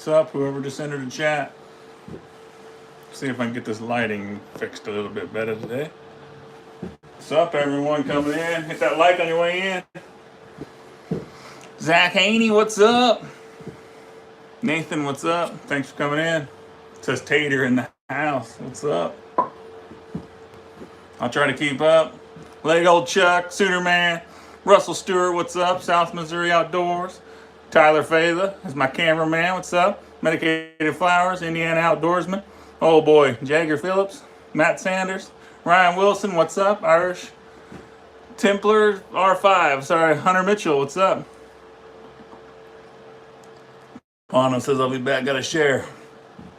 What's up, whoever just entered the chat? See if I can get this lighting fixed a little bit better today. What's up, everyone coming in? Hit that like on your way in. Zach Haney, what's up? Nathan, what's up? Thanks for coming in. It says Tater in the house. What's up? I'll try to keep up. Leg Old Chuck, Sooner Man, Russell Stewart, what's up? South Missouri Outdoors. Tyler Fatha is my cameraman, what's up? Medicated Flowers, Indiana Outdoorsman. Oh boy, Jagger Phillips, Matt Sanders, Ryan Wilson, what's up? Irish Templar R5, sorry, Hunter Mitchell, what's up? Bono says I'll be back, gotta share.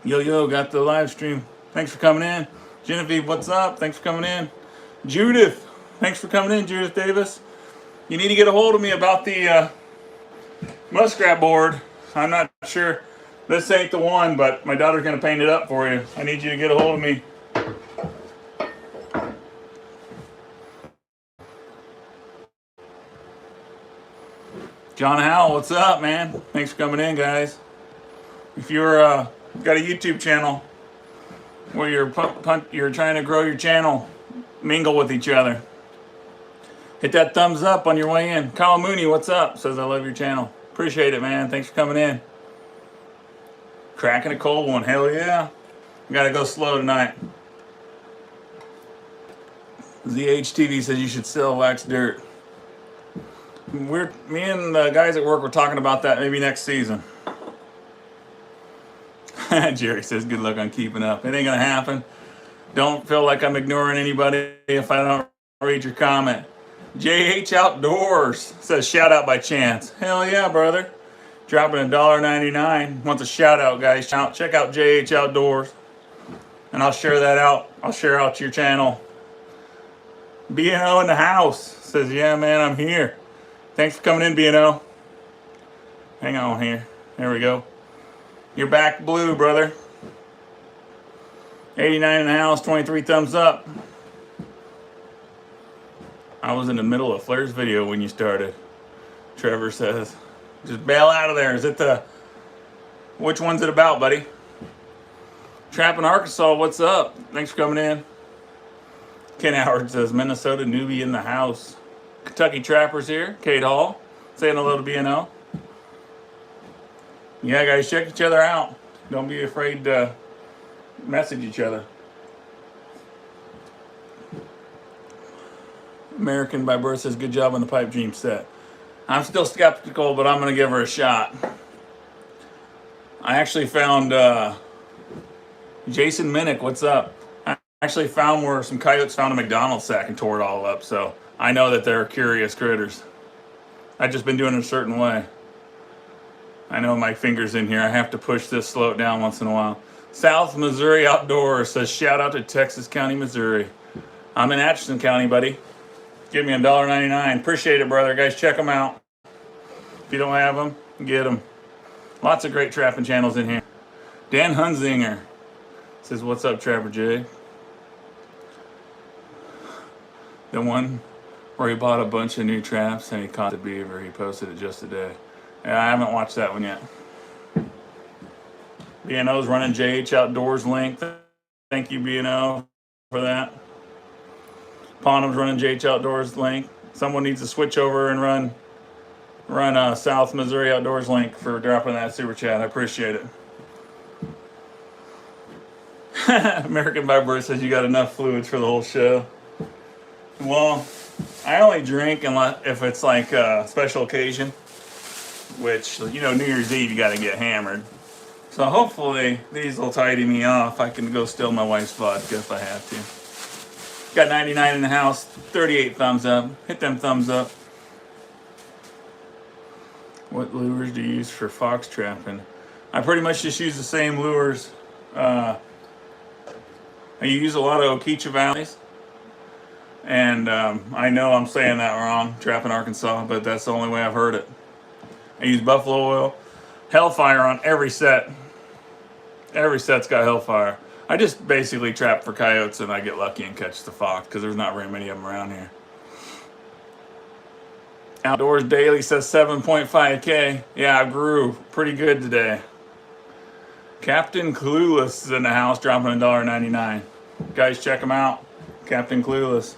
Yo, got the live stream. Thanks for coming in. Genevieve, what's up? Thanks for coming in. Judith, thanks for coming in, Judith Davis. You need to get a hold of me about the muskrat board. I'm not sure. This ain't the one, but my daughter's going to paint it up for you. I need you to get a hold of me. John Howell, what's up, man? Thanks for coming in, guys. If you're got a YouTube channel where you're trying to grow your channel, mingle with each other, hit that thumbs up on your way in. Kyle Mooney, what's up? Says I love your channel. Appreciate it, man. Thanks for coming in. Cracking a cold one. Hell yeah. I gotta go slow tonight. ZHTV says you should sell wax dirt. Me and the guys at work were talking about that maybe next season. Jerry says good luck on keeping up. It ain't gonna happen. Don't feel like I'm ignoring anybody if I don't read your comment. JH Outdoors says shout out by chance. Hell yeah, brother. Dropping $1.99. Wants a shout out, guys. Check out JH Outdoors. And I'll share that out. I'll share out your channel. B&O in the house. Says, yeah, man, I'm here. Thanks for coming in, B&O. Hang on here. There we go. You're back blue, brother. 89 in the house, 23 thumbs up. I was in the middle of Flair's video when you started. Trevor says, just bail out of there. Is it which one's it about, buddy? Trapping Arkansas, what's up? Thanks for coming in. Ken Howard says, Minnesota newbie in the house. Kentucky Trappers here. Kate Hall, saying hello to B&O. Yeah, guys, check each other out. Don't be afraid to message each other. American by birth says, good job on the pipe dream set. I'm still skeptical, but I'm going to give her a shot. I actually found Jason Minnick, what's up? I actually found where some coyotes found a McDonald's sack and tore it all up, so I know that they're curious critters. I've just been doing it a certain way. I know my finger's in here. I have to push this, slow it down once in a while. South Missouri Outdoors says, shout out to Texas County, Missouri. I'm in Atchison County, buddy. Give me $1.99. Appreciate it, brother. Guys, check them out. If you don't have them, get them. Lots of great trapping channels in here. Dan Hunzinger says, what's up, Trapper J? The one where he bought a bunch of new traps and he caught the beaver. He posted it just today. Yeah, I haven't watched that one yet. B&O's running JH Outdoors link. Thank you, B&O, for that. Ponham's running JH Outdoors link. Someone needs to switch over and run South Missouri Outdoors link for dropping that super chat. I appreciate it. American by birth says you got enough fluids for the whole show. Well, I only drink if it's like a special occasion, which, you know, New Year's Eve you got to get hammered. So hopefully these will tidy me off. I can go steal my wife's vodka if I have to. Got 99 in the house, 38 thumbs up. Hit them thumbs up. What lures do you use for fox trapping? I pretty much just use the same lures. I use a lot of Okeechobee valleys. And I know I'm saying that wrong, trapping Arkansas, but that's the only way I've heard it. I use buffalo oil. Hellfire on every set. Every set's got Hellfire. I just basically trap for coyotes and I get lucky and catch the fox because there's not very many of them around here. Outdoors Daily says 7.5K. Yeah, I grew pretty good today. Captain Clueless is in the house, dropping $1.99. Guys, check him out. Captain Clueless.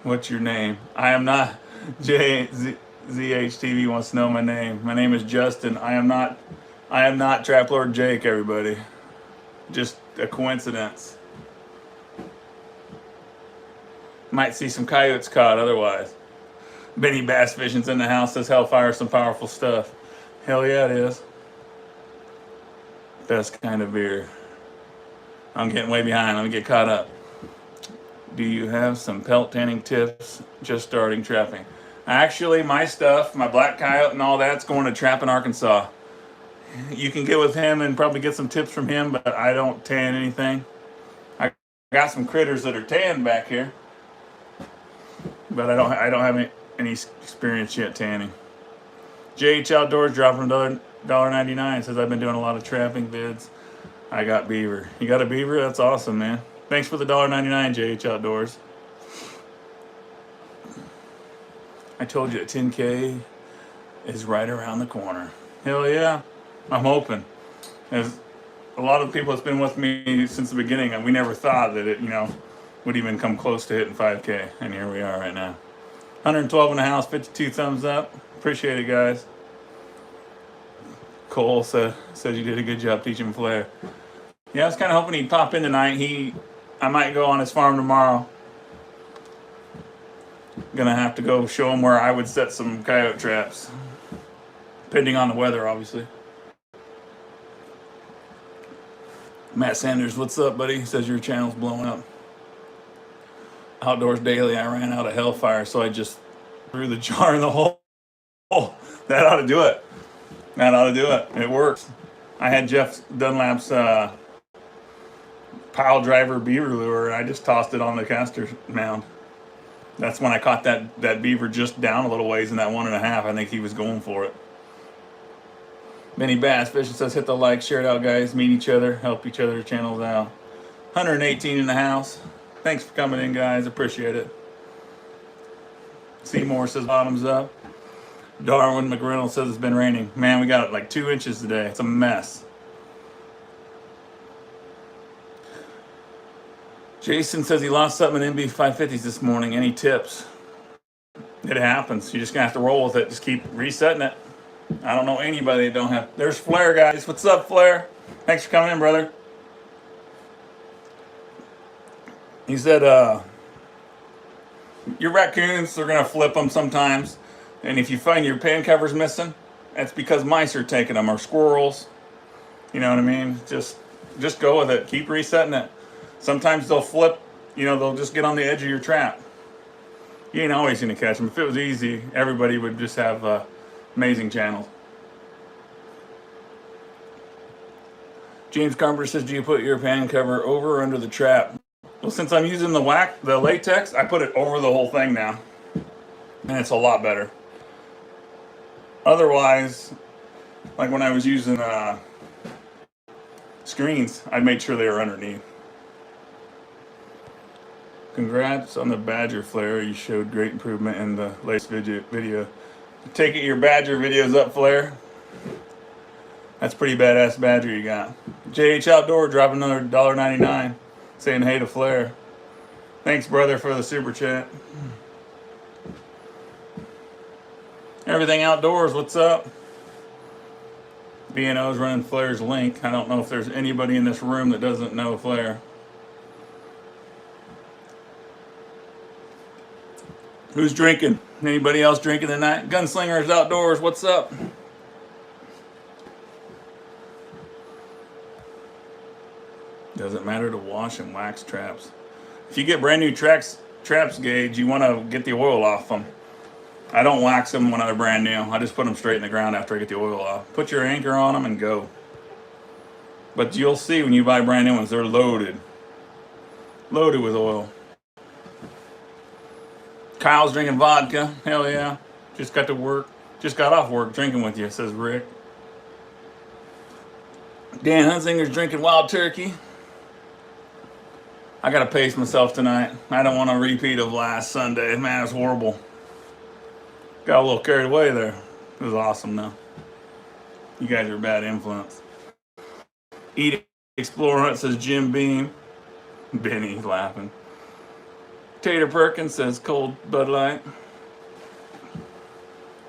What's your name? I am not. ZHTV wants to know my name. My name is Justin. I am not Trap Lord Jake, everybody. Just a coincidence. Might see some coyotes caught otherwise. Benny Bass Fishing's in the house, says Hellfire, some powerful stuff. Hell yeah, it is. Best kind of beer. I'm getting way behind. Let me get caught up. Do you have some pelt tanning tips? Just starting trapping. Actually, my stuff, my black coyote and all that's going to Trap in Arkansas. You can get with him and probably get some tips from him, but I don't tan anything. I got some critters that are tanned back here, but I don't have any experience yet tanning. JH Outdoors dropping $1.99. Says I've been doing a lot of trapping vids. I got beaver. You got a beaver? That's awesome, man. Thanks for the $1.99, JH Outdoors. I told you that 10K is right around the corner. Hell yeah. I'm hoping. There's a lot of people that's been with me since the beginning, and we never thought that it, would even come close to hitting 5K. And here we are right now. 112 in the house, 52 thumbs up. Appreciate it, guys. Cole said you did a good job teaching Flair. Yeah, I was kind of hoping he'd pop in tonight. I might go on his farm tomorrow. Gonna have to go show him where I would set some coyote traps, depending on the weather, obviously. Matt Sanders, what's up, buddy? Says your channel's blowing up. Outdoors Daily, I ran out of Hellfire, so I just threw the jar in the hole. That ought to do it. It works. I had Jeff Dunlap's pile driver beaver lure, and I just tossed it on the caster mound. That's when I caught that beaver just down a little ways in that 1.5. I think he was going for it. Benny Bass Fishing says hit the like, share it out, guys. Meet each other, help each other's channels out. 118 in the house. Thanks for coming in, guys. Appreciate it. Seymour says bottoms up. Darwin McReynolds says it's been raining. Man, we got like 2 inches today. It's a mess. Jason says he lost something in NB 550s this morning. Any tips? It happens. You're just going to have to roll with it. Just keep resetting it. I don't know anybody that don't have. There's Flair, guys. What's up, Flair? Thanks for coming in, brother. He said, your raccoons are going to flip them sometimes. And if you find your pan covers missing, that's because mice are taking them, or squirrels. You know what I mean? Just go with it. Keep resetting it. Sometimes they'll flip, they'll just get on the edge of your trap. You ain't always going to catch them. If it was easy, everybody would just have amazing channels. James Carpenter says, do you put your pan cover over or under the trap? Well, since I'm using the latex, I put it over the whole thing now. And it's a lot better. Otherwise, like when I was using screens, I made sure they were underneath. Congrats on the Badger flare. You showed great improvement in the latest video. Take it your Badger videos up, Flare. That's pretty badass Badger you got. JH Outdoor dropping another $1.99, saying hey to Flare. Thanks, brother, for the super chat. Everything Outdoors, what's up? B&O's running Flare's link. I don't know if there's anybody in this room that doesn't know Flare. Who's drinking? Anybody else drinking tonight? Gunslingers Outdoors, what's up? Doesn't matter to wash and wax traps. If you get brand new traps, Gage, you want to get the oil off them. I don't wax them when they're brand new. I just put them straight in the ground after I get the oil off. Put your anchor on them and go. But you'll see when you buy brand new ones, they're loaded. Loaded with oil. Kyle's drinking vodka. Hell yeah. Just got off work drinking with you, says Rick. Dan Hunsinger's drinking wild turkey. I gotta pace myself tonight. I don't want a repeat of last Sunday. Man, it was horrible. Got a little carried away there. It was awesome though. You guys are a bad influence. Eat, Explore, Hunt says Jim Beam. Benny's laughing. Tater Perkins says cold Bud Light.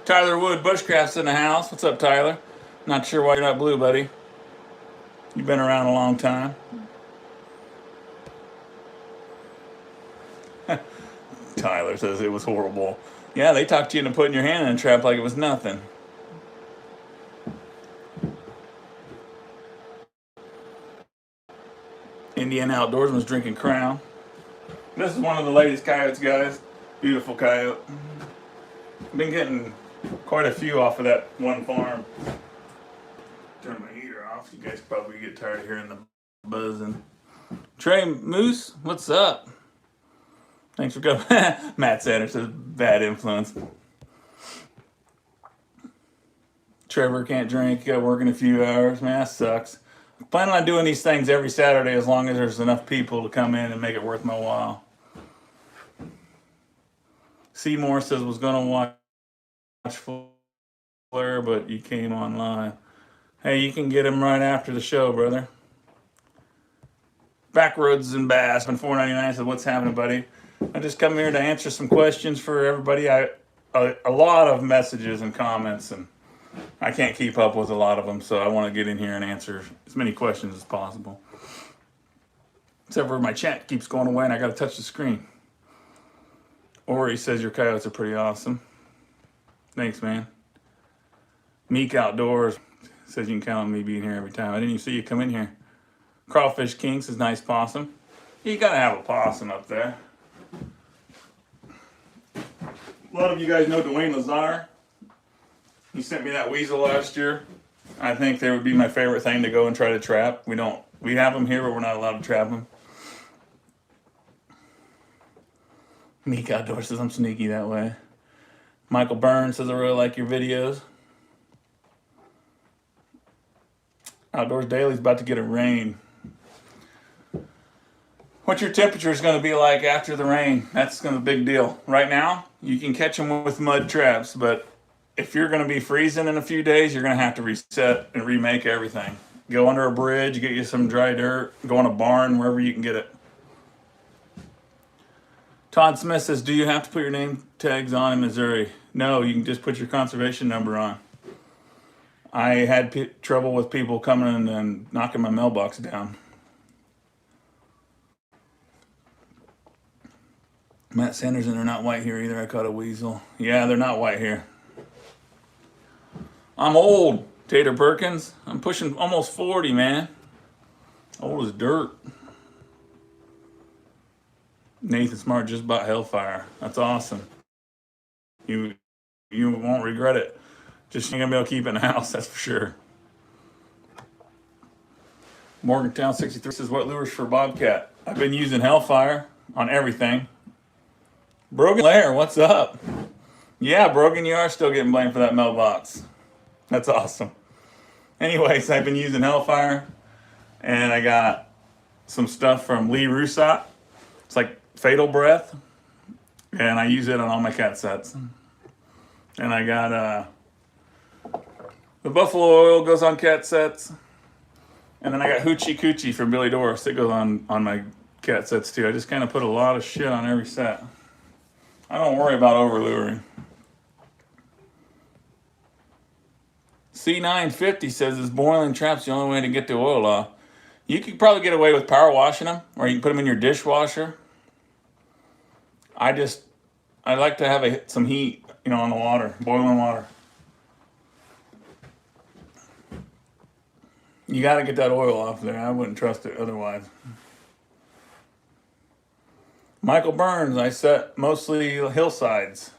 Tyler Wood, Bushcraft's in the house. What's up, Tyler? Not sure why you're not blue, buddy. You've been around a long time. Tyler says it was horrible. Yeah, they talked you into putting your hand in a trap like it was nothing. Indiana Outdoorsman's drinking Crown. This is one of the latest coyotes, guys. Beautiful coyote. I've been getting quite a few off of that one farm. Turn my heater off. You guys probably get tired of hearing the buzzing. Trey Moose, what's up? Thanks for coming. Matt Sanders says bad influence. Trevor can't drink. Got to work in a few hours. Man, that sucks. I'm planning on doing these things every Saturday as long as there's enough people to come in and make it worth my while. Seymour says was going to watch Flair, but you came online. Hey, you can get him right after the show, brother. Backroads and Bass on $4.99 says, what's happening, buddy? I just come here to answer some questions for everybody. A lot of messages and comments, and I can't keep up with a lot of them, so I want to get in here and answer as many questions as possible. Except for my chat keeps going away, and I got to touch the screen. Ori says your coyotes are pretty awesome. Thanks, man. Meek Outdoors says you can count on me being here every time. I didn't even see you come in here. Crawfish King says nice possum. You got to have a possum up there. A lot of you guys know Dwayne Lazar. He sent me that weasel last year. I think they would be my favorite thing to go and try to trap. We have them here, but we're not allowed to trap them. Meek Outdoors says I'm sneaky that way. Michael Burns says I really like your videos. Outdoors Daily's about to get a rain. What your temperature is going to be like after the rain? That's going to be a big deal. Right now, you can catch them with mud traps, but if you're going to be freezing in a few days, you're going to have to reset and remake everything. Go under a bridge, get you some dry dirt, go in a barn, wherever you can get it. Todd Smith says, do you have to put your name tags on in Missouri? No, you can just put your conservation number on. I had trouble with people coming in and knocking my mailbox down. Matt Sanders, and they're not white here either. I caught a weasel. Yeah, they're not white here. I'm old, Tater Perkins. I'm pushing almost 40, man. Old as dirt. Nathan Smart just bought Hellfire. That's awesome. You won't regret it. Just ain't gonna be able to keep it in the house, that's for sure. Morgantown 63 says, what lures for Bobcat? I've been using Hellfire on everything. Brogan Lair, what's up? Yeah, Brogan, you are still getting blamed for that mailbox. That's awesome. Anyways, I've been using Hellfire, and I got some stuff from Lee Rousat. It's like Fatal Breath, and I use it on all my cat sets. And I got the Buffalo Oil goes on cat sets, and then I got Hoochie Coochie from Billy Doris. It goes on my cat sets too. I just kind of put a lot of shit on every set. I don't worry about overluring. C950 says, is boiling traps the only way to get the oil off? You could probably get away with power washing them, or you can put them in your dishwasher. I like to have some heat, on the water, boiling water. You got to get that oil off there. I wouldn't trust it otherwise. Michael Burns, I set mostly hillsides.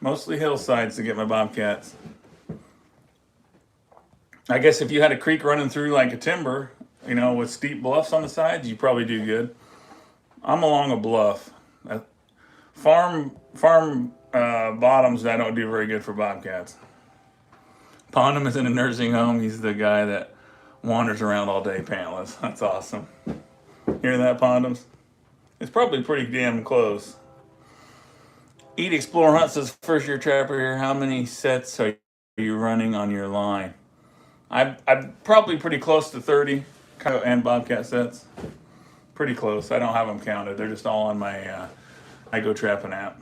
Mostly hillsides to get my bobcats. I guess if you had a creek running through like a timber, with steep bluffs on the sides, you probably do good. I'm along a bluff. Farm bottoms, I don't do very good for bobcats. Pondum is in a nursing home. He's the guy that wanders around all day pantless. That's awesome. Hear that, Pondums? It's probably pretty damn close. Eat, Explore, Hunt says, first year trapper here. How many sets are you running on your line? I'm probably pretty close to 30 coyote and bobcat sets. Pretty close. I don't have them counted. They're just all on my I Go Trapping app.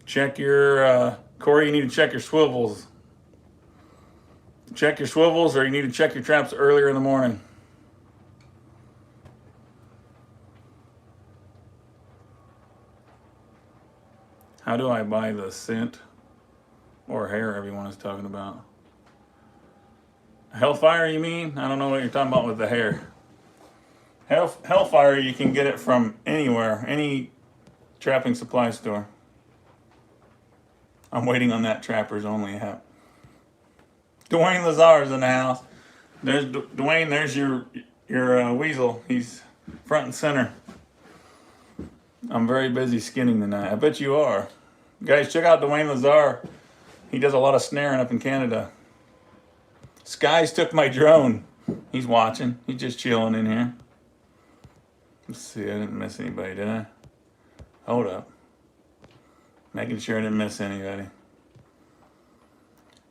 Check your, Corey, you need to check your swivels. Check your swivels, or you need to check your traps earlier in the morning. How do I buy the scent or hair everyone is talking about? Hellfire, you mean? I don't know what you're talking about with the hair. Hellfire, you can get it from anywhere, any trapping supply store. I'm waiting on that Trappers Only app. Dwayne Lazar's in the house. There's Dwayne. There's your weasel. He's front and center. I'm very busy skinning tonight. I bet you are. Guys, check out Dwayne Lazar. He does a lot of snaring up in Canada. Skies took my drone. He's watching. He's just chilling in here. Let's see. I didn't miss anybody, did I? Hold up. Making sure I didn't miss anybody.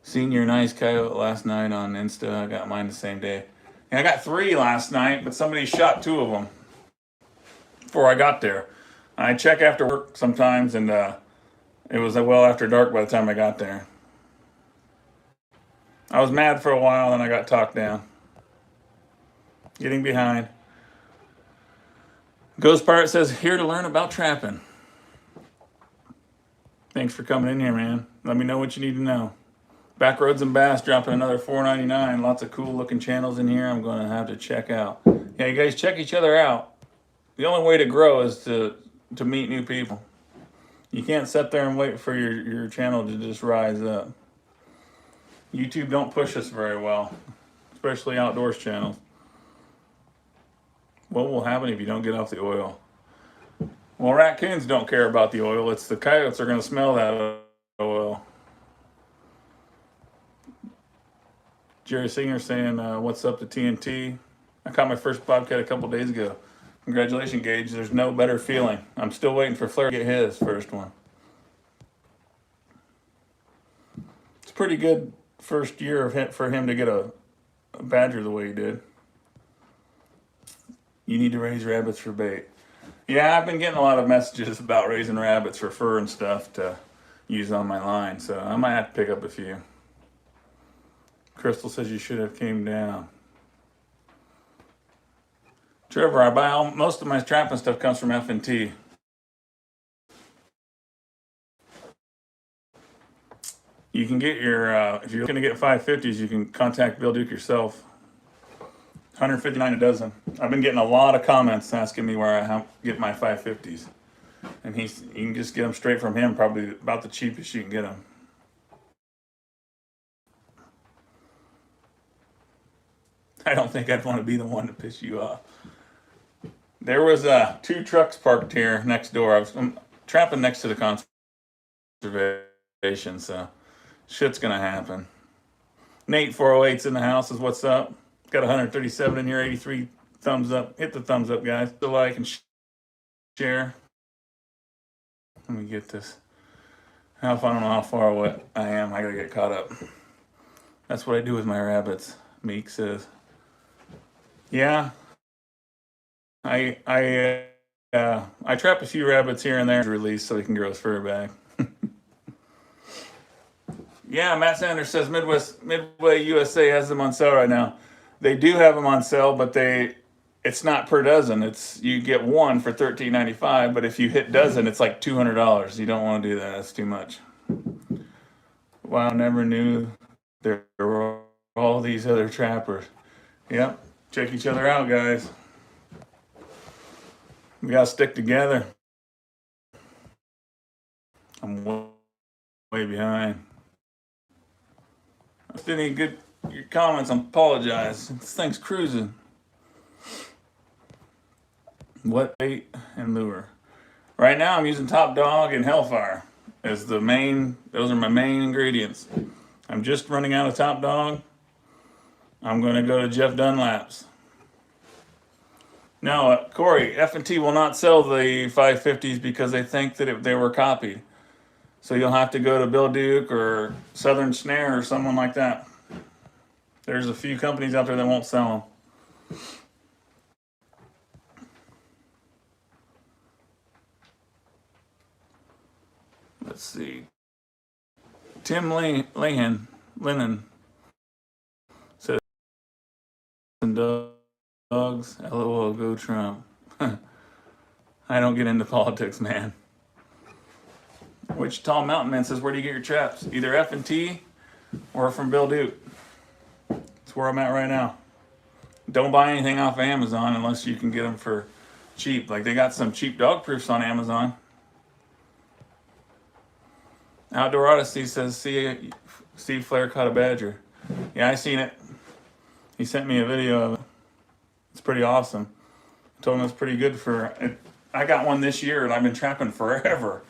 Seen your nice coyote last night on Insta. I got mine the same day. Yeah, I got 3 last night, but somebody shot 2 of them before I got there. I check after work sometimes, and it was well after dark by the time I got there. I was mad for a while, and I got talked down. Getting behind. Ghost Pirate says, here to learn about trapping. Thanks for coming in here, man. Let me know what you need to know. Backroads and Bass dropping another $4.99. Lots of cool looking channels in here I'm going to have to check out. Yeah, you guys check each other out. The only way to grow is to meet new people. You can't sit there and wait for your channel to just rise up. YouTube don't push us very well, especially outdoors channels. What will happen if you don't get off the oil? Well, raccoons don't care about the oil. It's the coyotes that are going to smell that oil. Jerry Singer saying, what's up to TNT? I caught my first bobcat a couple days ago. Congratulations, Gage. There's no better feeling. I'm still waiting for Flair to get his first one. It's pretty good first year for him to get a badger the way he did. You need to raise rabbits for bait. Yeah, I've been getting a lot of messages about raising rabbits for fur and stuff to use on my line, so I might have to pick up a few. Crystal says you should have came down. Trevor, I buy most of my trapping stuff comes from F&T. You can get your, if you're looking to get 550s, you can contact Bill Duke yourself. $159 a dozen. I've been getting a lot of comments asking me where I get my 550s. And you can just get them straight from him, probably about the cheapest you can get them. I don't think I'd want to be the one to piss you off. There was 2 trucks parked here next door. I'm trapping next to the conservation, so shit's gonna happen. Nate 408's in the house. Is what's up? Got 137 in here, 83 thumbs up. Hit the thumbs up, guys. The like and share. Let me get this. I don't know how far away I am. I gotta get caught up. That's what I do with my rabbits, Meek says. Yeah. I trap a few rabbits here and there to release so he can grow his fur back. Yeah, Matt Sanders says Midway USA has them on sale right now. They do have them on sale, but it's not per dozen. You get one for $13.95, but if you hit dozen, it's like $200. You don't want to do that. That's too much. Wow, never knew there were all these other trappers. Yep, check each other out, guys. We gotta stick together. I'm way behind. If any good your comments, I apologize. This thing's cruising. What bait and lure? Right now I'm using Top Dog and Hellfire as the main, those are my main ingredients. I'm just running out of Top Dog. I'm gonna go to Jeff Dunlap's. No, Corey, F&T will not sell the 550s because they think that they were copied. So you'll have to go to Bill Duke or Southern Snare or someone like that. There's a few companies out there that won't sell them. Let's see. Tim Lennon says, dogs, LOL, go Trump. I don't get into politics, man. Wichita Mountain Man says, where do you get your traps? Either F&T or from Bill Duke. That's where I'm at right now. Don't buy anything off of Amazon unless you can get them for cheap. Like, they got some cheap dog proofs on Amazon. Outdoor Odyssey says, Steve Flair caught a badger. Yeah, I seen it. He sent me a video of it. It's pretty awesome. I told him it's pretty good for it. I got one this year and I've been trapping forever.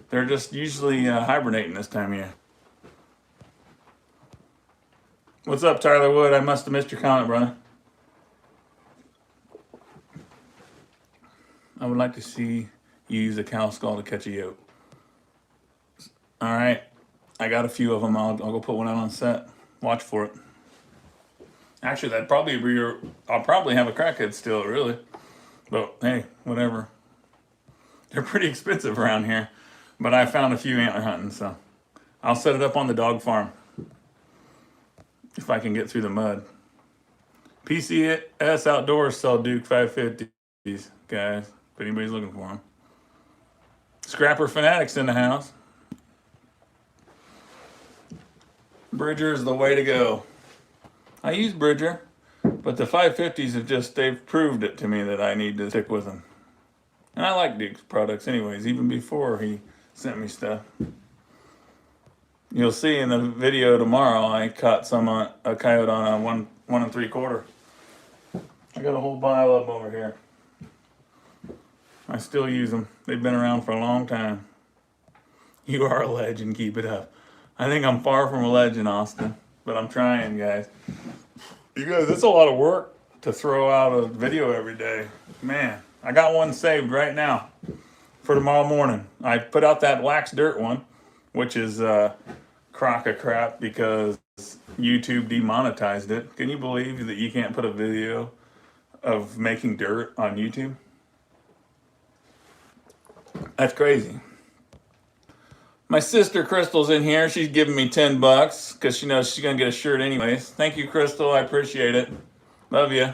They're just usually hibernating this time of year. What's up, Tyler Wood? I must have missed your comment, brother. I would like to see you use a cow skull to catch a yoke. All right. I got a few of them. I'll go put one out on set. Watch for it. Actually, that'd probably be I'll probably have a crackhead still, really. But hey, whatever. They're pretty expensive around here. But I found a few antler hunting, so I'll set it up on the dog farm if I can get through the mud. PCS Outdoors sell Duke 550s, guys, if anybody's looking for them. Scrapper Fanatics in the house. Bridger is the way to go. I use Bridger, but the 550s they've proved it to me that I need to stick with them. And I like Duke's products anyways, even before he sent me stuff. You'll see in the video tomorrow, I caught a coyote on a 1 3/4. I got a whole pile of them over here. I still use them. They've been around for a long time. You are a legend, keep it up. I think I'm far from a legend, Austin, but I'm trying, guys. You guys, it's a lot of work to throw out a video every day. Man, I got one saved right now for tomorrow morning. I put out that wax dirt one, which is a crock of crap because YouTube demonetized it. Can you believe that you can't put a video of making dirt on YouTube? That's crazy. My sister Crystal's in here. She's giving me $10 because she knows she's going to get a shirt anyways. Thank you, Crystal. I appreciate it. Love you.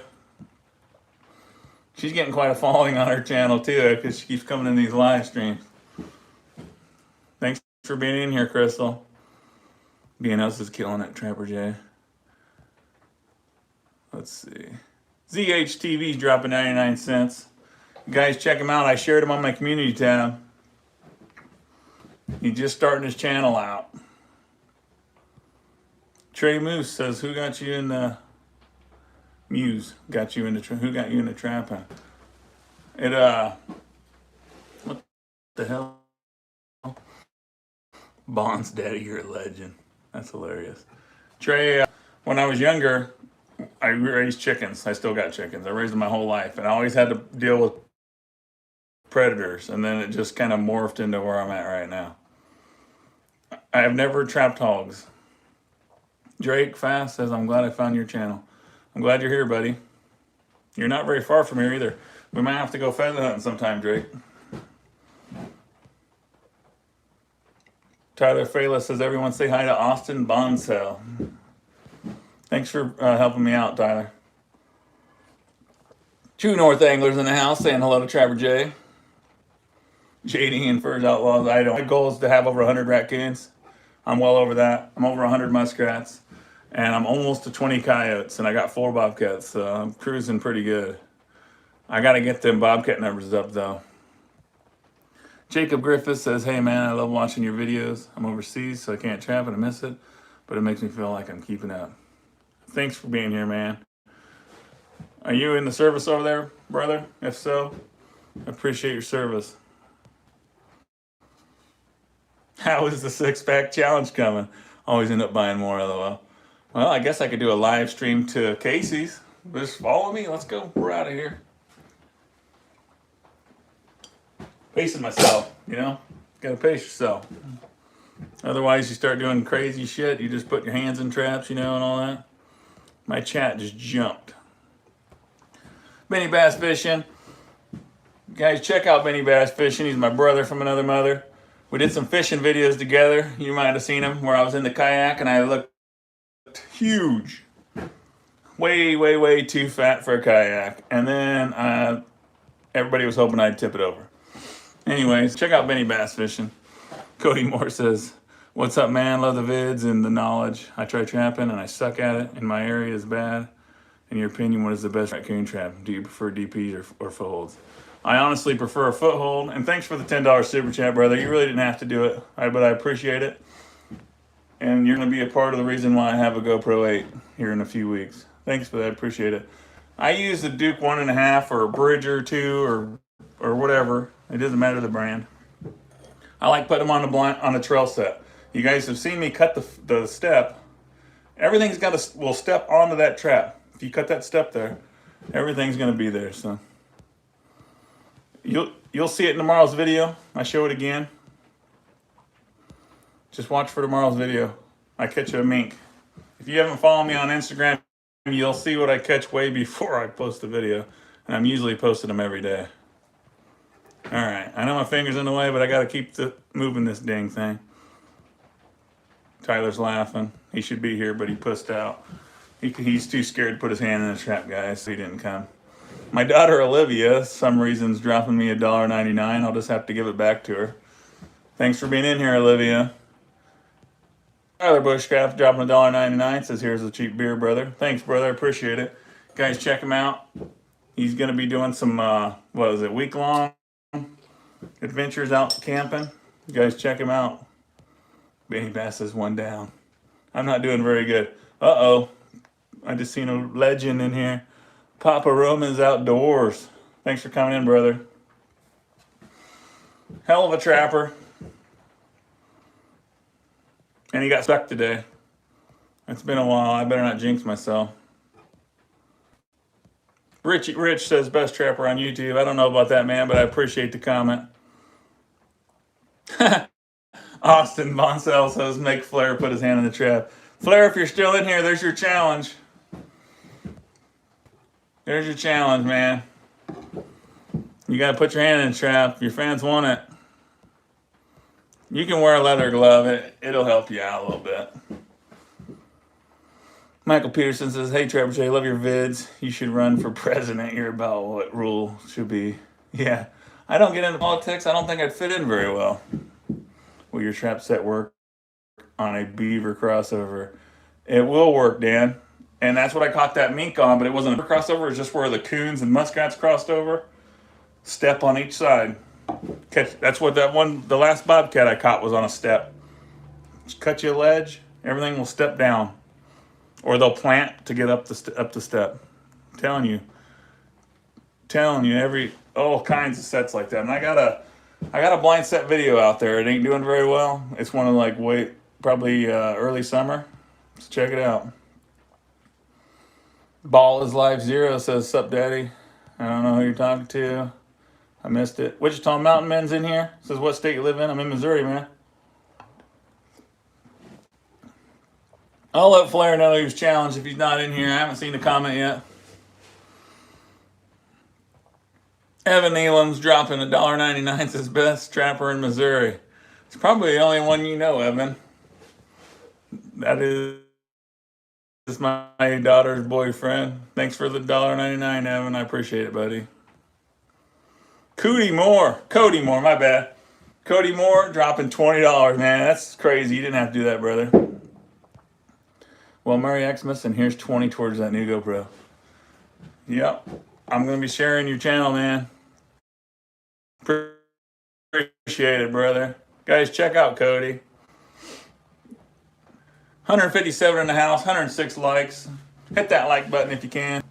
She's getting quite a following on her channel too because she keeps coming in these live streams. Thanks for being in here, Crystal. BNS is killing it, Trapper J. Let's see. ZHTV's dropping 99 cents. You guys, check him out. I shared him on my community tab. He's just starting his channel out. Trey Moose says, who got you in the Muse got you into who got you into trapping? It what the hell? Bond's daddy, you're a legend. That's hilarious. Trey, when I was younger, I raised chickens. I still got chickens. I raised them my whole life, and I always had to deal with predators, and then it just kind of morphed into where I'm at right now. I have never trapped hogs. Drake Fast says, I'm glad I found your channel. I'm glad you're here, buddy. You're not very far from here either. We might have to go feather hunting sometime, Drake. Tyler Fela says, everyone say hi to Austin Bonsell. Thanks for helping me out, Tyler. True North Anglers in the house saying hello to Trapper J. JD and Furs Outlaws. My goal is to have over 100 raccoons. I'm well over that. I'm over 100 muskrats. And I'm almost to 20 coyotes. And I got 4 bobcats. So I'm cruising pretty good. I got to get them bobcat numbers up, though. Jacob Griffith says, hey, man, I love watching your videos. I'm overseas, so I can't trap and I miss it. But it makes me feel like I'm keeping up. Thanks for being here, man. Are you in the service over there, brother? If so, I appreciate your service. How is the 6-pack challenge coming? Always end up buying more, LOL. Well, I guess I could do a live stream to Casey's. Just follow me. Let's go. We're out of here. Pacing myself, you know? Gotta pace yourself. Otherwise, you start doing crazy shit. You just put your hands in traps, you know, and all that. My chat just jumped. Benny Bass Fishing. Guys, check out Benny Bass Fishing. He's my brother from another mother. We did some fishing videos together. You might have seen them where I was in the kayak and I looked huge. Way, way, way too fat for a kayak. And then everybody was hoping I'd tip it over. Anyways, check out Benny Bass Fishing. Cody Moore says, "What's up, man? Love the vids and the knowledge. I try trapping and I suck at it. And my area is bad. In your opinion, what is the best raccoon trap? Do you prefer DPs or footholds?" I honestly prefer a foothold. And thanks for the $10 super chat, brother. You really didn't have to do it, but I appreciate it. And you're going to be a part of the reason why I have a GoPro 8 here in a few weeks. Thanks for that. I appreciate it. I use the Duke 1.5 or a Bridger 2 or whatever. It doesn't matter the brand. I like putting them on a trail set. You guys have seen me cut the step. Everything's will step onto that trap. If you cut that step there, everything's going to be there. So you'll see it in tomorrow's video. I show it again. Just watch for tomorrow's video. I catch a mink. If you haven't followed me on Instagram, you'll see what I catch way before I post the video. And I'm usually posting them every day. All right, I know my finger's in the way, but I got to keep moving this dang thing. Tyler's laughing. He should be here, but he pussed out. He's too scared to put his hand in the trap, guys, so he didn't come. My daughter Olivia, some reason's dropping me $1.99. I'll just have to give it back to her. Thanks for being in here, Olivia. Tyler Bushcraft dropping $1.99. Says, "Here's a cheap beer, brother." Thanks, brother. I appreciate it. Guys, check him out. He's going to be doing some, week-long adventures out camping. You guys check him out. Benny Bass is one down. I'm not doing very good. Uh-oh. I just seen a legend in here. Papa Roman's Outdoors. Thanks for coming in, brother. Hell of a trapper. And he got stuck today. It's been a while. I better not jinx myself. Rich says, "Best trapper on YouTube." I don't know about that, man, but I appreciate the comment. Austin Bonsell says, "Make Flair put his hand in the trap." Flair, if you're still in here, there's your challenge. There's your challenge, man. You got to put your hand in the trap. Your fans want it. You can wear a leather glove. It'll help you out a little bit. Michael Peterson says, "Hey, Trapper J, love your vids. You should run for president. You're about what rule should be." Yeah. I don't get into politics. I don't think I'd fit in very well. Will your trap set work on a beaver crossover? It will work, Dan. And that's what I caught that mink on, but it wasn't a crossover. It's just where the coons and muskrats crossed over. Step on each side. That's what the last bobcat I caught was on a step. Just cut you a ledge, everything will step down. Or they'll plant to get up the step. I'm telling you, all kinds of sets like that. And I got a blind set video out there. It ain't doing very well. It's one of probably early summer. So check it out. Ball is Life Zero says, "Sup, Daddy." I don't know who you're talking to. I missed it. Wichita Mountain Men's in here. Says, "What state you live in?" I'm in Missouri, man. I'll let Flair know he was challenged if he's not in here. I haven't seen the comment yet. Evan Elam's dropping $1.99. Says, "Best trapper in Missouri." It's probably the only one you know, Evan. That is my daughter's boyfriend. Thanks for the $1.99, Evan. I appreciate it, buddy. Cody Moore, my bad. Cody Moore dropping $20, man. That's crazy. You didn't have to do that, brother. Well, Merry Xmas, and here's 20 towards that new GoPro. Yep. I'm going to be sharing your channel, man. Appreciate it, brother. Guys, check out Cody. 157 in the house, 106 likes. Hit that like button if you can.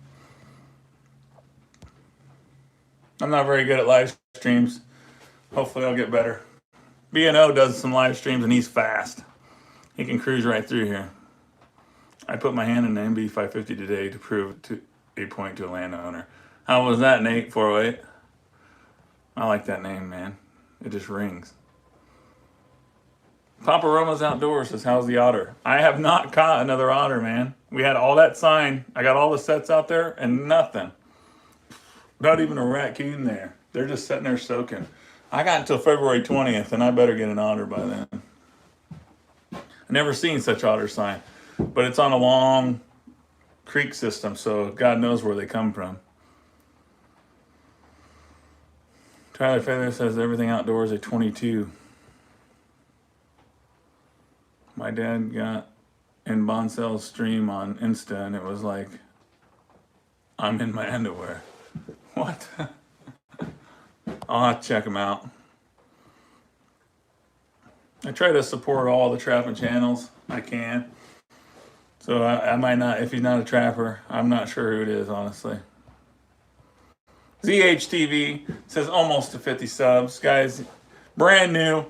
I'm not very good at live streams. Hopefully I'll get better. B&O does some live streams and he's fast. He can cruise right through here. I put my hand in the MB 550 today to prove a point to a landowner. How was that, Nate? 408. I like that name, man. It just rings. Papa Roma's Outdoors says, how's the otter? I have not caught another otter, man. We had all that sign. I got all the sets out there and nothing. Not even a raccoon there. They're just sitting there soaking. I got until February 20th, and I better get an otter by then. I've never seen such otter sign, but it's on a long creek system, so God knows where they come from. Tyler Feather says everything outdoors at 22. My dad got in Boncel's stream on Insta, and it was like, I'm in my underwear. What? I'll have to check him out. I try to support all the trapping channels I can. So I might not, if he's not a trapper, I'm not sure who it is, honestly. ZHTV says almost to 50 subs. Guys, brand new.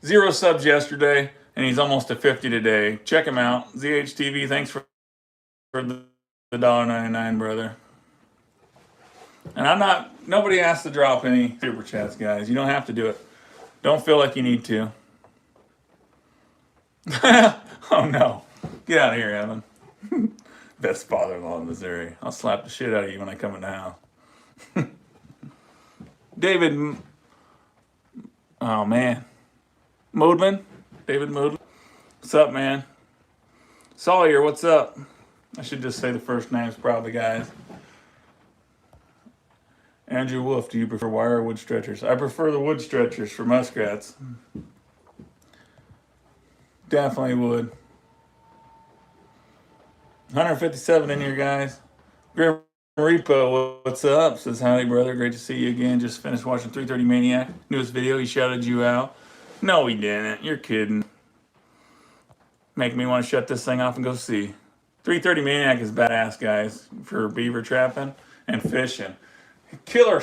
0 subs yesterday, and he's almost to 50 today. Check him out. ZHTV, thanks for the $1.99, brother. And nobody has to drop any super chats, guys. You don't have to do it. Don't feel like you need to. Oh, no. Get out of here, Evan. Best father-in-law in Missouri. I'll slap the shit out of you when I come in the house. David, oh, man. Moodman? David Moodman? What's up, man? Sawyer, what's up? I should just say the first names, probably, guys. Andrew Wolf, do you prefer wire or wood stretchers? I prefer the wood stretchers for muskrats. Definitely would. 157 in here, guys. Grim Repo, what's up? Says, howdy, brother. Great to see you again. Just finished watching 330 Maniac. Newest video, he shouted you out. No, he didn't. You're kidding. Making me want to shut this thing off and go see. 330 Maniac is badass, guys, for beaver trapping and fishing. Killer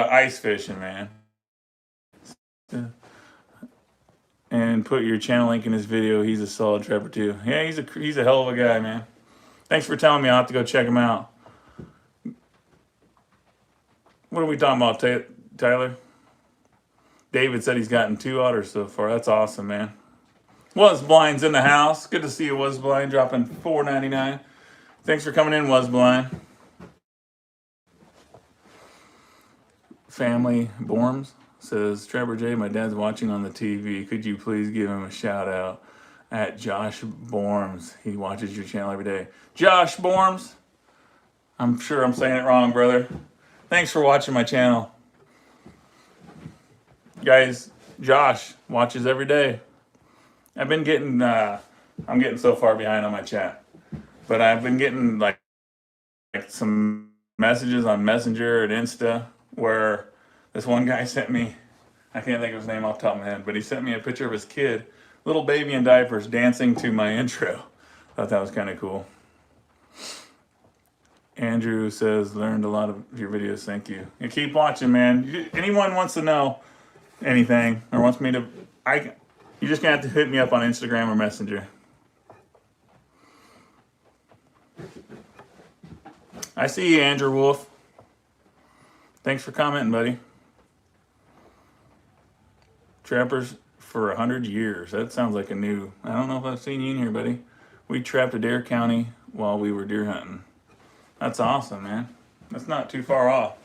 ice fishing, man. And put your channel link in his video. He's a solid trapper too. Yeah, he's a hell of a guy, man. Thanks for telling me. I'll have to go check him out. What are we talking about, Tyler? David said he's gotten 2 otters so far. That's awesome, man. Was Blind's in the house. Good to see you, Was Blind, dropping $4.99. Thanks for coming in, Was Blind. Family Borms says, Trevor J, my dad's watching on the TV. Could you please give him a shout out at Josh Borms? He watches your channel every day. Josh Borms? I'm sure I'm saying it wrong, brother. Thanks for watching my channel. Guys, Josh watches every day. I've been getting, I'm getting so far behind on my chat. But I've been getting like some messages on Messenger and Insta where this one guy sent me, I can't think of his name off the top of my head, but he sent me a picture of his kid, little baby in diapers, dancing to my intro. Thought that was kind of cool. Andrew says, learned a lot of your videos, thank you. And keep watching, man. Anyone wants to know anything or wants me to, you're just going to have to hit me up on Instagram or Messenger. I see you, Andrew Wolf. Thanks for commenting, buddy. Trappers for 100 years. That sounds like a new, I don't know if I've seen you in here, buddy. We trapped Adair County while we were deer hunting. That's awesome, man. That's not too far off.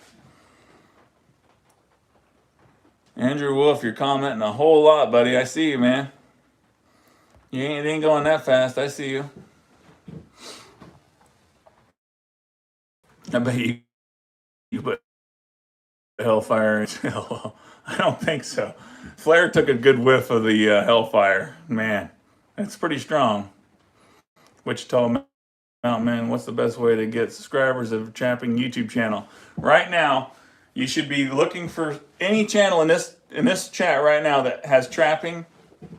Andrew Wolf, you're commenting a whole lot, buddy. I see you, man. It ain't going that fast. I see you. I bet you put Hellfire in jail. I don't think so. Flair took a good whiff of the Hellfire. Man, that's pretty strong. Wichita Mountain Man, what's the best way to get subscribers of Trapping YouTube channel? Right now, you should be looking for any channel in this chat right now that has trapping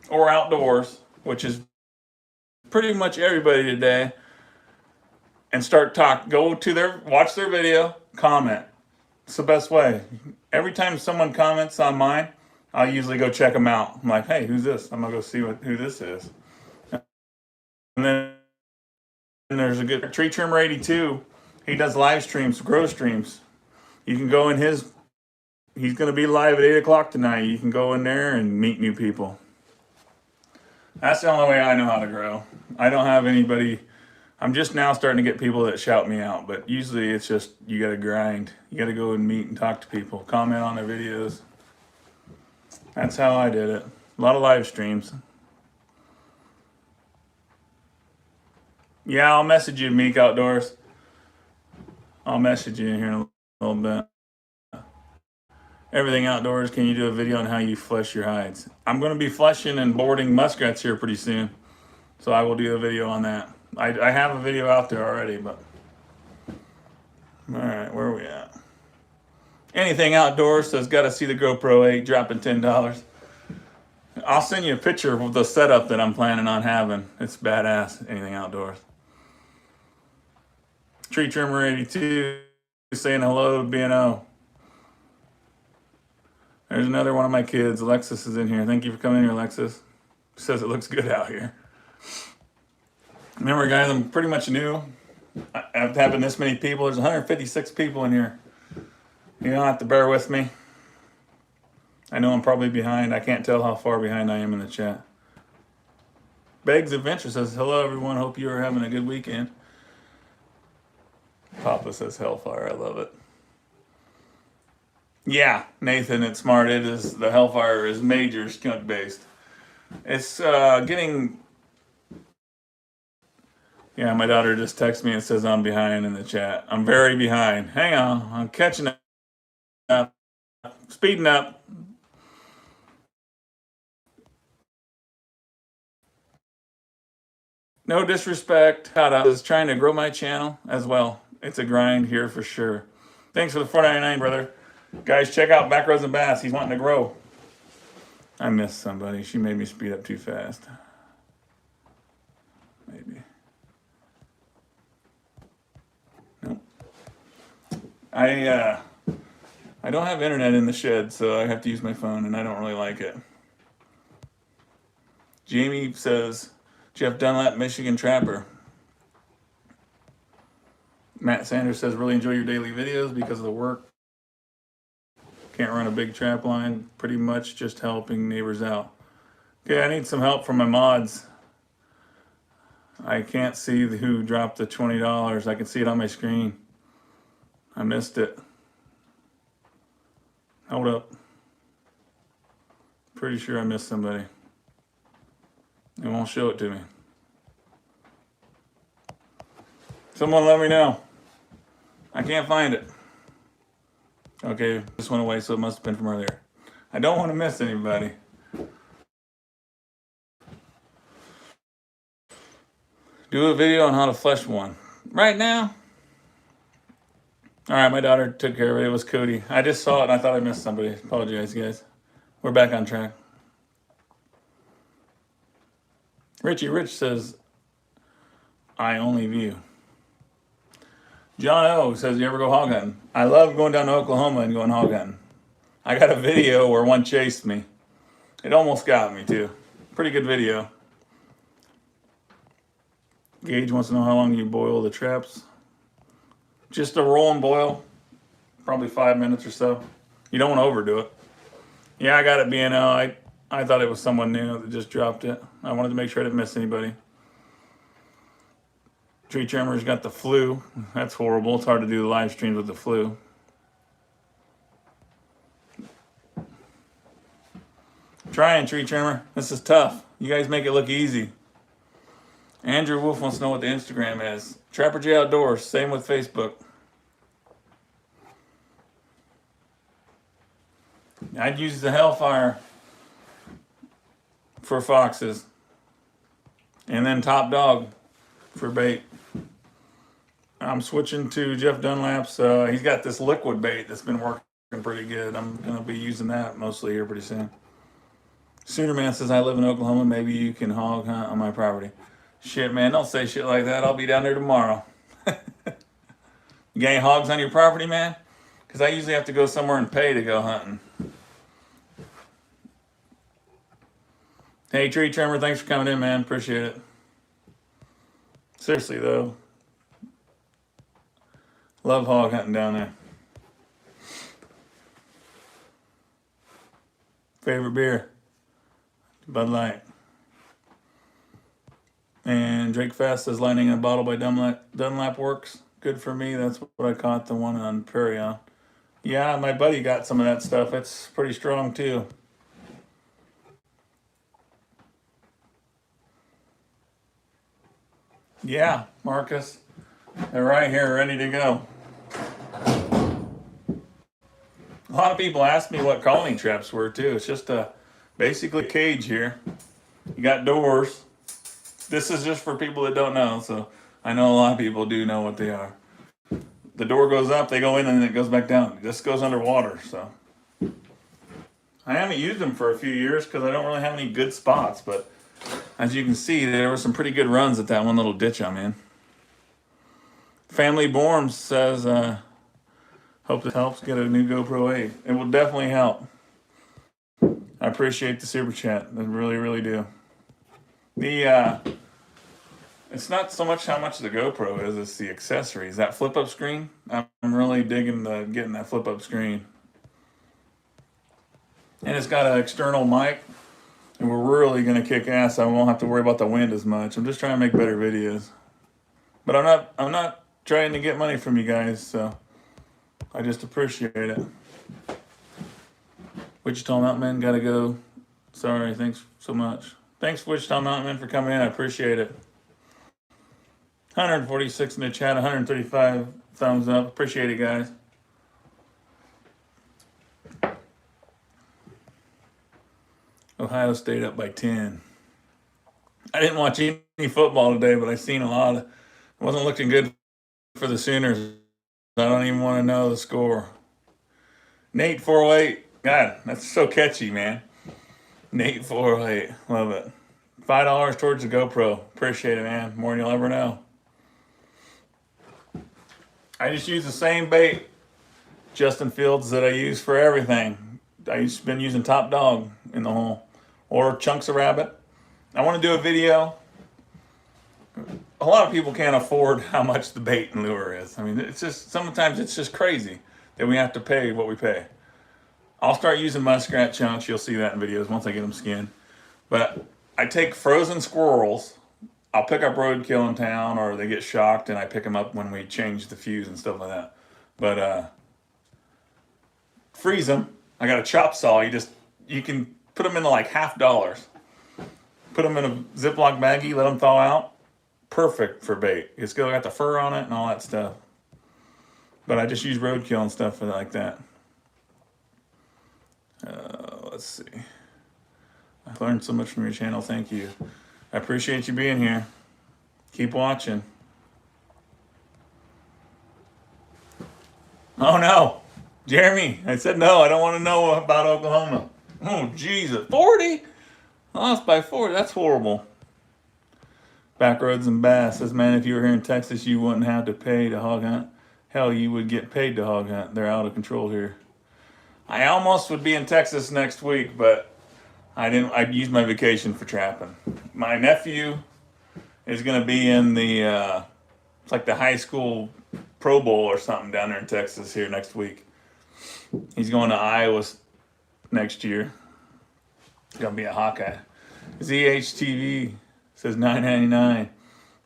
or outdoors, which is pretty much everybody today, and start go to watch their video, comment. It's the best way. Every time someone comments on mine, I'll usually go check them out. I'm like, hey, who's this? I'm gonna go see who this is. And then there's a good Tree Trimmer 82. He does live streams, grow streams. You can go in he's gonna be live at 8 o'clock tonight. You can go in there and meet new people. That's the only way I know how to grow. I don't have anybody. I'm just now starting to get people that shout me out, but usually it's just you got to grind. You got to go and meet and talk to people, comment on their videos. That's how I did it. A lot of live streams. Yeah, I'll message you, Meek Outdoors. I'll message you here in a little bit. Everything outdoors. Can you do a video on how you flesh your hides? I'm going to be fleshing and boarding muskrats here pretty soon, so I will do a video on that. I have a video out there already, but all right, where are we at? Anything outdoors says got to see the GoPro 8 dropping $10. I'll send you a picture of the setup that I'm planning on having. It's badass. Anything outdoors. Tree Trimmer 82 saying hello to BNO. There's another one of my kids. Alexis is in here. Thank you for coming in here, Alexis. Says it looks good out here. Remember, guys, I'm pretty much new. After having this many people, there's 156 people in here. You don't have to bear with me. I know I'm probably behind. I can't tell how far behind I am in the chat. Beggs Adventure says, hello, everyone. Hope you are having a good weekend. Papa says, Hellfire. I love it. Yeah, Nathan, it's smart. It is. The Hellfire is major skunk based. It's getting... Yeah, my daughter just texted me and says I'm behind in the chat. I'm very behind. Hang on. I'm catching up. Speeding up. No disrespect. I was trying to grow my channel as well. It's a grind here for sure. Thanks for the $4.99, brother. Guys, check out Back Rows and Bass. He's wanting to grow. I missed somebody. She made me speed up too fast. Maybe. Nope. I don't have internet in the shed, so I have to use my phone, and I don't really like it. Jamie says, Jeff Dunlap, Michigan Trapper. Matt Sanders says, really enjoy your daily videos because of the work. Can't run a big trap line. Pretty much just helping neighbors out. Okay, I need some help from my mods. I can't see who dropped the $20. I can see it on my screen. I missed it. Hold up. Pretty sure I missed somebody. It won't show it to me. Someone let me know. I can't find it. Okay, this went away, so it must have been from earlier. I don't want to miss anybody. Do a video on how to flesh one. Right now? All right, my daughter took care of it. It was Cody. I just saw it and I thought I missed somebody. Apologize, guys. We're back on track. Richie Rich says, I only view. John O says, you ever go hog hunting? I love going down to Oklahoma and going hog hunting. I got a video where one chased me. It almost got me, too. Pretty good video. Gage wants to know how long you boil the traps. Just a roll and boil. Probably 5 minutes or so. You don't want to overdo it. Yeah, I got it, BNL. I thought it was someone new that just dropped it. I wanted to make sure I didn't miss anybody. Tree Trimmer's got the flu. That's horrible. It's hard to do the live streams with the flu. Trying, Tree Trimmer. This is tough. You guys make it look easy. Andrew Wolf wants to know what the Instagram is. Trapper J Outdoors. Same with Facebook. I'd use the Hellfire for foxes. And then Top Dog for bait. I'm switching to Jeff Dunlap's. He's got this liquid bait that's been working pretty good. I'm going to be using that mostly here pretty soon. Soonerman says, I live in Oklahoma. Maybe you can hog hunt on my property. Shit, man, don't say shit like that. I'll be down there tomorrow. You got any hogs on your property, man? Because I usually have to go somewhere and pay to go hunting. Hey, Tree Trimmer, thanks for coming in, man. Appreciate it. Seriously, though. Love hog hunting down there. Favorite beer? Bud Light. And Drake Fast says lightning in a bottle by Dunlap works. Good for me. That's what I caught the one on Prairie on. Yeah, my buddy got some of that stuff. It's pretty strong too. Yeah, Marcus. They're right here, ready to go. A lot of people ask me what colony traps were too. It's just basically a cage here. You got doors. This is just for people that don't know, so I know a lot of people do know what they are. The door goes up, they go in, and then it goes back down. It just goes underwater, so. I haven't used them for a few years because I don't really have any good spots, but as you can see, there were some pretty good runs at that one little ditch I'm in. Family Borms says, hope this helps get a new GoPro 8. It will definitely help. I appreciate the super chat. I really, really do. It's not so much how much the GoPro is, it's the accessories. That flip-up screen, I'm really digging getting that flip-up screen. And it's got an external mic, and we're really gonna kick ass. I won't have to worry about the wind as much. I'm just trying to make better videos. But I'm not trying to get money from you guys, so I just appreciate it. Wichita Mountain Man, gotta go. Sorry, thanks so much. Thanks, Wichita Mountain Man, for coming in. I appreciate it. 146 in the chat, 135 thumbs up. Appreciate it, guys. Ohio State up by 10. I didn't watch any football today, but I seen a lot. It wasn't looking good for the Sooners. I don't even want to know the score. Nate 408. God, that's so catchy, man. Nate 408. Love it. $5 towards the GoPro. Appreciate it, man. More than you'll ever know. I just use the same bait, Justin Fields, that I use for everything. I've been using Top Dog in the hole, or Chunks of Rabbit. I want to do a video. A lot of people can't afford how much the bait and lure is. I mean, it's just, sometimes it's just crazy that we have to pay what we pay. I'll start using muskrat chunks. You'll see that in videos once I get them skinned. But I take frozen squirrels. I'll pick up roadkill in town, or they get shocked and I pick them up when we change the fuse and stuff like that. But freeze them. I got a chop saw. You can put them into like $50. Put them in a Ziploc baggie, let them thaw out. Perfect for bait. It's got the fur on it and all that stuff. But I just use roadkill and stuff for like that. Let's see. I learned so much from your channel. Thank you. I appreciate you being here. Keep watching. Oh no, Jeremy, I said no. I don't want to know about Oklahoma. Oh Jesus, 40? Lost by 40. That's horrible. Backroads and Bass says, man, if you were here in Texas, you wouldn't have to pay to hog hunt. Hell, you would get paid to hog hunt. They're out of control here. I almost would be in Texas next week, but I didn't. I'd use my vacation for trapping. My nephew is going to be in the it's like the high school Pro Bowl or something down there in Texas here next week. He's going to Iowa next year. He's going to be a Hawkeye. ZHTV says $9.99.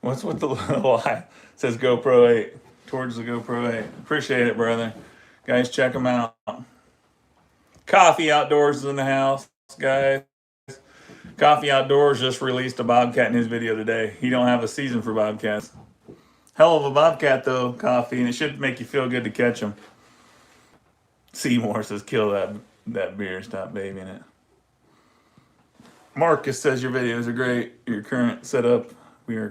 What's with the little eye? Says GoPro 8. Towards the GoPro 8. Appreciate it, brother. Guys, check them out. Coffee Outdoors is in the house, guys. Coffee Outdoors just released a bobcat in his video today. He don't have a season for bobcats. Hell of a bobcat though, Coffee, and it should make you feel good to catch him. Seymour says, kill that beer, stop babying it. Marcus says your videos are great. Your current setup, we are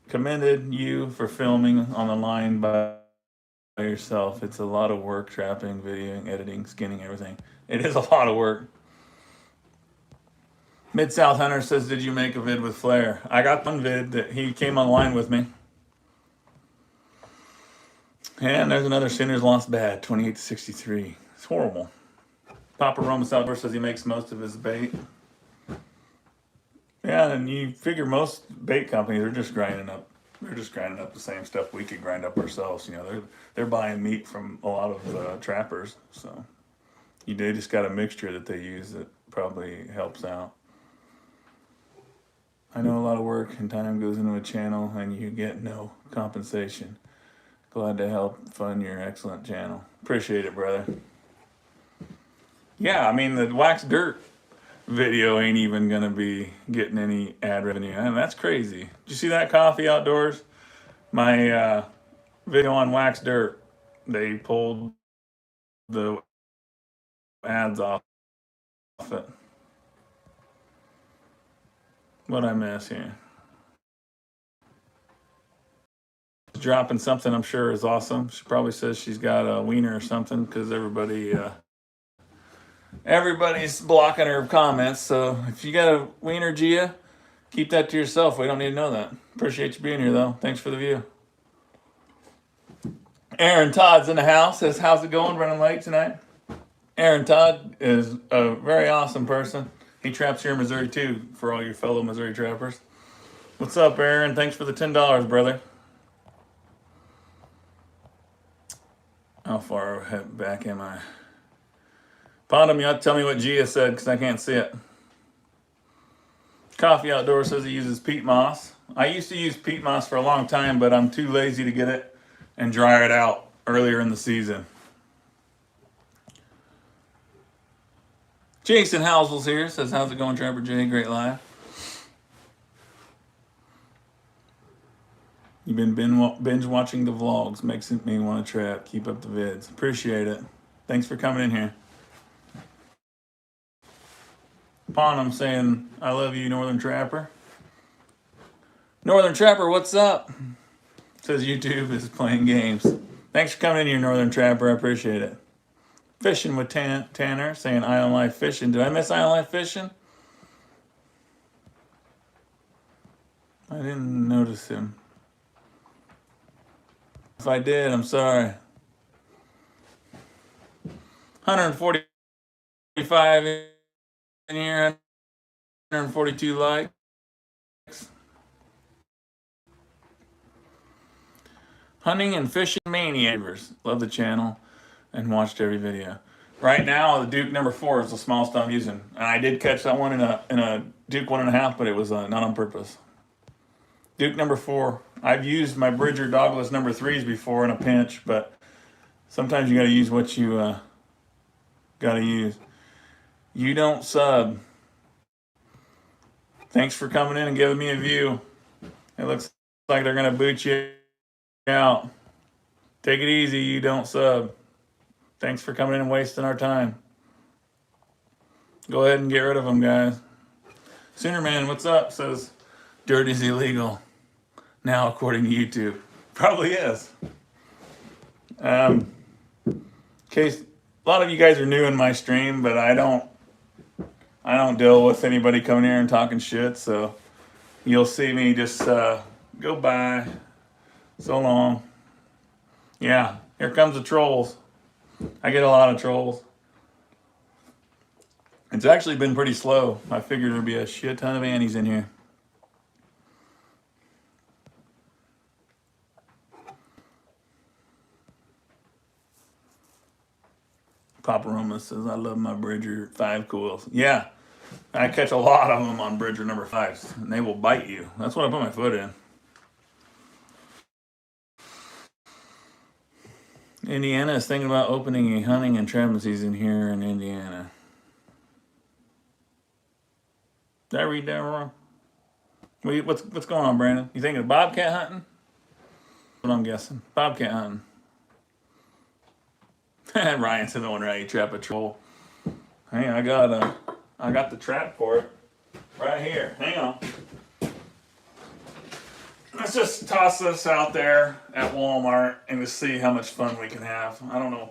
commended you for filming on the line by yourself. It's a lot of work, trapping, videoing, editing, skinning, everything. It is a lot of work. Mid-South Hunter says, did you make a vid with Flair? I got one vid that he came online with me. And there's another Sinners Lost Bad, 28-63. It's horrible. Papa Roma Outdoors says he makes most of his bait. Yeah, and you figure most bait companies are just grinding up. They're just grinding up the same stuff we could grind up ourselves. You know, they're buying meat from a lot of trappers. So they just got a mixture that they use that probably helps out. I know a lot of work and time goes into a channel and you get no compensation. Glad to help fund your excellent channel. Appreciate it, brother. Yeah, I mean, the wax dirt video ain't even gonna be getting any ad revenue. And that's crazy. Did you see that, Coffee Outdoors? My video on wax dirt. They pulled the ads off it. What'd I miss here? Dropping something I'm sure is awesome. She probably says she's got a wiener or something because everybody's blocking her comments. So if you got a wiener, Gia, keep that to yourself. We don't need to know that. Appreciate you being here, though. Thanks for the view. Aaron Todd's in the house. Says, how's it going running late tonight? Aaron Todd is a very awesome person. He traps here in Missouri, too, for all your fellow Missouri trappers. What's up, Aaron? Thanks for the $10, brother. How far back am I? Pondum, you have to tell me what Gia said because I can't see it. Coffee Outdoors says he uses peat moss. I used to use peat moss for a long time, but I'm too lazy to get it and dry it out earlier in the season. Jason Housel's here. Says, how's it going, Trapper J? Great live. You've been binge watching the vlogs. Makes me want to trap. Keep up the vids. Appreciate it. Thanks for coming in here. I'm saying, I love you, Northern Trapper. Northern Trapper, what's up? Says YouTube is playing games. Thanks for coming in here, Northern Trapper. I appreciate it. Fishing with Tanner, saying Island Life Fishing. Did I miss Island Life Fishing? I didn't notice him. If I did, I'm sorry. 145 in here, 142 likes. Hunting and Fishing Maniacs. Love the channel and watched every video. Right now, the Duke number 4 is the smallest I'm using. And I did catch that one in a Duke 1.5, but it was not on purpose. Duke number 4. I've used my Bridger Douglas number 3s before in a pinch, but sometimes you got to use what you got to use. You don't sub. Thanks for coming in and giving me a view. It looks like they're going to boot you out. Take it easy. You don't sub. Thanks for coming in and wasting our time. Go ahead and get rid of them, guys. Soonerman, what's up? Says, dirt is illegal. Now, according to YouTube. Probably is. Case, a lot of you guys are new in my stream, but I don't deal with anybody coming here and talking shit, so you'll see me just go by. So long. Yeah, here comes the trolls. I get a lot of trolls. It's actually been pretty slow. I figured there'd be a shit ton of Annies in here. Papa Roma says, I love my Bridger 5 cools. Yeah, I catch a lot of them on Bridger number 5s, and they will bite you. That's what I put my foot in. Indiana is thinking about opening a hunting and trapping season here in Indiana. Did I read that wrong? What's going on, Brandon? You thinking of bobcat hunting? What I'm guessing. Bobcat hunting. Ryan said, "I wonder how you trap a troll." Hey, I got the trap for it right here. Hang on. Let's just toss this out there at Walmart and just see how much fun we can have. I don't know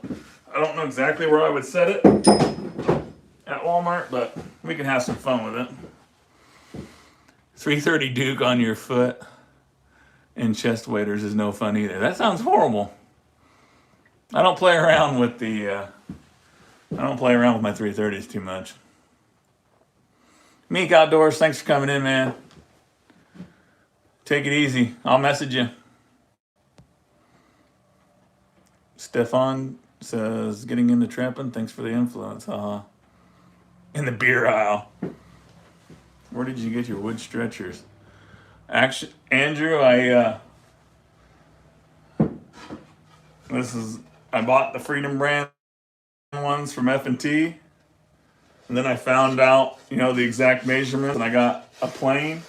exactly where I would set it at Walmart, but we can have some fun with it. 330 Duke on your foot and chest waders is no fun either. That sounds horrible. I don't play around with my 330s too much. Meek Outdoors, thanks for coming in, man. Take it easy. I'll message you. Stefan says, getting into trapping. Thanks for the influence. In the beer aisle. Where did you get your wood stretchers? Actually, Andrew, I bought the Freedom brand ones from F&T, and then I found out, the exact measurements, and I got a plane.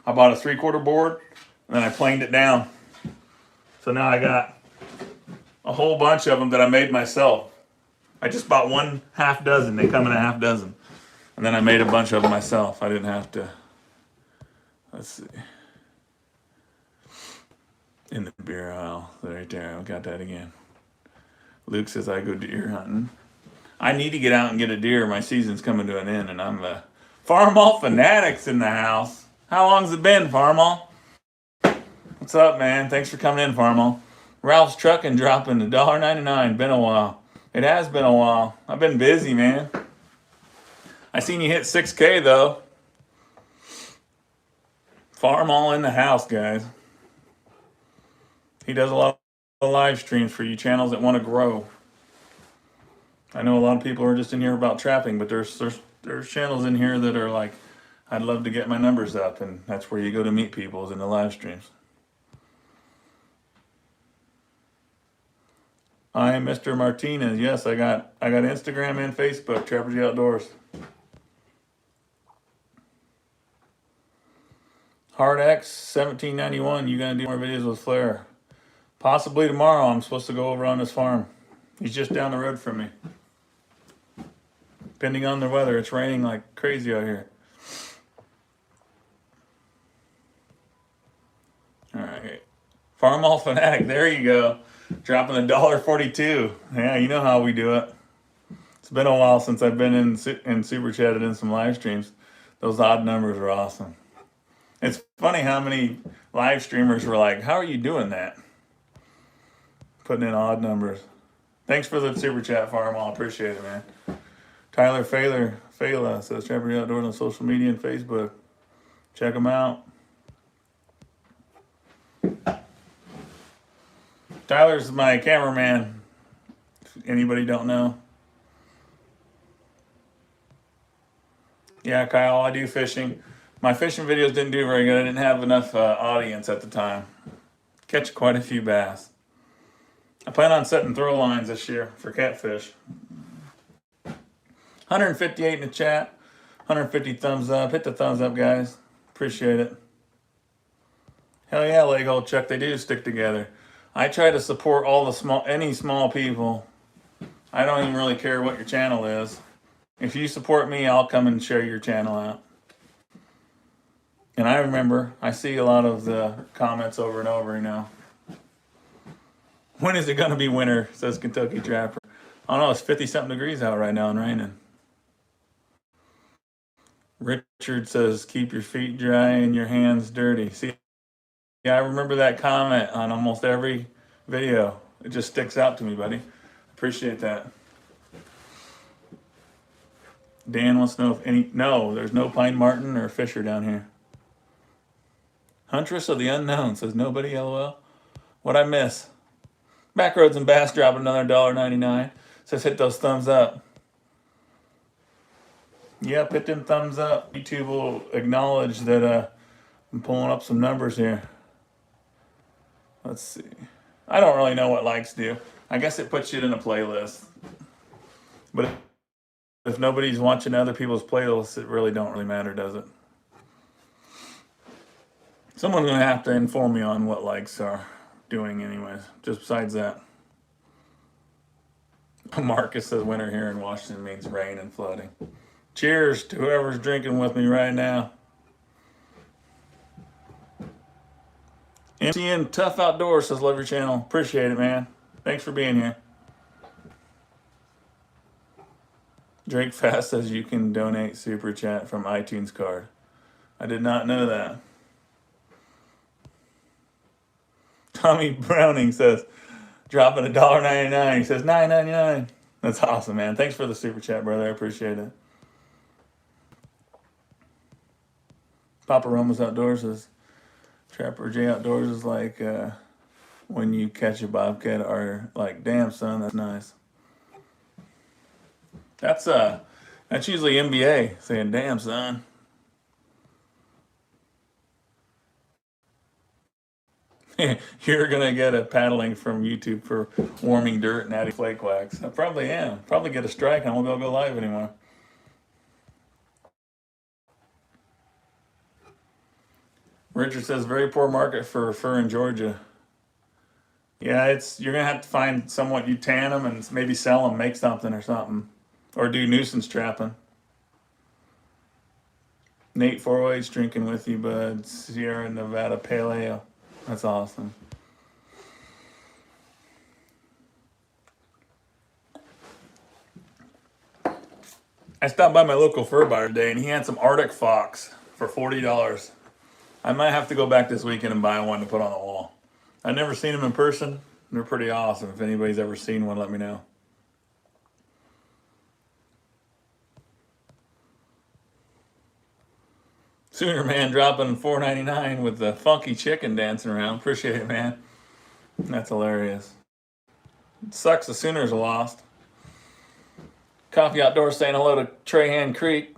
I bought a 3/4 board, and then I planed it down. So now I got a whole bunch of them that I made myself. I just bought one half dozen. They come in a half dozen. And then I made a bunch of them myself. I didn't have to. Let's see. In the beer aisle. Right there. I got that again. Luke says I go deer hunting. I need to get out and get a deer. My season's coming to an end, and I'm Farmall Fanatics in the house. How long's it been, Farmall? What's up, man? Thanks for coming in, Farmall. Ralph's Trucking dropping $1.99. Been a while. It has been a while. I've been busy, man. I seen you hit 6K, though. Farmall in the house, guys. He does a lot of live streams for you channels that want to grow. I know a lot of people are just in here about trapping, but there's channels in here that are like, I'd love to get my numbers up, and that's where you go to meet people, is in the live streams. I am Mr. Martinez. Yes, I got Instagram and Facebook, Trapper G Outdoors. Hard X 1791. You gonna do more videos with Flair? Possibly tomorrow. I'm supposed to go over on his farm. He's just down the road from me. Depending on the weather, it's raining like crazy out here. All right, Farmall Fanatic. There you go. Dropping $1.42. Yeah, you know how we do it. It's been a while since I've been in Super Chatted in some live streams. Those odd numbers are awesome. It's funny how many live streamers were like, how are you doing that? Putting in odd numbers. Thanks for the Super Chat, Farmall. Appreciate it, man. Tyler Fela says Trapper G Outdoors on social media and Facebook. Check them out. Tyler's my cameraman, if anybody don't know. Yeah, Kyle, I do fishing. My fishing videos didn't do very good. I didn't have enough audience at the time. Catch quite a few bass. I plan on setting throw lines this year for catfish. 158 in the chat. 150 thumbs up. Hit the thumbs up, guys. Appreciate it. Hell yeah, leg hole Chuck. They do stick together. I try to support all the any small people. I don't even really care what your channel is. If you support me, I'll come and share your channel out. And I remember, I see a lot of the comments over and over, When is it going to be winter, says Kentucky Trapper. I don't know, it's 50-something degrees out right now and raining. Richard says, keep your feet dry and your hands dirty. See, yeah, I remember that comment on almost every video. It just sticks out to me, buddy. Appreciate that. Dan wants to know if no, there's no pine marten or fisher down here. Huntress of the Unknown says, nobody, LOL. What'd I miss? Backroads and Bass dropping another $1.99. Says, hit those thumbs up. Yep, hit them thumbs up. YouTube will acknowledge that I'm pulling up some numbers here. Let's see. I don't really know what likes do. I guess it puts you in a playlist. But if nobody's watching other people's playlists, it really don't really matter, does it? Someone's going to have to inform me on what likes are doing anyways. Just besides that. Marcus says winter here in Washington means rain and flooding. Cheers to whoever's drinking with me right now. MTN Tough Outdoors says, love your channel. Appreciate it, man. Thanks for being here. Drake Fast says you can donate Super Chat from iTunes card. I did not know that. Tommy Browning says, dropping $1.99. He says $9.99. That's awesome, man. Thanks for the Super Chat, brother. I appreciate it. Papa Roma's Outdoors says, Trapper J Outdoors is like when you catch a bobcat or like, damn son, that's nice. That's usually NBA saying, damn son. You're gonna get a paddling from YouTube for warming dirt and adding flake wax. I probably am. Probably get a strike and I won't go live anymore. Richard says very poor market for fur in Georgia. Yeah, you're gonna have to find someone, you tan them and maybe sell them, make something or something, or do nuisance trapping. Nate 408's drinking with you, bud. Sierra Nevada Pale Ale. That's awesome. I stopped by my local fur buyer today, and he had some Arctic fox for $40. I might have to go back this weekend and buy one to put on the wall. I've never seen them in person. They're pretty awesome. If anybody's ever seen one, let me know. Sooner Man dropping $4.99 with the funky chicken dancing around. Appreciate it, man. That's hilarious. It sucks the Sooners are lost. Coffee Outdoors saying hello to Trahan Creek.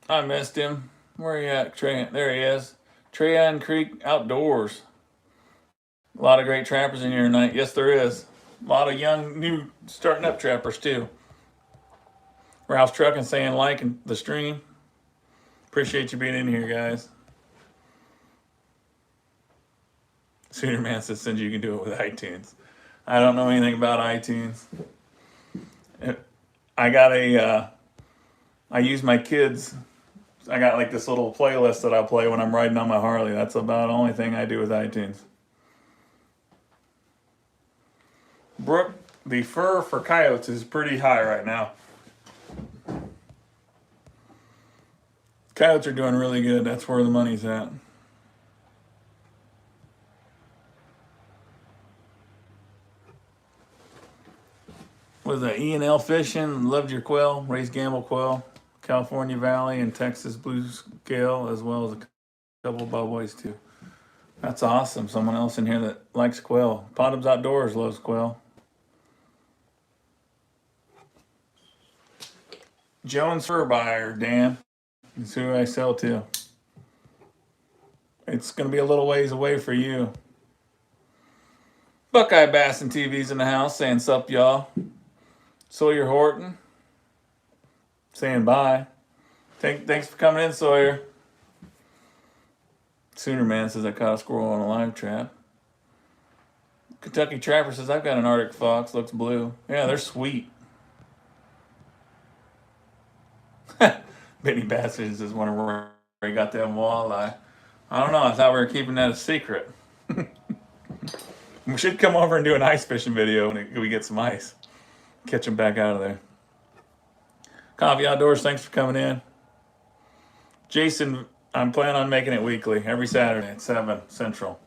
I missed him. Where are you at, Trahan? There he is. Trahan Creek Outdoors. A lot of great trappers in here tonight. Yes, there is. A lot of young, new, starting up trappers, too. Ralph's Trucking saying liking the stream. Appreciate you being in here, guys. Sooner Man says, Cindy, you can do it with iTunes. I don't know anything about iTunes. I use my kids. I got like this little playlist that I play when I'm riding on my Harley. That's about the only thing I do with iTunes. Brooke, the fur for coyotes is pretty high right now. Coyotes are doing really good. That's where the money's at. Was that E&L Fishing? Loved your quail. Raised Gamble quail. California Valley and Texas Blue Scale, as well as a couple of bobwhite's too. That's awesome. Someone else in here that likes quail. Bottoms Outdoors loves quail. Jones Fur Buyer, Dan. That's who I sell to. It's going to be a little ways away for you. Buckeye Bassin TV's in the house saying sup, y'all. Sawyer Horton saying bye. Thanks for coming in, Sawyer. Sooner Man says I caught a squirrel on a live trap. Kentucky Trapper says I've got an Arctic fox. Looks blue. Yeah, they're sweet. Benny Bassett says wonder where he got that walleye. I don't know. I thought we were keeping that a secret. We should come over and do an ice fishing video when we get some ice. Catch them back out of there. Coffee Outdoors, thanks for coming in. Jason, I'm planning on making it weekly, every Saturday at 7 Central.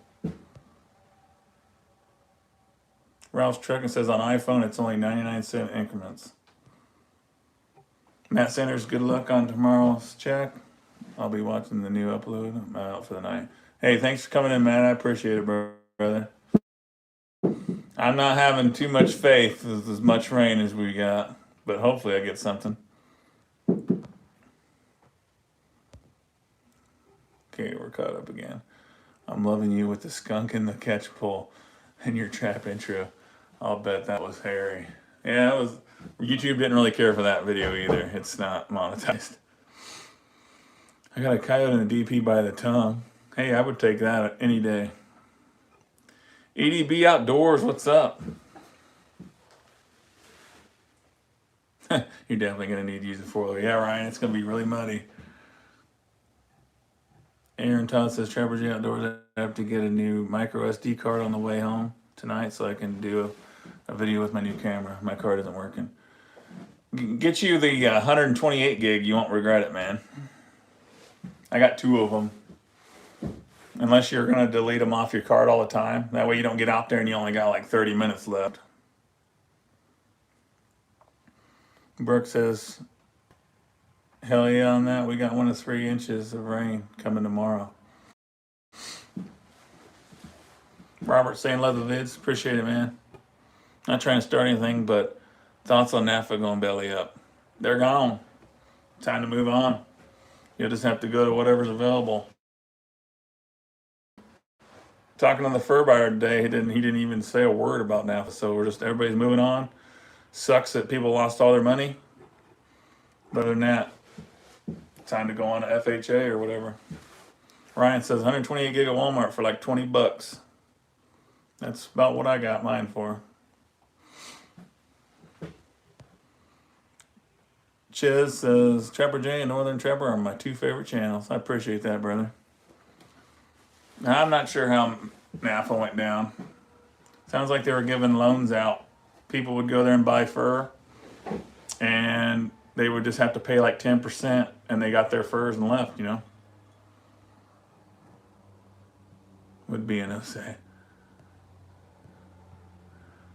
Ralph's Trucking says on iPhone it's only 99-cent increments. Matt Sanders, good luck on tomorrow's check. I'll be watching the new upload. I'm out for the night. Hey, thanks for coming in, Matt. I appreciate it, brother. I'm not having too much faith with as much rain as we got, but hopefully I get something. Okay, we're caught up again. I'm loving you with the skunk and the catch pole and your trap intro. I'll bet that was hairy. Yeah, it was. YouTube didn't really care for that video either. It's not monetized. I got a coyote and a DP by the tongue. Hey, I would take that any day. EDB Outdoors, what's up? You're definitely going to need to use a four-wheeler. Yeah, Ryan, it's going to be really muddy. Aaron Todd says, Trappers Outdoors, I have to get a new micro SD card on the way home tonight so I can do a video with my new camera. My card isn't working. Get you the 128 gig. You won't regret it, man. I got 2 of them. Unless you're going to delete them off your card all the time. That way you don't get out there and you only got like 30 minutes left. Brooke says, hell yeah on that. We got 1 to 3 inches of rain coming tomorrow. Robert saying love the vids. Appreciate it, man. Not trying to start anything, but thoughts on NAFTA going belly up. They're gone. Time to move on. You'll just have to go to whatever's available. talking to the fur buyer today, he didn't even say a word about NAFTA. So everybody's moving on. Sucks that people lost all their money. But other than that, time to go on to FHA or whatever. Ryan says 128 gig at Walmart for like 20 bucks. That's about what I got mine for. Chiz says Trapper J and Northern Trapper are my two favorite channels. I appreciate that, brother. Now, I'm not sure how NAFTA went down. Sounds like they were giving loans out. People would go there and buy fur, and they would just have to pay like 10%, and they got their furs and left, you know? Would B&O say?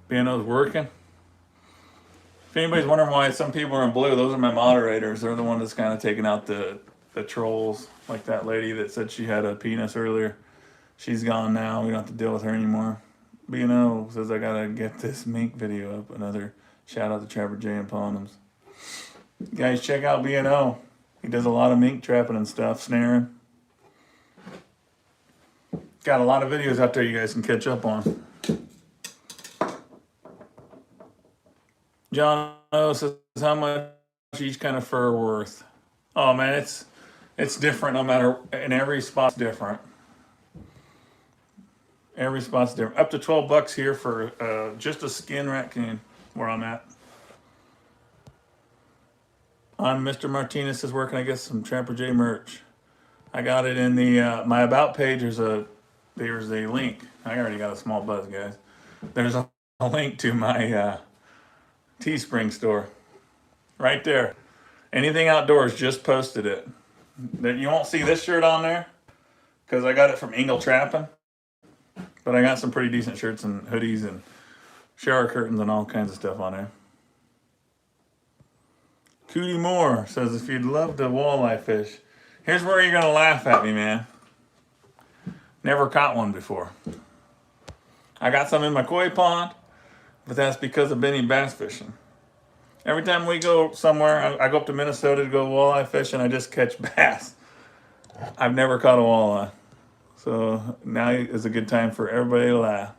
B&O's working. If anybody's wondering why some people are in blue, those are my moderators. They're the one that's kind of taking out the trolls, like that lady that said she had a penis earlier. She's gone now. We don't have to deal with her anymore. B&O says I gotta get this mink video up. Another shout out to Trapper J and Ponums. Guys, check out B&O. He does a lot of mink trapping and stuff, snaring. Got a lot of videos out there you guys can catch up on. John O says how much each kind of fur worth. Oh man, it's different no matter, and every spot's different. Every spot's different. Up to 12 bucks here for just a skin raccoon where I'm at. I'm Mr. Martinez says where can I get some Trapper J merch? I got it in the my about page. There's a link. I already got a small buzz, guys. There's a link to my Teespring store right there. Anything outdoors, just posted it. You won't see this shirt on there because I got it from Engel Trapping, but I got some pretty decent shirts and hoodies and shower curtains and all kinds of stuff on there. Cootie Moore says if you'd love to walleye fish, here's where you're gonna laugh at me, man. Never caught one before. I got some in my koi pond, but that's because of Benny bass fishing. Every time we go somewhere, I go up to Minnesota to go walleye fishing, I just catch bass. I've never caught a walleye. So now is a good time for everybody to laugh.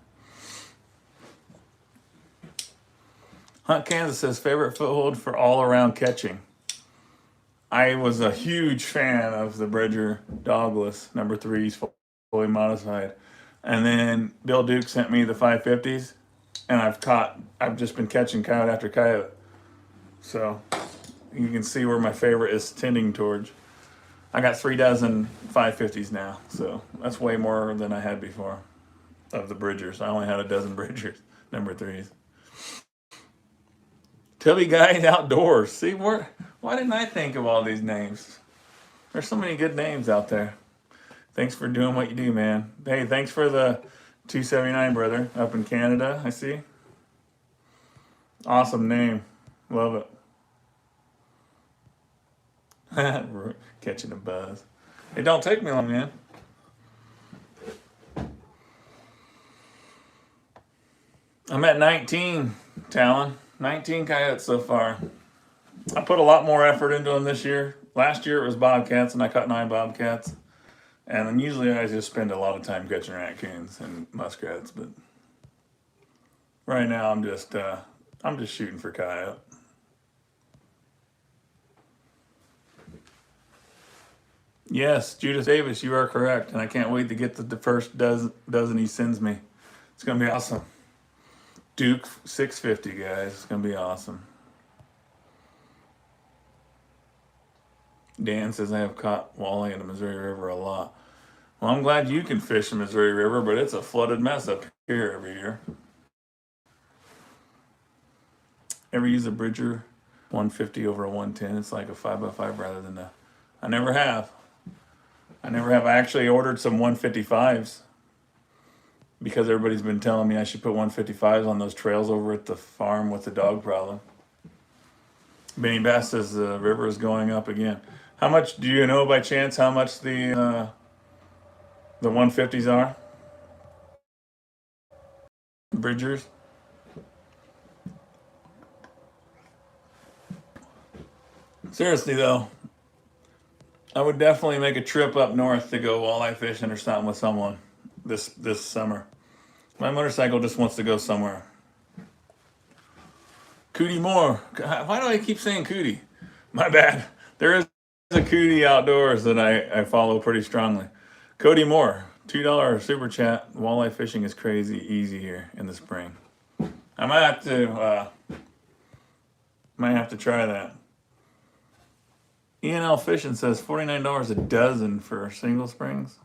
Hunt Kansas says favorite foothold for all around catching. I was a huge fan of the Bridger Dogless #3s fully modified. And then Bill Duke sent me the 550s, and I've just been catching coyote after coyote. So you can see where my favorite is tending towards. I got 3 dozen 550s now, so that's way more than I had before of the Bridgers. I only had a dozen Bridgers #3s. Tubby Guide Outdoors. See, why didn't I think of all these names? There's so many good names out there. Thanks for doing what you do, man. Hey, thanks for the 279, brother, up in Canada, I see. Awesome name. Love it. Catching a buzz. It don't take me long, man. I'm at 19, Talon. 19 coyotes so far. I put a lot more effort into them this year. Last year it was bobcats, and I caught 9 bobcats. And usually I just spend a lot of time catching raccoons and muskrats, but right now I'm just shooting for coyote. Yes, Judith Davis, you are correct, and I can't wait to get the first dozen he sends me. It's gonna be awesome. Duke 650, guys. It's gonna be awesome. Dan says I have caught walleye in the Missouri River a lot. Well, I'm glad you can fish the Missouri River, but it's a flooded mess up here every year. Ever use a Bridger 150 over a 110? It's like a 5x5 rather than a... I never have. I actually ordered some 155s because everybody's been telling me I should put 155s on those trails over at the farm with the dog problem. Benny Bass says the river is going up again. How much, do you know by chance how much the 150s are? Bridgers? Seriously though, I would definitely make a trip up north to go walleye fishing or something with someone. this summer. My motorcycle just wants to go somewhere. Cootie Moore. Why do I keep saying Cootie? My bad. There is a Cootie Outdoors that I follow pretty strongly. Cody Moore, $2 super chat. Walleye fishing is crazy easy here in the spring. I might have to try that. E&L Fishing says $49 a dozen for single springs.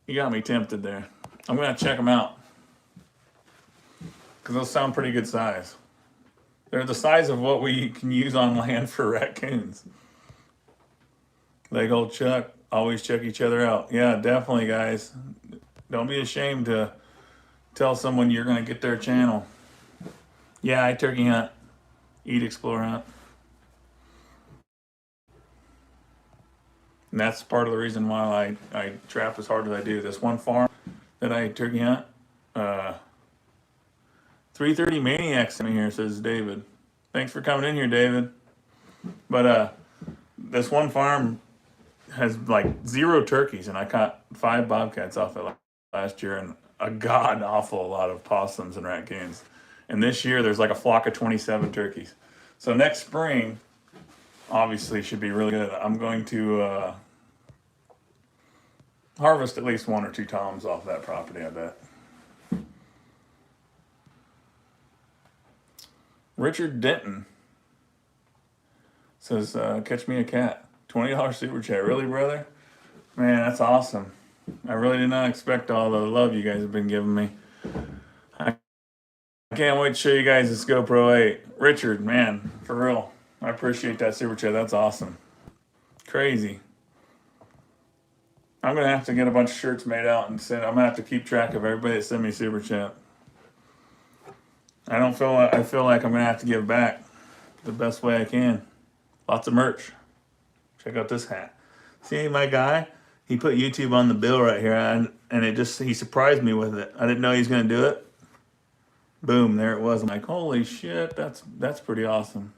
You got me tempted there. I'm gonna check them out because those sound pretty good size. They're the size of what we can use on land for raccoons. Leg old Chuck, always check each other out. Yeah, definitely, guys. Don't be ashamed to tell someone you're gonna get their channel. Yeah, I turkey hunt, eat, explore, hunt. And that's part of the reason why I trap as hard as I do. This one farm that I turkey hunt, 330 Maniacs in here, says David. Thanks for coming in here, David. But this one farm has like 0 turkeys, and I caught 5 bobcats off it last year and a god awful lot of possums and raccoons. And this year there's like a flock of 27 turkeys. So next spring, obviously, should be really good. I'm going to harvest at least 1 or 2 toms off that property, I bet. Richard Denton says, catch me a cat. $20 super chat. Really, brother? Man, that's awesome. I really did not expect all the love you guys have been giving me. I can't wait to show you guys this GoPro 8. Richard, man, for real. I appreciate that super chat. That's awesome. Crazy. I'm going to have to get a bunch of shirts made out and send. I'm going to have to keep track of everybody that sent me super chat. I feel like I'm going to have to give back the best way I can. Lots of merch. Check out this hat. See my guy? He put YouTube on the bill right here, and he surprised me with it. I didn't know he was going to do it. Boom, there it was. I'm like, holy shit, that's pretty awesome.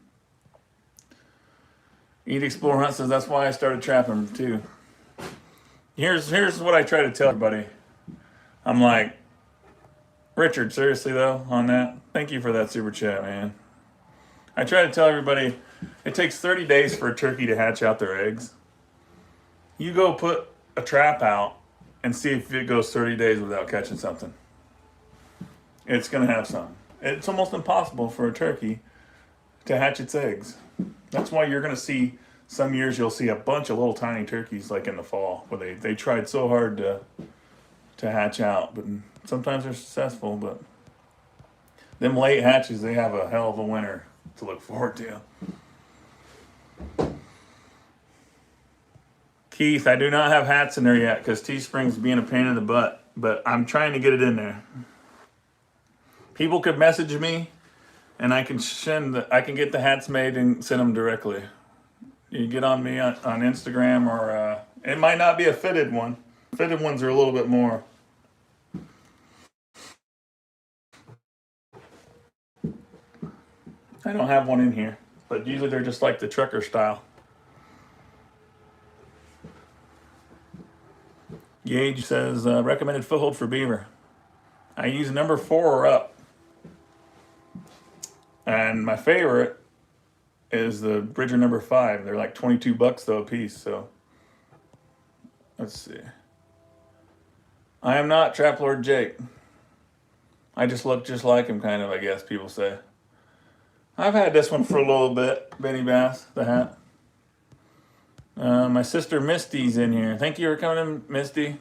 Eat, Explore, Hunt says that's why I started trapping too. Here's what I try to tell everybody. I'm like, Richard, seriously though, on that, thank you for that super chat, man. I try to tell everybody it takes 30 days for a turkey to hatch out their eggs. You go put a trap out and see if it goes 30 days without catching something. It's going to have some. It's almost impossible for a turkey to hatch its eggs. That's why you're going to see some years you'll see a bunch of little tiny turkeys like in the fall where they tried so hard to hatch out, but sometimes they're successful, but them late hatches, they have a hell of a winter to look forward to. Keith, I do not have hats in there yet because Teespring's being a pain in the butt, but I'm trying to get it in there. People could message me, and I can get the hats made and send them directly. You get on me on Instagram, or it might not be a fitted one. Fitted ones are a little bit more. I don't have one in here, but usually they're just like the trucker style. Gage says, recommended foothold for beaver. I use number 4 or up. And my favorite is the Bridger number 5. They're like $22 though a piece, so let's see. I am not Trap Lord Jake. I just look just like him, kind of, I guess people say. I've had this one for a little bit, Benny Bass, the hat. My sister Misty's in here. Thank you for coming in, Misty.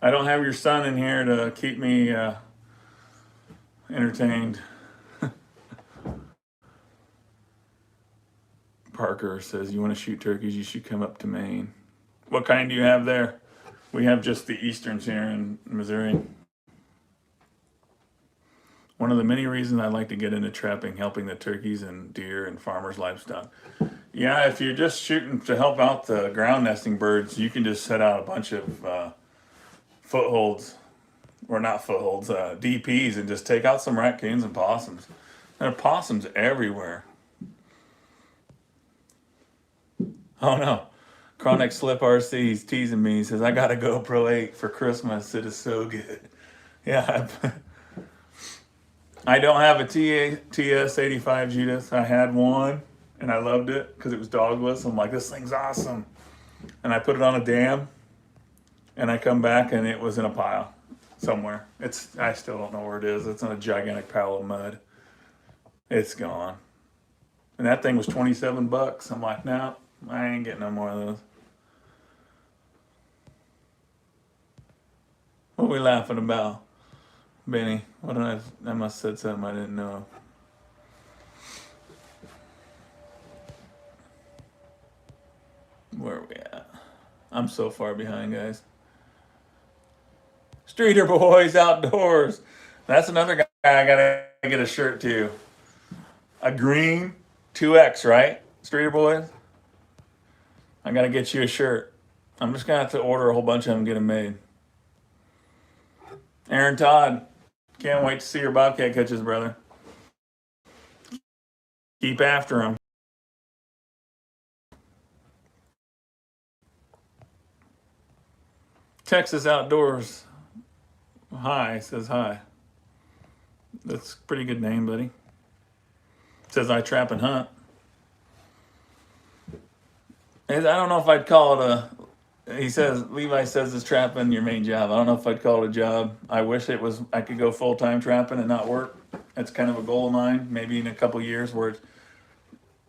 I don't have your son in here to keep me entertained. Parker says, you want to shoot turkeys, you should come up to Maine. What kind do you have there? We have just the Easterns here in Missouri. One of the many reasons I like to get into trapping, helping the turkeys and deer and farmers' livestock. Yeah, if you're just shooting to help out the ground nesting birds, you can just set out a bunch of footholds, or not footholds, DPs, and just take out some raccoons and possums. There are possums everywhere. Oh no, Chronic Slip RC, he's teasing me. He says, I got a GoPro 8 for Christmas. It is so good. Yeah, I don't have a TS85 Judith. I had one and I loved it because it was dogless. I'm like, this thing's awesome. And I put it on a dam and I come back and it was in a pile somewhere. I still don't know where it is. It's in a gigantic pile of mud. It's gone. And that thing was 27 bucks. I'm like, no, I ain't getting no more of those. What are we laughing about, Benny? What did I must have said something I didn't know. Where are we at? I'm so far behind, guys. Streeter Boys Outdoors. That's another guy I gotta get a shirt to. A green 2X, right? Streeter Boys. I gotta get you a shirt. I'm just gonna have to order a whole bunch of them and get them made. Aaron Todd, can't wait to see your bobcat catches, brother. Keep after him. Texas Outdoors. Hi, says hi. That's a pretty good name, buddy. Says I trap and hunt. I don't know if I'd call it he says, Levi says it's trapping your main job. I don't know if I'd call it a job. I wish I could go full-time trapping and not work. That's kind of a goal of mine, maybe in a couple years, where it's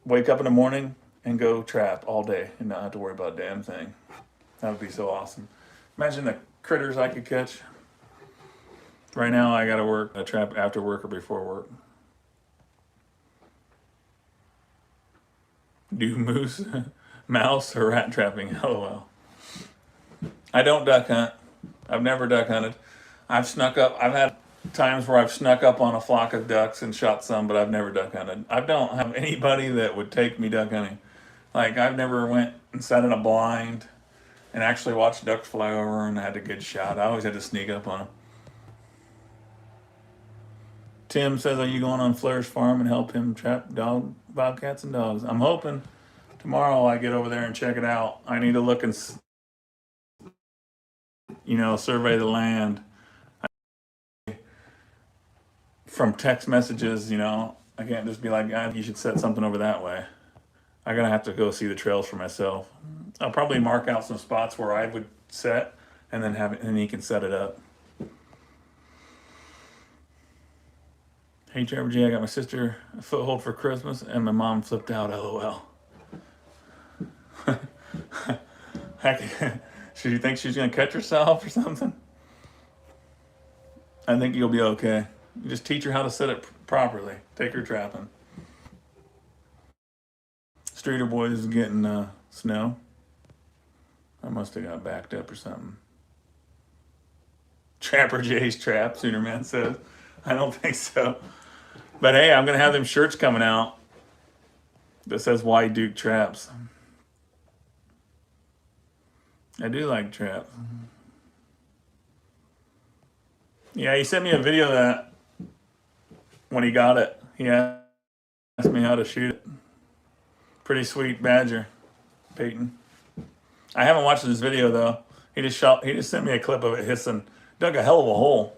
wake up in the morning and go trap all day and not have to worry about a damn thing. That would be so awesome. Imagine the critters I could catch. Right now, I gotta work a trap after work or before work. Do moose, mouse, or rat trapping? LOL. I don't duck hunt. I've never duck hunted. I've had times where I've snuck up on a flock of ducks and shot some, but I've never duck hunted. I don't have anybody that would take me duck hunting. Like, I've never went and sat in a blind and actually watched ducks fly over and had a good shot. I always had to sneak up on them. Tim says, are you going on Flair's farm and help him trap bobcats and dogs? I'm hoping tomorrow I get over there and check it out. I need to look and, survey the land. From text messages, I can't just be like, you should set something over that way. I'm going to have to go see the trails for myself. I'll probably mark out some spots where I would set and then and he can set it up. Hey, Trevor J, I got my sister a foothold for Christmas and my mom flipped out, LOL. Should you think she's going to catch herself or something? I think you'll be okay. You just teach her how to set it properly. Take her trapping. Streeter Boys is getting snow. I must have got backed up or something. Trapper J's trap, Soonerman says. I don't think so. But hey, I'm going to have them shirts coming out that says Why Duke Traps. I do like traps. Yeah, he sent me a video of that when he got it. He asked me how to shoot it. Pretty sweet badger, Peyton. I haven't watched this video though. He just sent me a clip of it hissing. Dug a hell of a hole.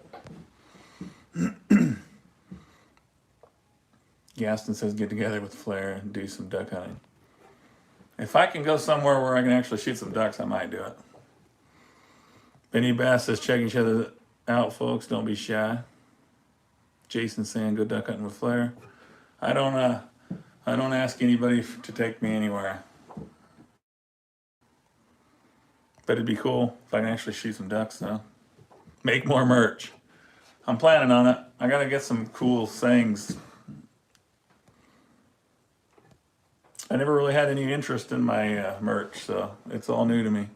Gaston says get together with Flair and do some duck hunting. If I can go somewhere where I can actually shoot some ducks, I might do it. Benny Bass says check each other out, folks. Don't be shy. Jason saying go duck hunting with Flair. I don't ask anybody to take me anywhere. But it'd be cool if I can actually shoot some ducks though. Make more merch. I'm planning on it. I gotta get some cool sayings. I never really had any interest in my merch, so it's all new to me.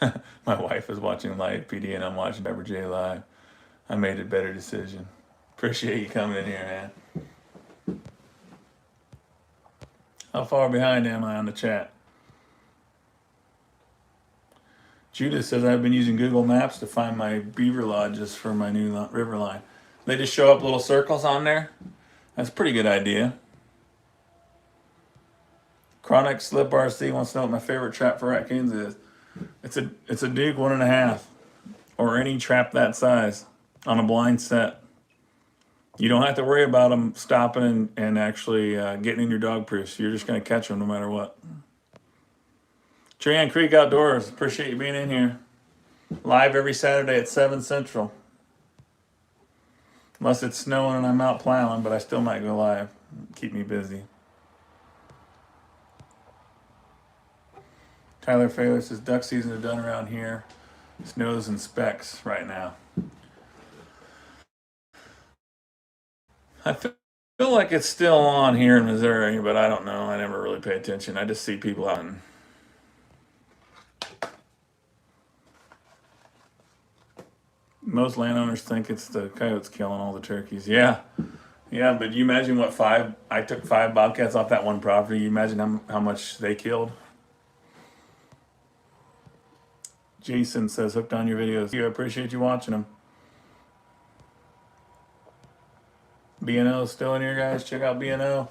My wife is watching Live PD and I'm watching Trevor J live. I made a better decision. Appreciate you coming in here, man. How far behind am I on the chat? Judith says I've been using Google Maps to find my beaver lodges for my new river line. They just show up little circles on there. That's a pretty good idea. Chronic Slip RC wants to know what my favorite trap for raccoons is. It's a Duke 1.5, or any trap that size on a blind set. You don't have to worry about them stopping and actually getting in your dog proofs. You're just going to catch them no matter what. Cheyenne Creek Outdoors, appreciate you being in here. Live every Saturday at 7 Central. Unless it's snowing and I'm out plowing, but I still might go live. Keep me busy. Tyler Failer says duck season is done around here. Snows and specks right now. I feel like it's still on here in Missouri, but I don't know. I never really pay attention. I just see people out. Most landowners think it's the coyotes killing all the turkeys. Yeah, but you imagine what I took 5 bobcats off that one property. You imagine how much they killed. Jason says, hooked on your videos. I appreciate you watching them. B&O still in here, guys. Check out B&O.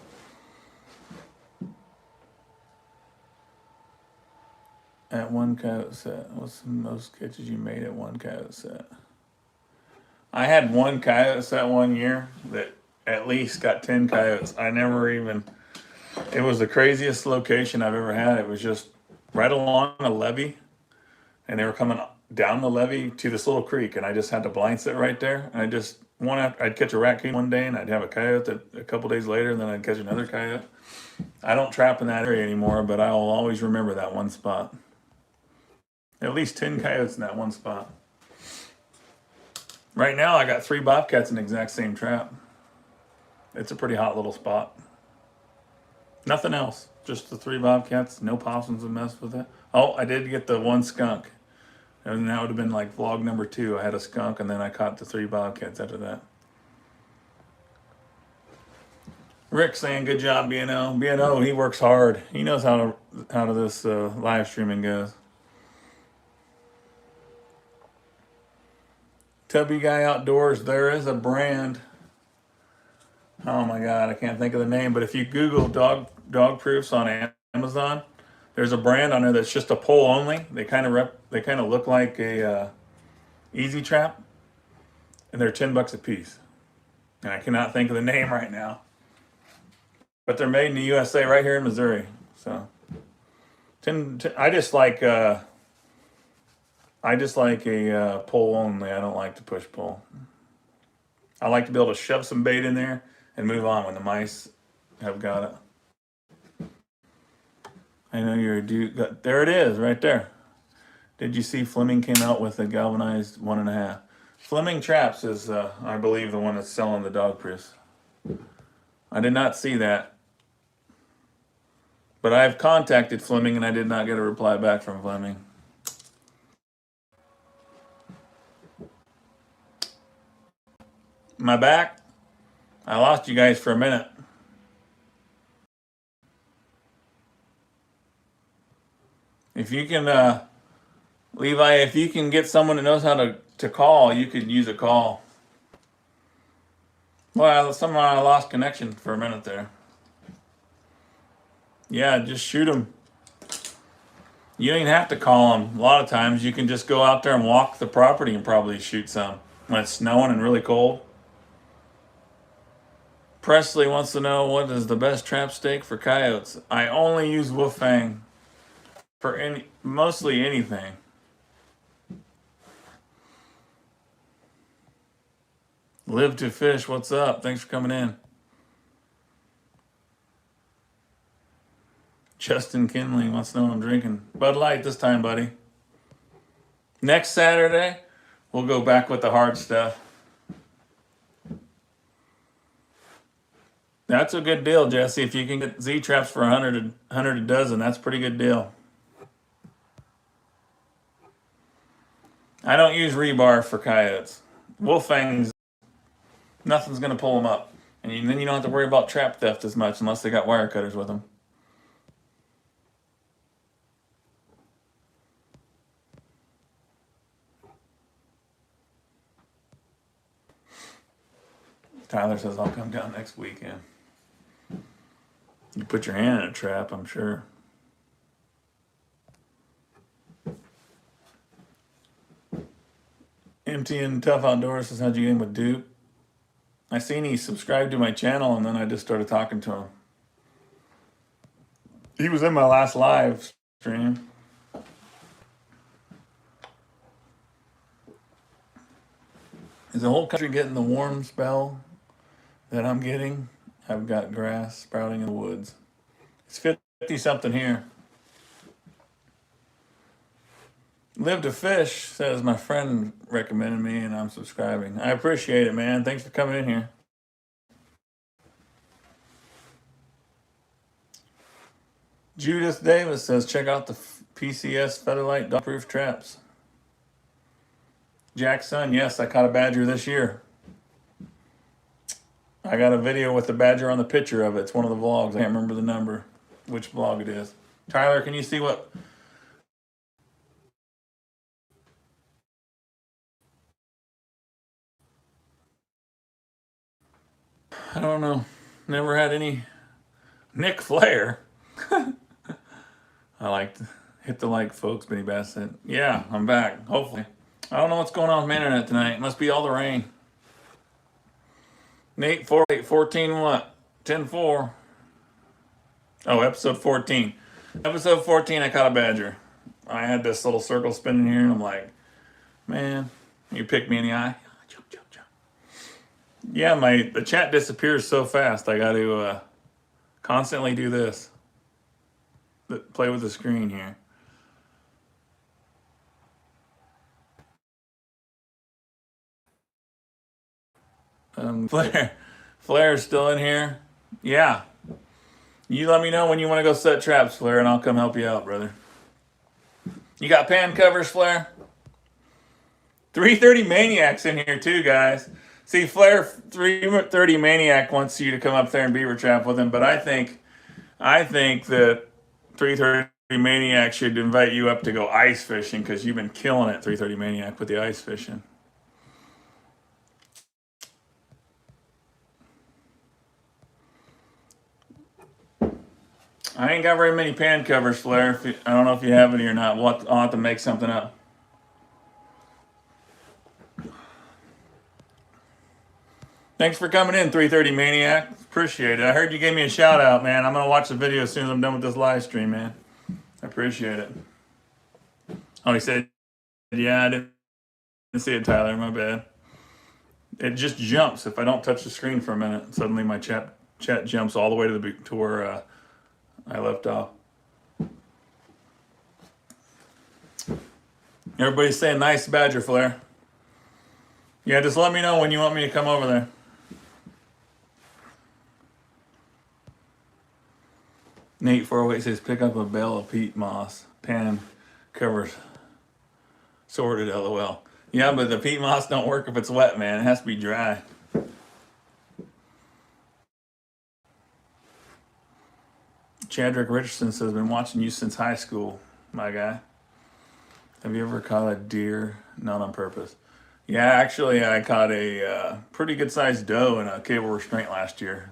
At one coyote set. What's the most catches you made at one coyote set? I had one coyote set one year that at least got 10 coyotes. I never even, it was the craziest location I've ever had. It was just right along a levee, and they were coming down the levee to this little creek, and I just had to blind sit right there. And I'd catch a raccoon one day, and I'd have a coyote a couple days later, and then I'd catch another coyote. I don't trap in that area anymore, but I'll always remember that one spot. At least 10 coyotes in that one spot. Right now, I got 3 bobcats in the exact same trap. It's a pretty hot little spot. Nothing else, just the 3 bobcats. No possums to mess with it. Oh, I did get the 1 skunk. And that would have been like vlog number 2. I had a skunk, and then I caught the 3 bobcats after that. Rick saying, good job, B&O. B&O, he works hard. He knows how this live streaming goes. Tubby Guy Outdoors, there is a brand. Oh my God, I can't think of the name, but if you Google dog proofs on Amazon, there's a brand on there that's just a pole only. They kind of look like a easy trap, and they're $10 a piece. And I cannot think of the name right now, but they're made in the USA right here in Missouri. So, I just like a pole only. I don't like to push pull. I like to be able to shove some bait in there and move on when the mice have got it. I know you're a dude. There it is, right there. Did you see Fleming came out with a galvanized 1.5? Fleming Traps is, I believe, the one that's selling the dog proofs. I did not see that. But I've contacted Fleming, and I did not get a reply back from Fleming. Am I back? I lost you guys for a minute. If you can, Levi, if you can get someone that knows how to call, you could use a call. Well, somehow I lost connection for a minute there. Yeah, just shoot them. You don't even have to call them. A lot of times you can just go out there and walk the property and probably shoot some when it's snowing and really cold. Presley wants to know, what is the best trap stake for coyotes? I only use wolf fang for mostly anything. Live to fish, what's up? Thanks for coming in. Justin Kinley wants to know what I'm drinking. Bud Light this time, buddy. Next Saturday, we'll go back with the hard stuff. That's a good deal, Jesse. If you can get Z-traps for 100 a dozen, that's a pretty good deal. I don't use rebar for coyotes. Wolf fangs, nothing's going to pull them up. And then you don't have to worry about trap theft as much unless they got wire cutters with them. Tyler says, I'll come down next weekend. You put your hand in a trap, I'm sure. Empty and Tough Outdoors says, how'd you game with Duke? I seen he subscribed to my channel and then I just started talking to him. He was in my last live stream. Is the whole country getting the warm spell that I'm getting? I've got grass sprouting in the woods. It's 50 something here. Live to Fish says my friend recommended me and I'm subscribing. I appreciate it, man. Thanks for coming in here. Judith Davis says check out the PCS Featherlight dog-proof traps. Jackson, yes, I caught a badger this year. I got a video with the badger on the picture of it. It's one of the vlogs. I can't remember the number, which vlog it is. Tyler, can you see what? I don't know. Never had any. Nick Flair. I like to hit the like, folks. Benny Bass said, yeah, I'm back. Hopefully. I don't know what's going on with my internet tonight. It must be all the rain. Nate 14 what? 10-4. Oh, episode 14. Episode 14, I caught a badger. I had this little circle spinning here, and I'm like, man, you picked me in the eye. Jump, jump, jump. Yeah, the chat disappears so fast. I got to constantly do this. Play with the screen here. Flair's still in here. Yeah. You let me know when you want to go set traps, Flair, and I'll come help you out, brother. You got pan covers, Flair? 330 Maniac's in here too, guys. See, Flair 330 Maniac wants you to come up there and beaver trap with him, but I think that 330 Maniac should invite you up to go ice fishing because you've been killing it, 330 Maniac, with the ice fishing. I ain't got very many pan covers, Flair. I don't know if you have any or not. I'll have to make something up. Thanks for coming in, 330 Maniac. Appreciate it. I heard you gave me a shout out, man. I'm going to watch the video as soon as I'm done with this live stream, man. I appreciate it. Oh, he said, yeah, I didn't see it, Tyler. My bad. It just jumps. If I don't touch the screen for a minute, suddenly my chat jumps all the way to where I left off. Everybody's saying nice badger, Flair. Yeah, just let me know when you want me to come over there. Nate 408 says pick up a bale of peat moss. Pan covers sorted, LOL. Yeah, but the peat moss don't work if it's wet, man. It has to be dry. Chadrick Richardson says, been watching you since high school, my guy. Have you ever caught a deer? Not on purpose. Yeah, actually, I caught a pretty good-sized doe in a cable restraint last year.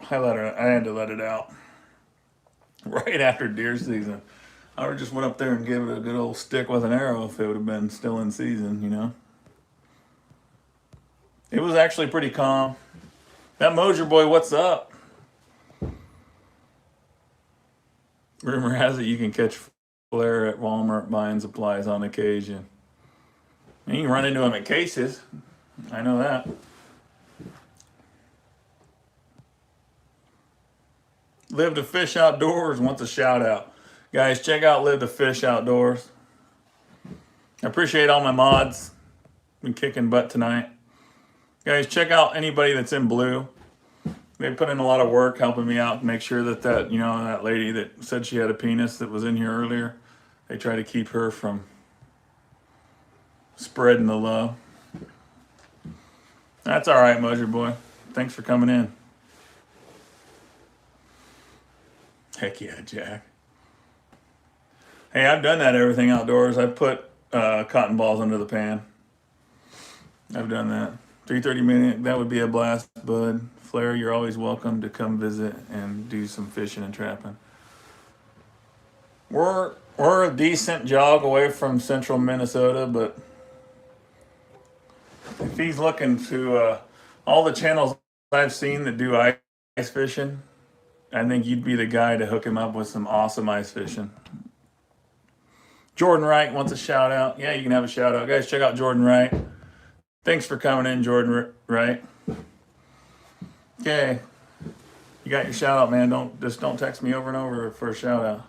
I had to let it out right after deer season. I just went up there and gave it a good old stick with an arrow if it would have been still in season, you know. It was actually pretty calm. That Mosier boy, what's up? Rumor has it you can catch Flair at Walmart buying supplies on occasion. And you can run into him at Cases. I know that. Live to Fish Outdoors wants a shout out. Guys, check out Live to Fish Outdoors. I appreciate all my mods. Been kicking butt tonight. Guys, check out anybody that's in blue. They put in a lot of work helping me out to make sure that you know, that lady that said she had a penis that was in here earlier, they try to keep her from spreading the love. That's all right, Mosier boy. Thanks for coming in. Heck yeah, Jack. Hey, I've done that everything outdoors. I've put cotton balls under the pan. I've done that. 3:30 minute, that would be a blast, bud. Flair, you're always welcome to come visit and do some fishing and trapping. We're a decent jog away from central Minnesota, but if he's looking to all the channels I've seen that do ice fishing, I think you'd be the guy to hook him up with some awesome ice fishing. Jordan Wright wants a shout out. Yeah, you can have a shout out. Guys, check out Jordan Wright. Thanks for coming in, Jordan Wright. Okay. You got your shout out, man. Don't text me over and over for a shout out.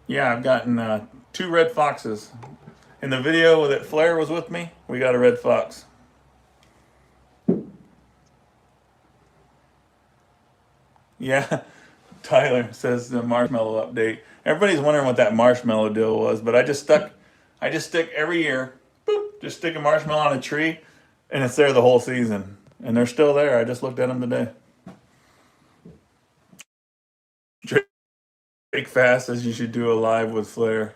Yeah, I've gotten 2 red foxes. In the video that Flair was with me, we got a red fox. Yeah, Tyler says the marshmallow update. Everybody's wondering what that marshmallow deal was, but I just stick every year, boop, just stick a marshmallow on a tree, and it's there the whole season. And they're still there. I just looked at them today. Drake Fast says you should do a live with Flair.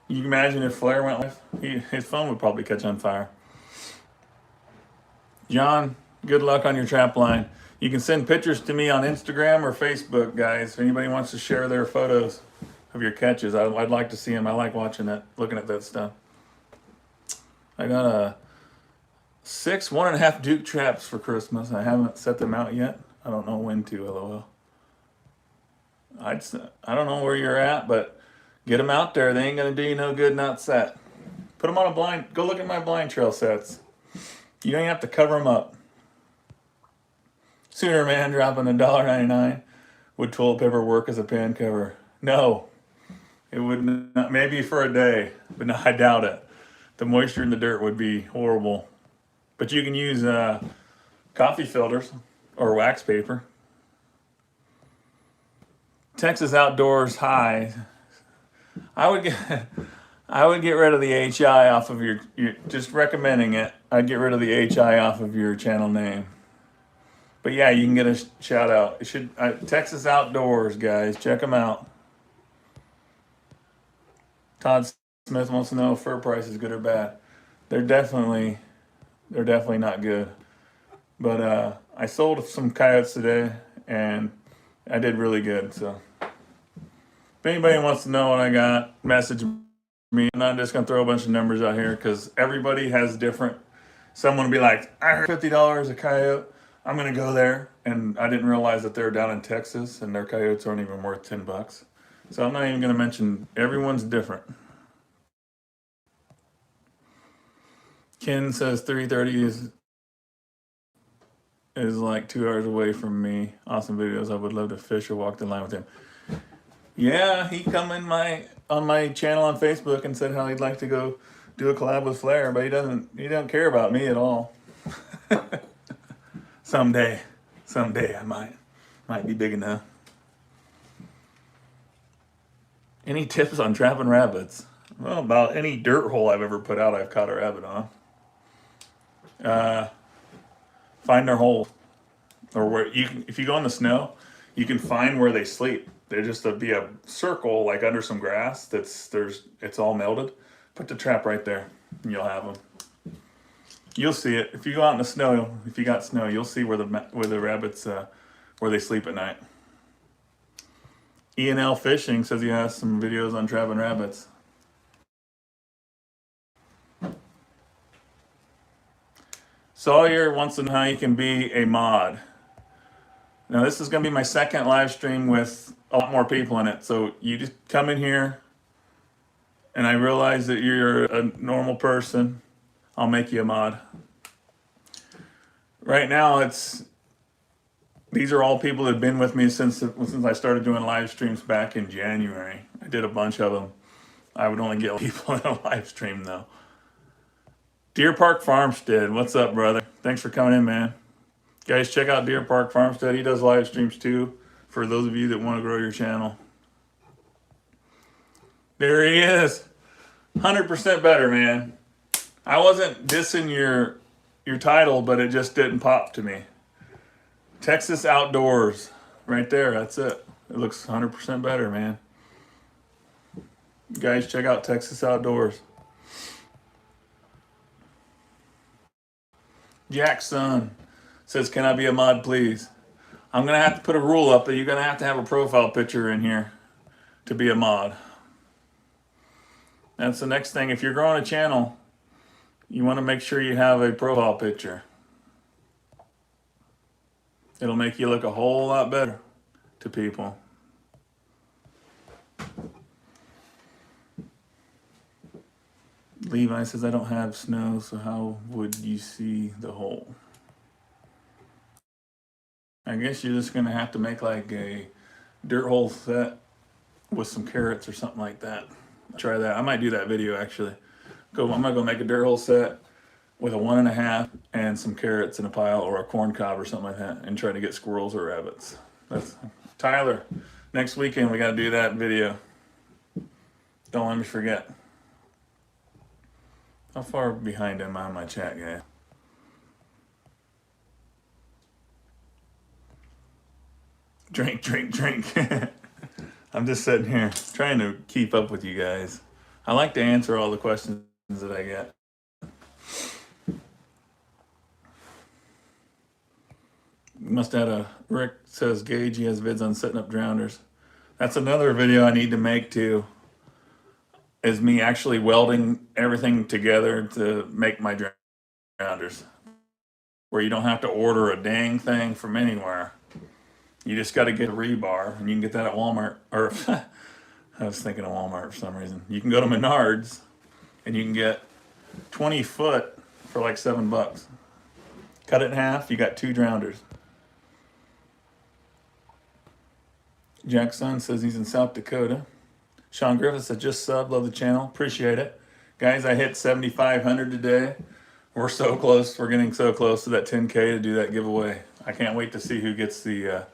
You can imagine if Flair went live, his phone would probably catch on fire. John, good luck on your trap line. You can send pictures to me on Instagram or Facebook, guys. If anybody wants to share their photos of your catches, I'd like to see them. I like watching that, looking at that stuff. I got a 6 1.5 Duke traps for Christmas. I haven't set them out yet. I don't know when to, LOL. I don't know where you're at, but get them out there. They ain't going to do you no good not set. Put them on a blind. Go look at my blind trail sets. You don't even have to cover them up. Sooner Man dropping $1.99. Would toilet paper work as a pan cover? No. It would not. Maybe for a day, but no, I doubt it. The moisture in the dirt would be horrible. But you can use coffee filters or wax paper. Texas Outdoors High. I would get rid of the HI off of your just recommending it. I'd get rid of the HI off of your channel name. But yeah, you can get a shout out. It should Texas Outdoors, guys. Check them out. Todd Smith wants to know if fur price is good or bad. They're definitely not good. But I sold some coyotes today, and I did really good. So if anybody wants to know what I got, message me. I'm not just gonna throw a bunch of numbers out here because everybody has different. Someone will be like, I heard $50 a coyote. I'm gonna go there, and I didn't realize that they're down in Texas and their coyotes aren't even worth $10. So I'm not even gonna mention. Everyone's different. Ken says 3:30 is like 2 hours away from me. Awesome videos. I would love to fish or walk the line with him. Yeah, he come in on my channel on Facebook and said how he'd like to go do a collab with Flair, but he doesn't care about me at all. Someday I might be big enough. Any tips on trapping rabbits? Well, about any dirt hole I've ever put out, I've caught a rabbit on. Find their hole, or where if you go in the snow, you can find where they sleep. There just be a circle like under some grass it's all melted. Put the trap right there, and you'll have them. You'll see it if you go out in the snow. If you got snow, you'll see where the rabbits where they sleep at night. E&L Fishing says he has some videos on trapping rabbits. Sawyer wants to know how you can be a mod. Now this is going to be my second live stream with a lot more people in it. So you just come in here, and I realize that you're a normal person. I'll make you a mod. Right now, these are all people that have been with me since I started doing live streams back in January. I did a bunch of them. I would only get people in a live stream though. Deer Park Farmstead, what's up, brother? Thanks for coming in, man. Guys, check out Deer Park Farmstead. He does live streams too, for those of you that want to grow your channel. There he is. 100% better, man. I wasn't dissing your title, but it just didn't pop to me. Texas Outdoors, right there. That's it. It looks 100% better, man. You guys, check out Texas Outdoors. Jackson says, can I be a mod, please? I'm going to have to put a rule up that you're going to have a profile picture in here to be a mod. That's the next thing. If you're growing a channel, you want to make sure you have a profile picture. It'll make you look a whole lot better to people. Levi says, I don't have snow, so how would you see the hole? I guess you're just going to have to make like a dirt hole set with some carrots or something like that. Try that. I might do that video actually. I'm gonna go make a dirt hole set with a 1.5 and some carrots in a pile or a corn cob or something like that and try to get squirrels or rabbits. That's Tyler. Next weekend we gotta do that video. Don't let me forget. How far behind am I on my chat, guy? Drink, drink, drink. I'm just sitting here trying to keep up with you guys. I like to answer all the questions that I get. Must have had Rick says Gage, he has vids on setting up drowners. That's another video I need to make too, is me actually welding everything together to make my drowners, where you don't have to order a dang thing from anywhere. You just got to get a rebar, and you can get that at Walmart, or I was thinking of Walmart for some reason. You can go to Menards, and you can get 20 foot for like $7. Cut it in half, you got 2 drowners. Jackson says he's in South Dakota. Sean Griffith said, just sub, love the channel, appreciate it. Guys, I hit 7,500 today. We're so close, we're getting so close to that 10K to do that giveaway. I can't wait to see who gets the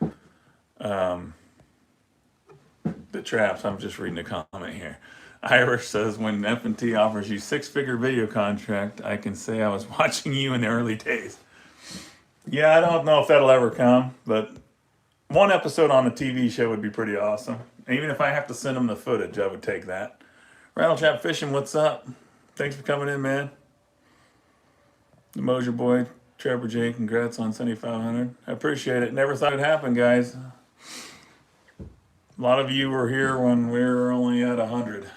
traps. I'm just reading a comment here. Irish says, when F&T offers you 6-figure video contract, I can say I was watching you in the early days. Yeah, I don't know if that'll ever come, but one episode on a TV show would be pretty awesome. Even if I have to send them the footage, I would take that. Rattletrap Fishing, what's up? Thanks for coming in, man. The Mosier Boy, Trevor J, congrats on 7,500. I appreciate it. Never thought it'd happen, guys. A lot of you were here when we were only at 100.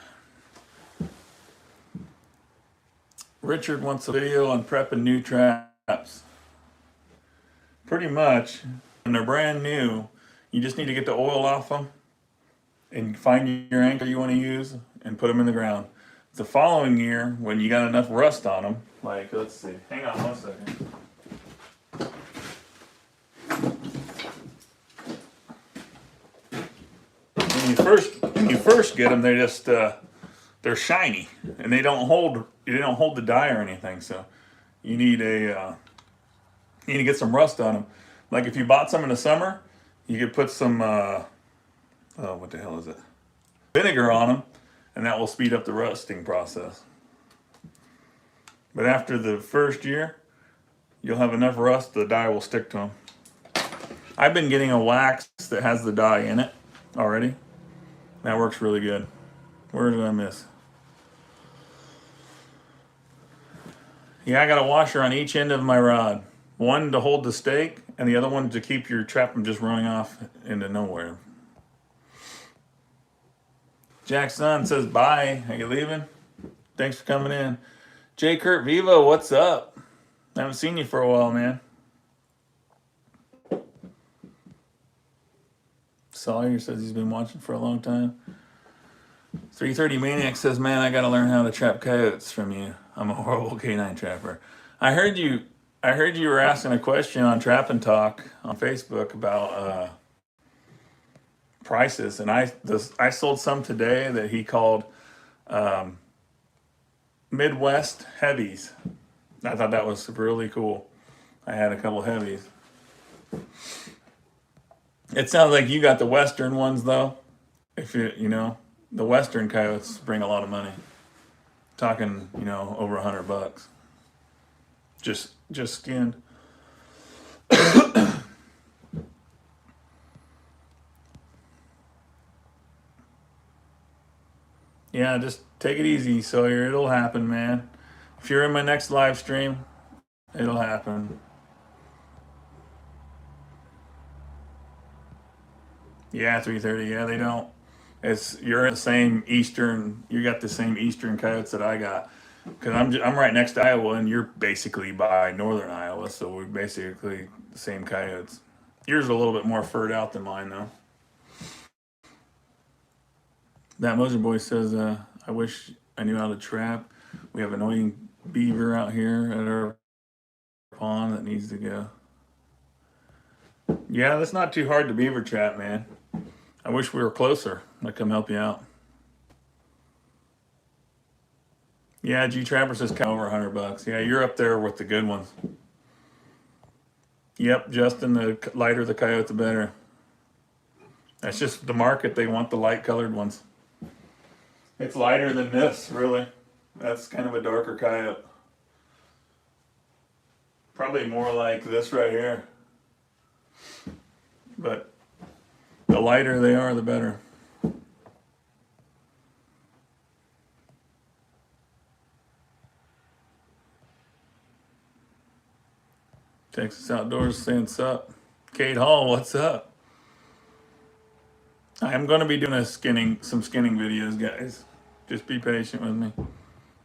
Richard wants a video on prepping new traps. Pretty much, when they're brand new, you just need to get the oil off them and find your anchor you want to use and put them in the ground. The following year, when you got enough rust on them, like, let's see, hang on 1 second. When you first get them, they just they're shiny and they don't hold the dye or anything. So you need to get some rust on them. Like if you bought some in the summer, you could put some what the hell is it? Vinegar on them, and that will speed up the rusting process. But after the first year, you'll have enough rust, the dye will stick to them. I've been getting a wax that has the dye in it already. That works really good. Where did I miss? Yeah, I got a washer on each end of my rod. One to hold the stake, and the other one to keep your trap from just running off into nowhere. Jackson says, bye. Are you leaving? Thanks for coming in. J. Kurt Vivo, what's up? I haven't seen you for a while, man. Sawyer says he's been watching for a long time. 330 Maniac says, man, I got to learn how to trap coyotes from you. I'm a horrible canine trapper. I heard you were asking a question on Trap and Talk on Facebook about prices, and I sold some today that he called Midwest heavies. I thought that was really cool. I had a couple heavies. It sounds like you got the Western ones though. If you know, the Western coyotes bring a lot of money. Talking, over $100. Just skinned. Yeah, just take it easy, Sawyer. It'll happen, man. If you're in my next live stream, It'll happen. Yeah, 3:30. Yeah, they don't. It's you're in the same eastern. You got the same eastern coyotes that I got. Because I'm right next to Iowa, and you're basically by northern Iowa, so we're basically the same coyotes. Yours are a little bit more furred out than mine, though. That Moser boy says, "I wish I knew how to trap. We have annoying beaver out here at our pond that needs to go." Yeah, that's not too hard to beaver trap, man. I wish we were closer. I'd come help you out. Yeah, G Trapper says count over $100. Yeah, you're up there with the good ones. Yep, Justin, the lighter the coyote, the better. That's just the market. They want the light colored ones. It's lighter than this, really. That's kind of a darker coyote. Probably more like this right here. But the lighter they are, the better. Texas Outdoors saying sup. Kate Hall, what's up? I'm going to be doing some skinning videos, guys. Just be patient with me.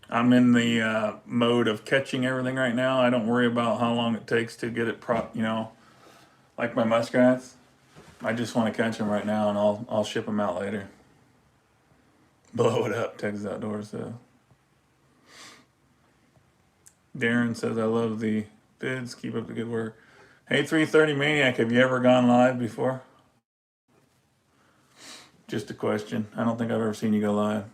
I'm in the mode of catching everything right now. I don't worry about how long it takes to get it like my muskrats. I just want to catch them right now, and I'll ship them out later. Blow it up, Texas Outdoors. Darren says, I love the vids. Keep up the good work. Hey, 330 Maniac, have you ever gone live before? Just a question. I don't think I've ever seen you go live.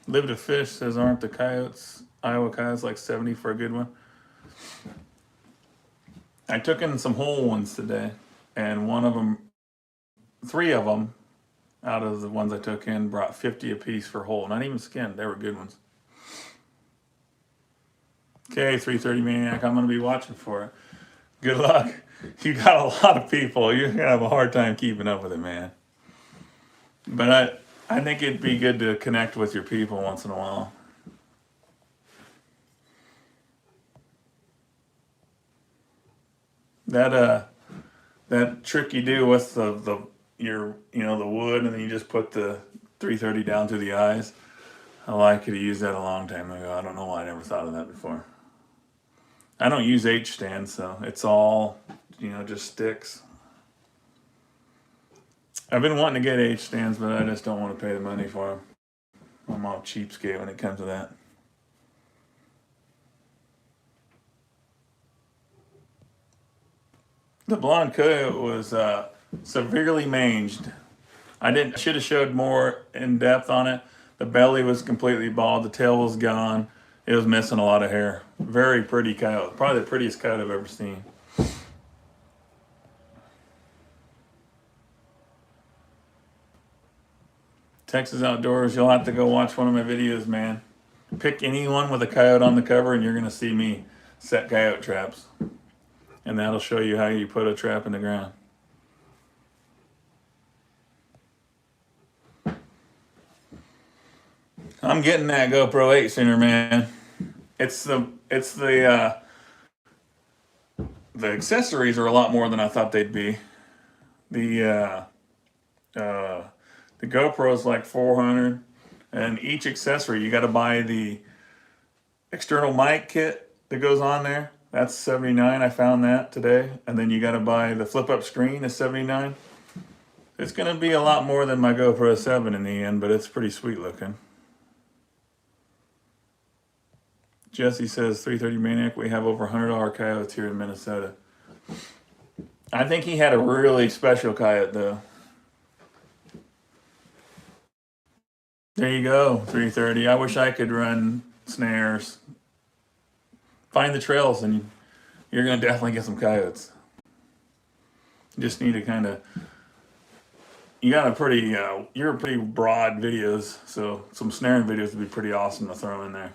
Live to Fish says, aren't the coyotes, Iowa coyotes, like 70 for a good one? I took in some whole ones today, and one of them, three of them out of the ones I took in brought 50 a piece for whole. Not even skinned. They were good ones. Okay, 330 Maniac, I'm going to be watching for it. Good luck. You got a lot of people. You're going to have a hard time keeping up with it, man. But I think it'd be good to connect with your people once in a while. That trick you do with the wood, and then you just put the 330 down to the eyes. I could have used that a long time ago. I don't know why I never thought of that before. I don't use H stands, so it's all just sticks. I've been wanting to get H stands, but I just don't want to pay the money for them. I'm all cheapskate when it comes to that. The blonde coyote was severely manged. I should have showed more in depth on it. The belly was completely bald. The tail was gone. It was missing a lot of hair. Very pretty coyote. Probably the prettiest coyote I've ever seen. Texas Outdoors, you'll have to go watch one of my videos, man. Pick anyone with a coyote on the cover, and you're going to see me set coyote traps. And that'll show you how you put a trap in the ground. I'm getting that GoPro 8 sooner, man. It's the accessories are a lot more than I thought they'd be. The the GoPro is like 400, and each accessory you got to buy the external mic kit that goes on there. That's 79. I found that today, and then you got to buy the flip up screen is 79. It's gonna be a lot more than my GoPro 7 in the end, but it's pretty sweet looking. Jesse says 330 Maniac. We have over $100 coyotes here in Minnesota. I think he had a really special coyote though. There you go, 330. I wish I could run snares. Find the trails, and you're gonna definitely get some coyotes. You just need to kind of. You got you're pretty broad videos, so some snaring videos would be pretty awesome to throw in there.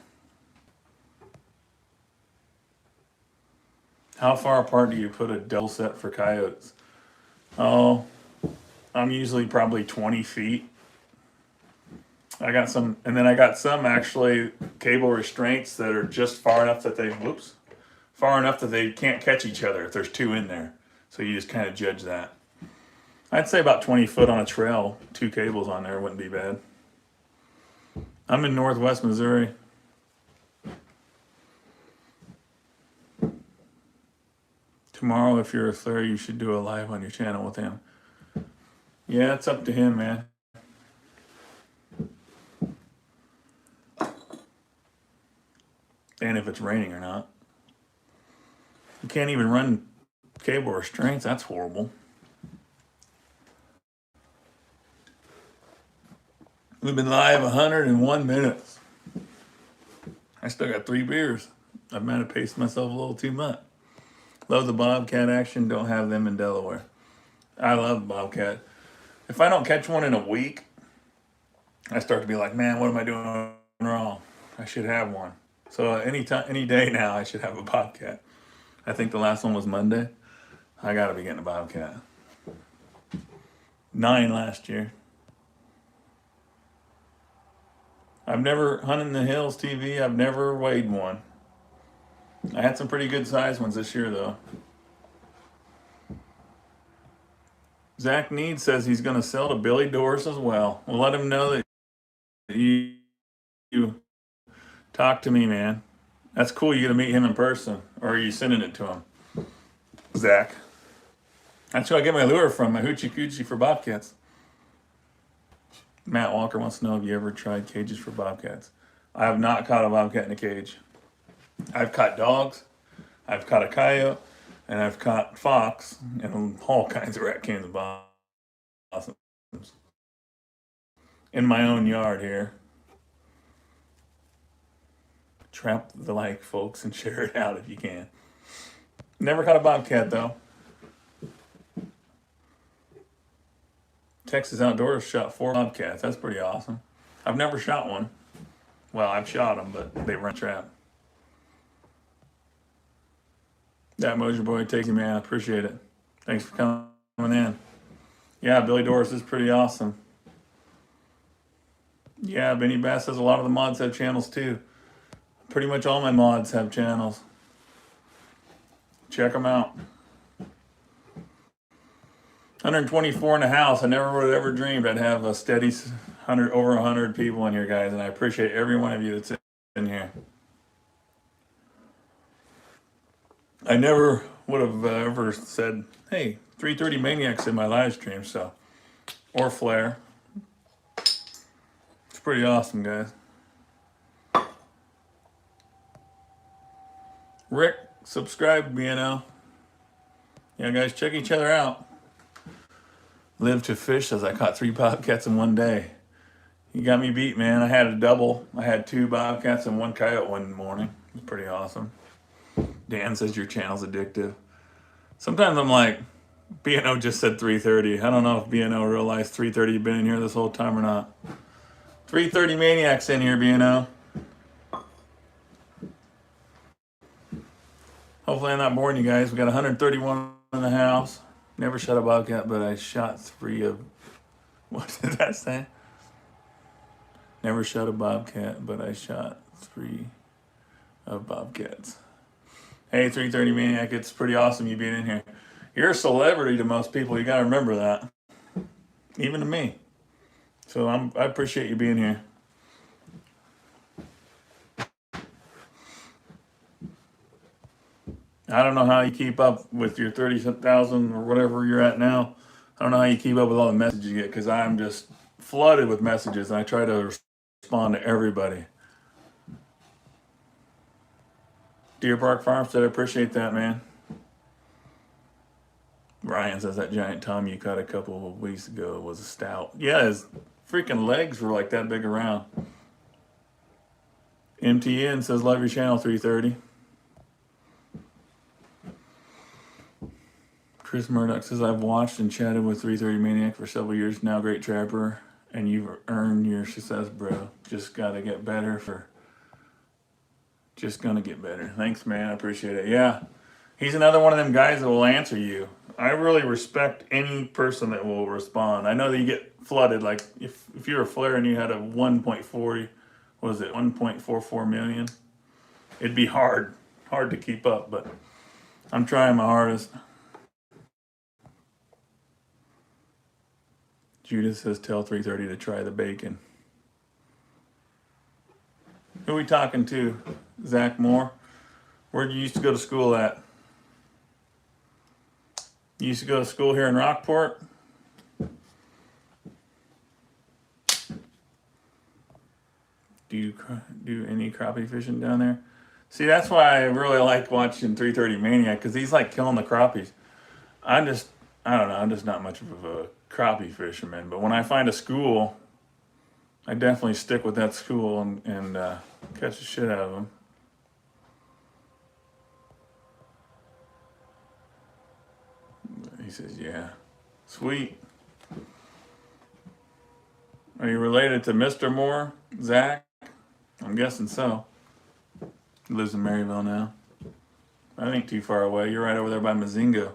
How far apart do you put a double set for coyotes? Oh, I'm usually probably 20 feet. I got some, and then I got some actually cable restraints that are just far enough that far enough that they can't catch each other if there's two in there. So you just kind of judge that. I'd say about 20 foot on a trail, two cables on there wouldn't be bad. I'm in Northwest Missouri. Tomorrow, if you're there, you should do a live on your channel with him. Yeah, it's up to him, man. And if it's raining or not. You can't even run cable restraints. That's horrible. We've been live 101 minutes. I still got 3 beers. I might have paced myself a little too much. Love the bobcat action. Don't have them in Delaware. I love bobcat. If I don't catch one in a week, I start to be like, man, what am I doing wrong? I should have one. So any day now, I should have a bobcat. I think the last one was Monday. I got to be getting a bobcat. 9 last year. I've never hunted in the hills TV. I've never weighed one. I had some pretty good sized ones this year, though. Zach Need says he's going to sell to Billy Doris as well. We'll let him know that you talk to me, man. That's cool. You get to meet him in person, or are you sending it to him, Zach? That's who I get my lure from, my hoochie coochie for bobcats. Matt Walker wants to know if you ever tried cages for bobcats. I have not caught a bobcat in a cage. I've caught dogs, I've caught a coyote, and I've caught fox and all kinds of raccoons and possums in my own yard here. Trap the like, folks, and share it out if you can. Never caught a bobcat, though. Texas Outdoors shot 4 bobcats. That's pretty awesome. I've never shot one. Well, I've shot them, but they run trap. That Mojo Boy, take you, man. I appreciate it. Thanks for coming in. Yeah, Billy Doris is pretty awesome. Yeah, Benny Bass says a lot of the mods have channels too. Pretty much all my mods have channels. Check them out. 124 in the house. I never would have ever dreamed I'd have a steady over 100 people in here, guys, and I appreciate every one of you that's in here. I never would have ever said, hey, 330 Maniacs in my live stream, so, or Flare. It's pretty awesome, guys. Rick, subscribe, BNL. Yeah, guys, check each other out. Live to Fish says I caught 3 bobcats in one day. You got me beat, man. I had a double. I had 2 bobcats and 1 coyote one morning. It was pretty awesome. Dan says your channel's addictive. Sometimes I'm like, BNO just said 3:30. I don't know if BNO realized 3:30 you've been in here this whole time or not. 3:30 Maniacs in here, BNO. Hopefully I'm not boring you guys. We got 131 in the house. Never shot a bobcat, but I shot 3 of... What did that say? Never shot a bobcat, but I shot 3 of bobcats. Hey, 330 Maniac, it's pretty awesome you being in here. You're a celebrity to most people. You got to remember that. Even to me. So I appreciate you being here. I don't know how you keep up with your 30,000 or whatever you're at now. I don't know how you keep up with all the messages you get, because I'm just flooded with messages and I try to respond to everybody. Deer Park Farmstead, I appreciate that, man. Ryan says that giant tom you caught a couple of weeks ago was a stout. Yeah, his freaking legs were like that big around. MTN says love your channel, 330. Chris Murdoch says I've watched and chatted with 330 Maniac for several years now. Great trapper, and you've earned your success, bro. Just gotta get better Just gonna get better. Thanks, man. I appreciate it. Yeah. He's another one of them guys that will answer you. I really respect any person that will respond. I know that you get flooded. Like if you're a flare and you had a 1.4, what was it, 1.44 million, it'd be hard to keep up. But I'm trying my hardest. Judith says tell 330 to try the bacon. Who are we talking to? Zach Moore? Where'd you used to go to school at? You used to go to school here in Rockport? Do you do any crappie fishing down there? See, that's why I really like watching 330 Maniac, because he's like killing the crappies. I don't know, I'm just not much of a crappie fisherman. But when I find a school, I definitely stick with that school and catch the shit out of them. He says, yeah. Sweet. Are you related to Mr. Moore, Zach? I'm guessing so. He lives in Maryville now. I think too far away. You're right over there by Mazingo.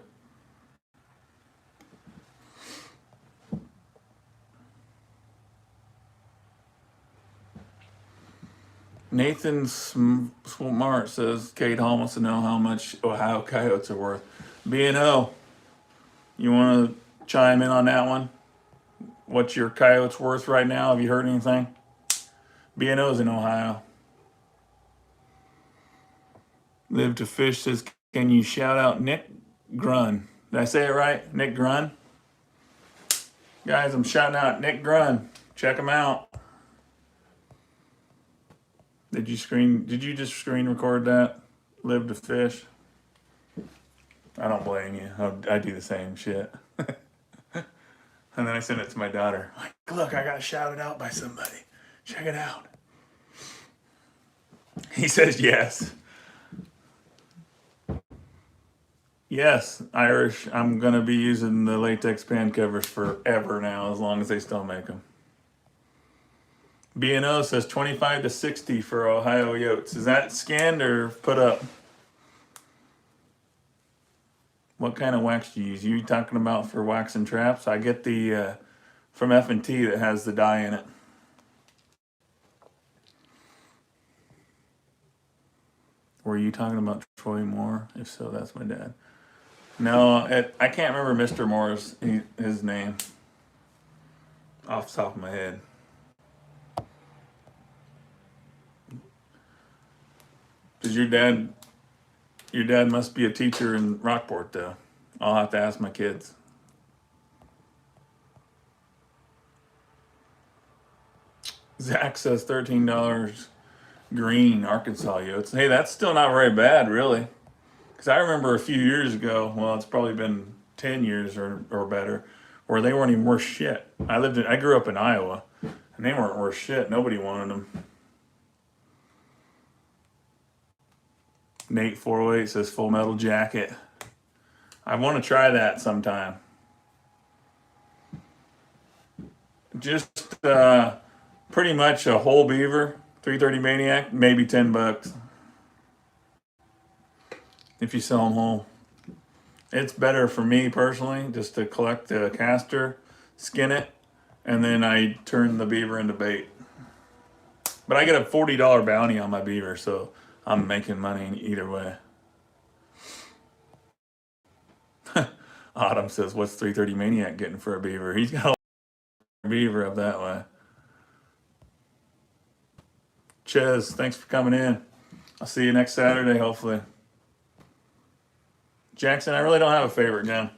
Nathan Smart says Kate Hall wants to know how much Ohio Coyotes are worth. B&O, you want to chime in on that one? What's your Coyotes worth right now? Have you heard anything? B&O's in Ohio. Live to Fish says, can you shout out Nick Grun? Did I say it right? Nick Grun? Guys, I'm shouting out Nick Grun. Check him out. Did you just screen record that? Live to Fish? I don't blame you. I do the same shit. And then I send it to my daughter. Like, look, I got shouted out by somebody. Check it out. He says yes. Yes, Irish. I'm going to be using the latex pan covers forever now, as long as they still make them. B&O says 25 to 60 for Ohio Yotes. Is that scanned or put up? What kind of wax do you use? You talking about for wax and traps? I get the from F&T that has the dye in it. Were you talking about Troy Moore? If so, that's my dad. No, I can't remember Mr. Moore's his name off the top of my head. Does your dad must be a teacher in Rockport, though. I'll have to ask my kids. Zach says $13 green Arkansas Yotes. Hey, that's still not very bad, really. Because I remember a few years ago, well, it's probably been 10 years or better, where they weren't even worth shit. I grew up in Iowa, and they weren't worth shit. Nobody wanted them. Nate 408 says Full Metal Jacket. I want to try that sometime. Just pretty much a whole beaver, 330 Maniac, maybe $10 if you sell them whole. It's better for me personally just to collect the caster, skin it, and then I turn the beaver into bait. But I get a $40 bounty on my beaver, so I'm making money either way. Autumn says, what's 330 Maniac getting for a beaver? He's got a beaver up that way. Ches, thanks for coming in. I'll see you next Saturday, hopefully. Jackson, I really don't have a favorite gun.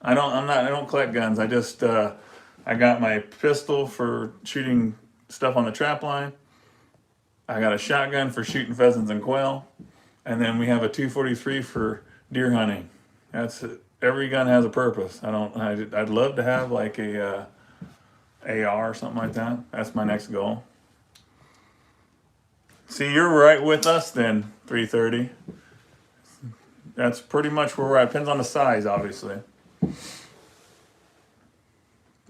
I don't collect guns. I just I got my pistol for shooting stuff on the trap line. I got a shotgun for shooting pheasants and quail, and then we have a 243 for deer hunting. That's it. Every gun has a purpose. I'd love to have like a AR or something like that. That's my next goal. See, you're right with us then, 330. That's pretty much where we're at. Depends on the size, obviously.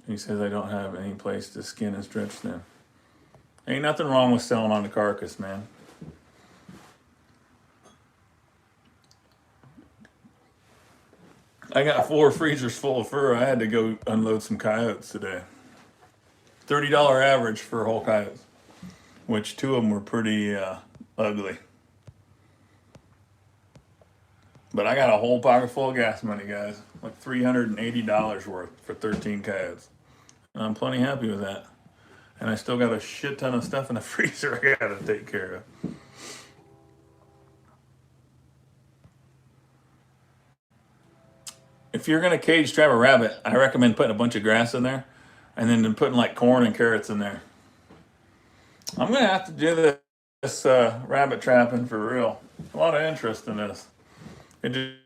He says I don't have any place to skin and stretch them. Ain't nothing wrong with selling on the carcass, man. I got 4 freezers full of fur. I had to go unload some coyotes today. $30 average for whole coyotes, which 2 of them were pretty ugly. But I got a whole pocket full of gas money, guys. Like $380 worth for 13 coyotes. And I'm plenty happy with that. And I still got a shit ton of stuff in the freezer I gotta take care of. If you're gonna cage trap a rabbit, I recommend putting a bunch of grass in there and then putting like corn and carrots in there. I'm gonna have to do this rabbit trapping for real. A lot of interest in this. It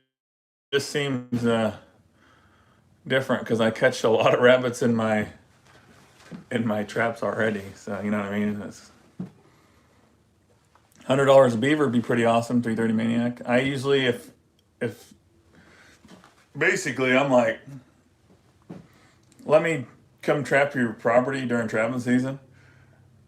just seems different because I catch a lot of rabbits in my traps already. So you know what I mean. It's $100 a beaver would be pretty awesome. 330 Maniac. I usually if basically I'm like, let me come trap your property during trapping season,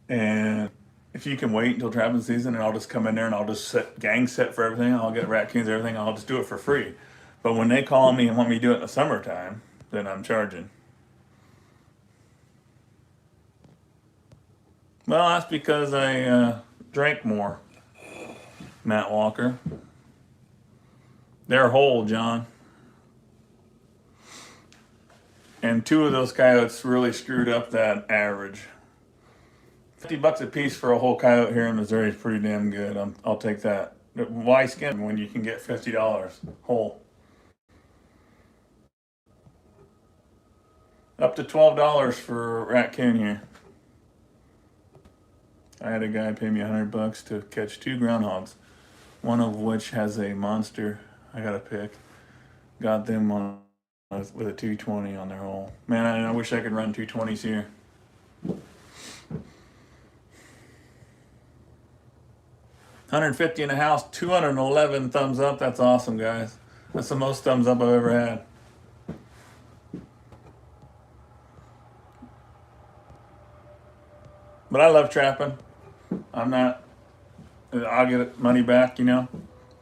and if you can wait until trapping season, and I'll just come in there and I'll just gang set for everything. I'll get raccoons, everything. I'll just do it for free. But when they call me and want me to do it in the summertime, then I'm charging. Well, that's because I drank more. Matt Walker. They're whole, John. And 2 of those coyotes really screwed up that average. $50 a piece for a whole coyote here in Missouri is pretty damn good. I'll take that. Why skin when you can get $50 whole? Up to $12 for a raccoon here. I had a guy pay me $100 to catch 2 groundhogs, one of which has a monster I gotta pick. Got them on with a 220 on their hole. Man, I wish I could run 220s here. $150 in the house, 211 thumbs up. That's awesome, guys. That's the most thumbs up I've ever had. But I love trapping. I'll get money back, you know,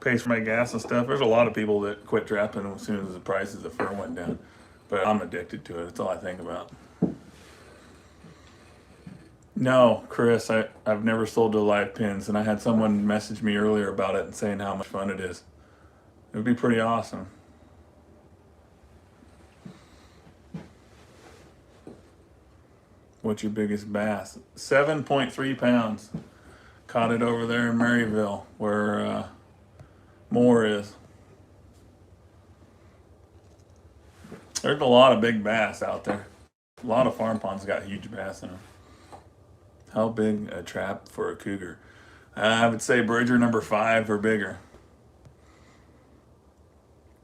pays for my gas and stuff. There's a lot of people that quit trapping as soon as the prices of fur went down. But I'm addicted to it. That's all I think about. No, Chris, I've never sold to live pins, and I had someone message me earlier about it and saying how much fun it is. It would be pretty awesome. What's your biggest bass? 7.3 pounds. Caught it over there in Maryville where Moore is. There's a lot of big bass out there. A lot of farm ponds got huge bass in them. How big a trap for a cougar? I would say Bridger number 5 or bigger.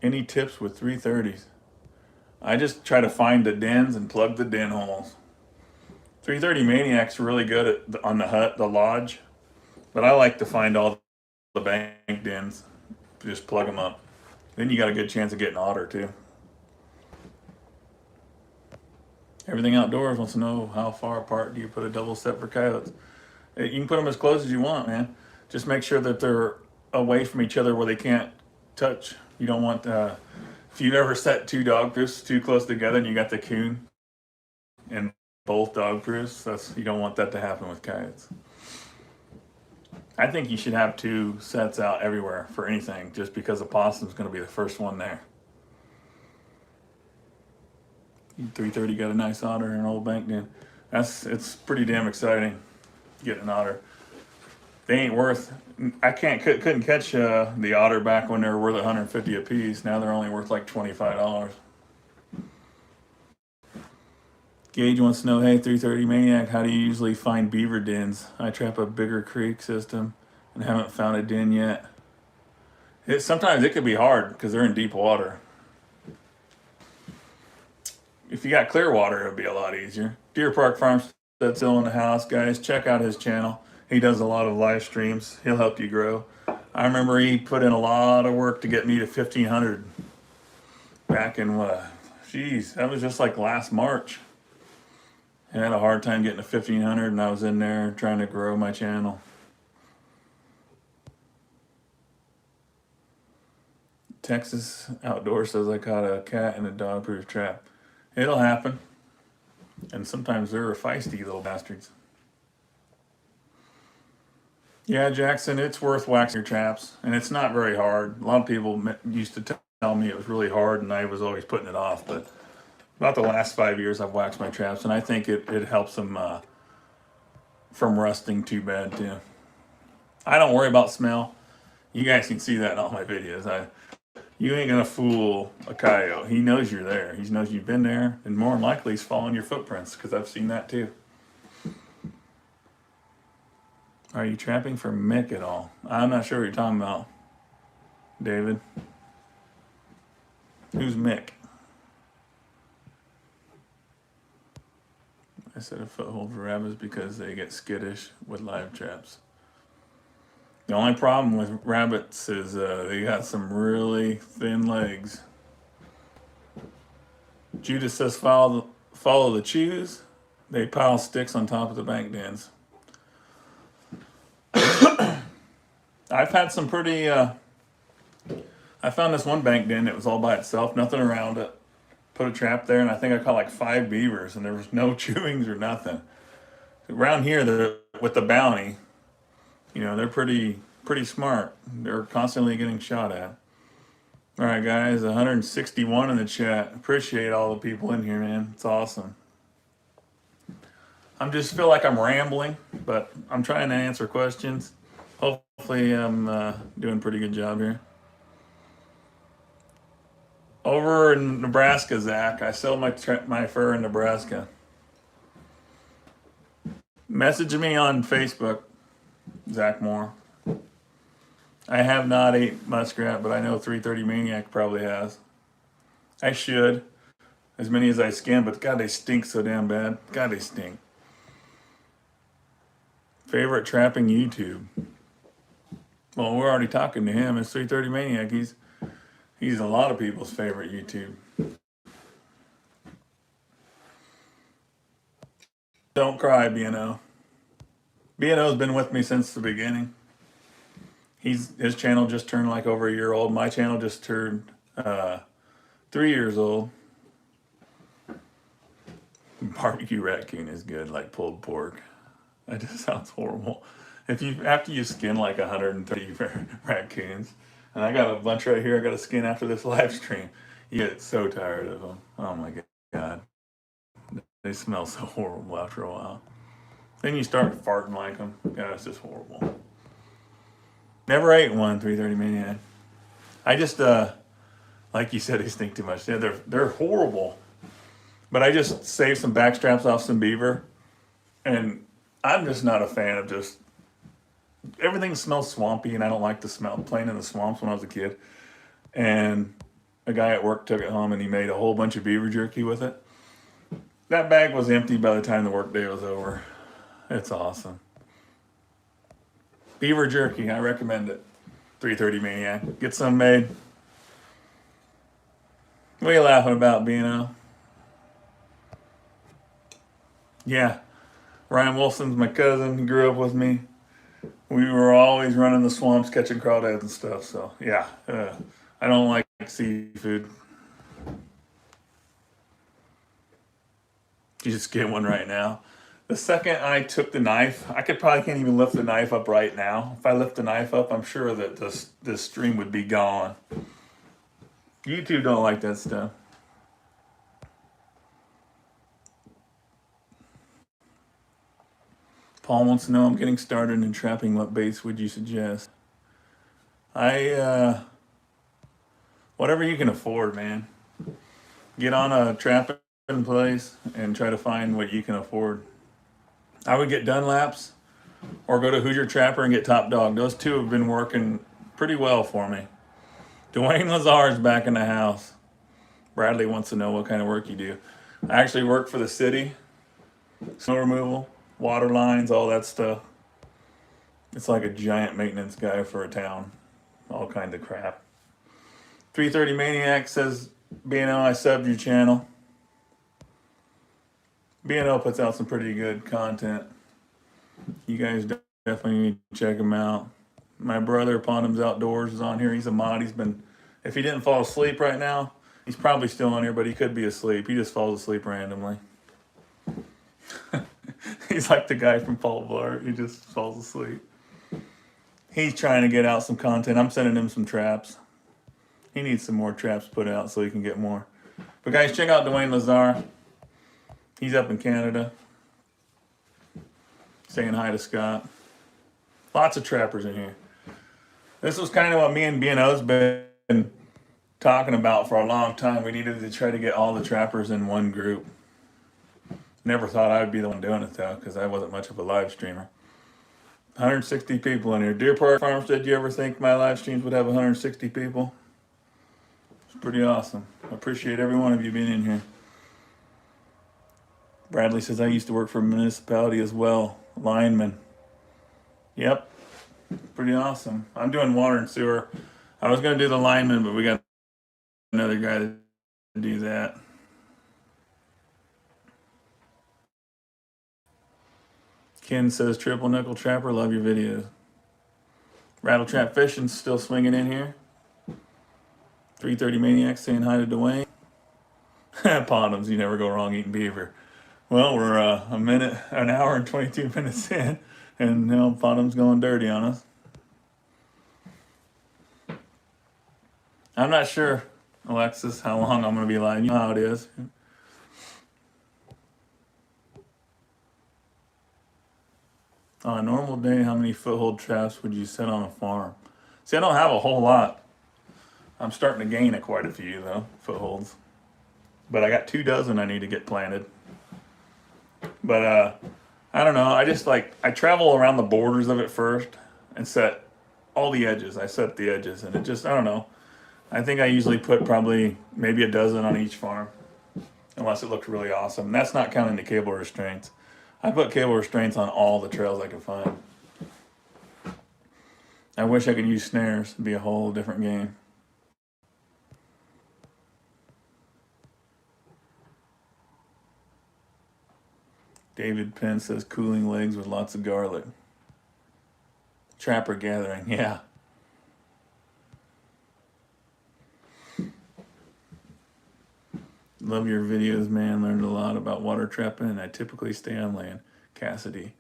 Any tips with 330s? I just try to find the dens and plug the den holes. 330 Maniac's really good on the hut, the lodge, but I like to find all the bank dens. Just plug them up. Then you got a good chance of getting otter too. Everything Outdoors wants to know how far apart do you put a double set for coyotes? You can put them as close as you want, man. Just make sure that they're away from each other where they can't touch. You don't want, if you ever set 2 dog proofs too close together and you got the coon and both dog proofs, you don't want that to happen with coyotes. I think you should have 2 sets out everywhere for anything, just because a possum's going to be the first one there. 330 got a nice otter and an old bank den. It's pretty damn exciting getting an otter. They ain't worth. Couldn't catch the otter back when they were worth 150 a piece. Now they're only worth like $25. Gage wants to know, hey, 330 Maniac, how do you usually find beaver dens? I trap a bigger creek system and haven't found a den yet. Sometimes it could be hard because they're in deep water. If you got clear water, it'll be a lot easier. Deer Park Farmstead still in the house, guys. Check out his channel. He does a lot of live streams. He'll help you grow. I remember he put in a lot of work to get me to 1,500 back in that was just like last March. I had a hard time getting to 1,500, and I was in there trying to grow my channel. Texas Outdoor says I caught a cat in a dog-proof trap. It'll happen. And sometimes they're feisty little bastards. Yeah, Jackson, it's worth waxing your traps, and it's not very hard. A lot of people used to tell me it was really hard, and I was always putting it off. But about the last 5 years, I've waxed my traps, and I think it helps them from rusting too bad too. I don't worry about smell. You guys can see that in all my videos. You ain't gonna fool a coyote. He knows you're there. He knows you've been there, and more than likely he's following your footprints because I've seen that too. Are you trapping for Mick at all? I'm not sure what you're talking about, David. Who's Mick? I said a foothold for rabbits because they get skittish with live traps. The only problem with rabbits is they got some really thin legs. Judith says follow the chews. They pile sticks on top of the bank dens. I've had some pretty, I found this one bank den that was all by itself, nothing around it. Put a trap there, and I think I caught like 5 beavers, and there was no chewings or nothing. Around here, with the bounty, they're pretty smart. They're constantly getting shot at. All right, guys, 161 in the chat. Appreciate all the people in here, man. It's awesome. I just feel like I'm rambling, but I'm trying to answer questions. Hopefully I'm doing a pretty good job here. Over in Nebraska, Zach, I sell my fur in Nebraska. Message me on Facebook, Zach Moore. I have not ate muskrat, but I know 330 Maniac probably has. I should. As many as I skin, but God, they stink so damn bad. God, they stink. Favorite trapping YouTube? Well, we're already talking to him. It's 330 Maniac. He's a lot of people's favorite YouTube. Don't cry, B&O. B&O's been with me since the beginning. His channel just turned like over a year old. My channel just turned 3 years old. Barbecue raccoon is good, like pulled pork. That just sounds horrible. After you skin like 130 raccoons, and I got a bunch right here, I got a skin after this live stream, you get so tired of them. Oh my God. They smell so horrible after a while. Then you start farting like them. God, it's just horrible. Never ate one, 330 Maniac. I just, like you said, they stink too much. Yeah, they're horrible. But I just saved some backstraps off some beaver, and I'm just not a fan of just, everything smells swampy, and I don't like the smell playing in the swamps when I was a kid. And a guy at work took it home, and he made a whole bunch of beaver jerky with it. That bag was empty by the time the workday was over. It's awesome. Beaver jerky, I recommend it. 330 Maniac. Get some made. What are you laughing about, Bino? Yeah. Ryan Wilson's my cousin. He grew up with me. We were always running the swamps, catching crawdads and stuff. So, yeah. I don't like seafood. You just get one right now. The second I took the knife, I probably can't even lift the knife up right now. If I lift the knife up, I'm sure that this stream would be gone. YouTube don't like that stuff. Paul wants to know, I'm getting started in trapping. What baits would you suggest? Whatever you can afford, man. Get on a trapping place and try to find what you can afford. I would get Dunlaps or go to Hoosier Trapper and get Top Dog. Those two have been working pretty well for me. Dwayne Lazar's back in the house. Bradley wants to know what kind of work you do. I actually work for the city. Snow removal, water lines, all that stuff. It's like a giant maintenance guy for a town. All kinds of crap. 330 Maniac says, B&O, I subbed your channel. B&O puts out some pretty good content. You guys definitely need to check him out. My brother, Pondham's Outdoors, is on here. He's a mod. He's been If he didn't fall asleep right now, he's probably still on here, but he could be asleep. He just falls asleep randomly. He's like the guy from Paul Blart. He just falls asleep. He's trying to get out some content. I'm sending him some traps. He needs some more traps put out so he can get more. But guys, check out Dwayne Lazar. He's up in Canada. Saying hi to Scott. Lots of trappers in here. This was kind of what me and B&O's been talking about for a long time. We needed to try to get all the trappers in one group. Never thought I would be the one doing it though, because I wasn't much of a live streamer. 160 people in here. Deer Park Farmstead, did you ever think my live streams would have 160 people? It's pretty awesome. I appreciate every one of you being in here. Bradley says, I used to work for a municipality as well. Lineman. Yep. Pretty awesome. I'm doing water and sewer. I was going to do the lineman, but we got another guy to do that. Ken says, triple nickel trapper, love your videos. Rattle trap fishing still swinging in here. 330 Maniac saying hi to Dwayne. Bottoms, you never go wrong eating beaver. Well, we're an hour and 22 minutes in, and now Bottom's going dirty on us. I'm not sure, Alexis, how long I'm going to be live. You know how it is. On a normal day, how many foothold traps would you set on a farm? See, I don't have a whole lot. I'm starting to gain quite a few, though, footholds. But I got 24 I need to get planted. But I don't know. I travel around the borders of it first and set all the edges. I set the edges, and it just, I don't know. I think I usually put probably maybe 12 on each farm, unless it looks really awesome. And that's not counting the cable restraints. I put cable restraints on all the trails I can find. I wish I could use snares. It'd be a whole different game. David Penn says cooling legs with lots of garlic. Trapper gathering, yeah. Love your videos, man. Learned a lot about water trapping, and I typically stay on land. Cassidy.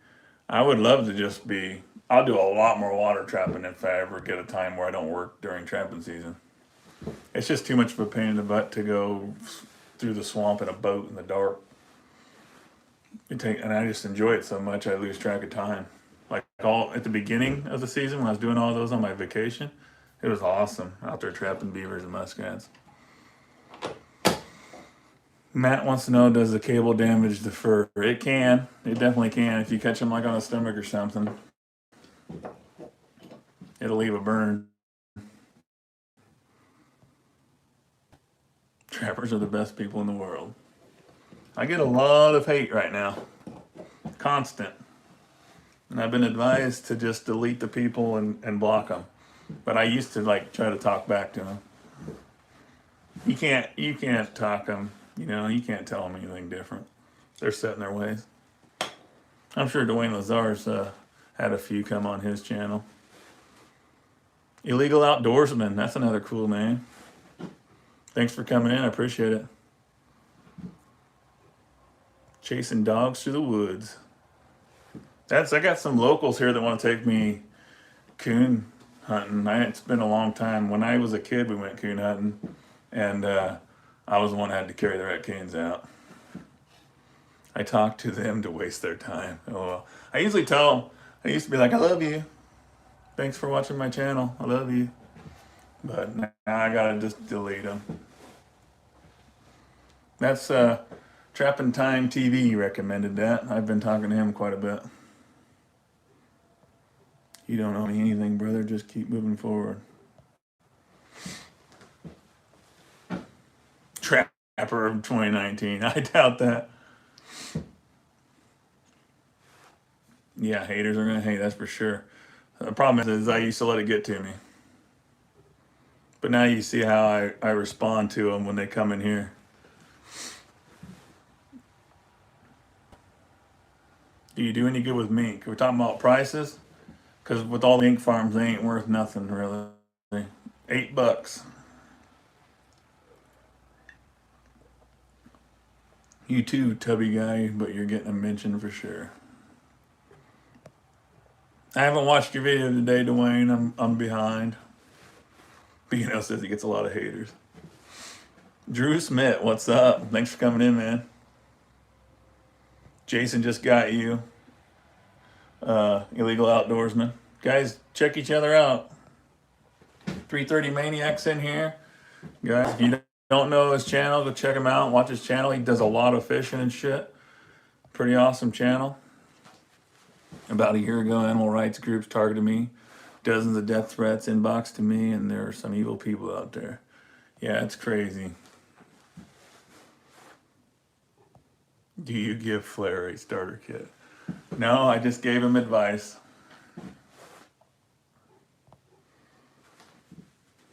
I would love to just be, I'll do a lot more water trapping if I ever get a time where I don't work during trapping season. It's just too much of a pain in the butt to go through the swamp in a boat in the dark. And I just enjoy it so much I lose track of time. Like all at the beginning of the season when I was doing all those on my vacation, it was awesome out there trapping beavers and muskrats. Matt wants to know, does the cable damage the fur? It can. It definitely can. If you catch them like on a stomach or something, it'll leave a burn. Trappers are the best people in the world. I get a lot of hate right now. Constant. And I've been advised to just delete the people and block them. But I used to try to talk back to them. You can't talk them. You can't tell them anything different. They're set in their ways. I'm sure Dwayne Lazar's had a few come on his channel. Illegal Outdoorsman, that's another cool name. Thanks for coming in, I appreciate it. Chasing dogs through the woods. I got some locals here that want to take me coon hunting. It's been a long time. When I was a kid, we went coon hunting, and I was the one that had to carry the raccoons out. I talked to them to waste their time. Oh, well. I usually tell them, I used to be like, I love you. Thanks for watching my channel. I love you. But now I gotta just delete them. That's Trapping Time TV recommended that. I've been talking to him quite a bit. You don't owe me anything, brother. Just keep moving forward. Trapper of 2019. I doubt that. Yeah, haters are going to hate, that's for sure. The problem is I used to let it get to me. But now you see how I respond to them when they come in here. Do you do any good with mink? We're talking about prices? Because with all the mink farms, they ain't worth nothing, really. $8. You too, tubby guy, but you're getting a mention for sure. I haven't watched your video today, Dwayne. I'm behind. BNO says he gets a lot of haters. Drew Smith, what's up? Thanks for coming in, man. Jason just got you. Illegal outdoorsman. Guys, check each other out. 330 Maniacs in here. Guys, if you don't know his channel, go check him out. Watch his channel. He does a lot of fishing and shit. Pretty awesome channel. About a year ago, animal rights groups targeted me. Dozens of death threats inboxed to me, and there are some evil people out there. Yeah, it's crazy. Do you give Flair a starter kit? No, I just gave him advice.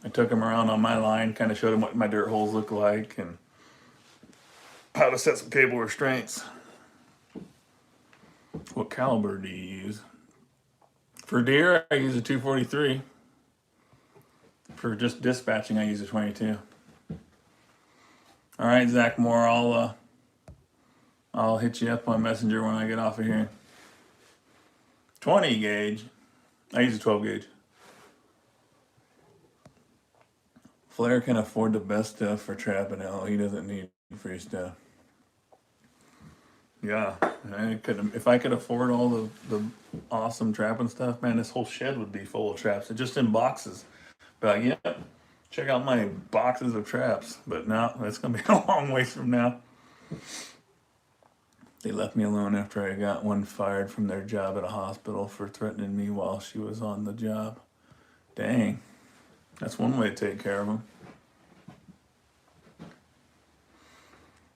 I took him around on my line, kind of showed him what my dirt holes look like and how to set some cable restraints. What caliber do you use? For deer, I use a 243. For just dispatching, I use a 22. All right, Zach Moore, I'll hit you up on Messenger when I get off of here. 20 gauge. I use a 12 gauge. Flair can afford the best stuff for trapping hell. He doesn't need free stuff. Yeah, if I could afford all the awesome trapping stuff, man, this whole shed would be full of traps. Just in boxes. But yeah, check out my boxes of traps. But no, that's gonna be a long ways from now. They left me alone after I got one fired from their job at a hospital for threatening me while she was on the job. Dang. That's one way to take care of them.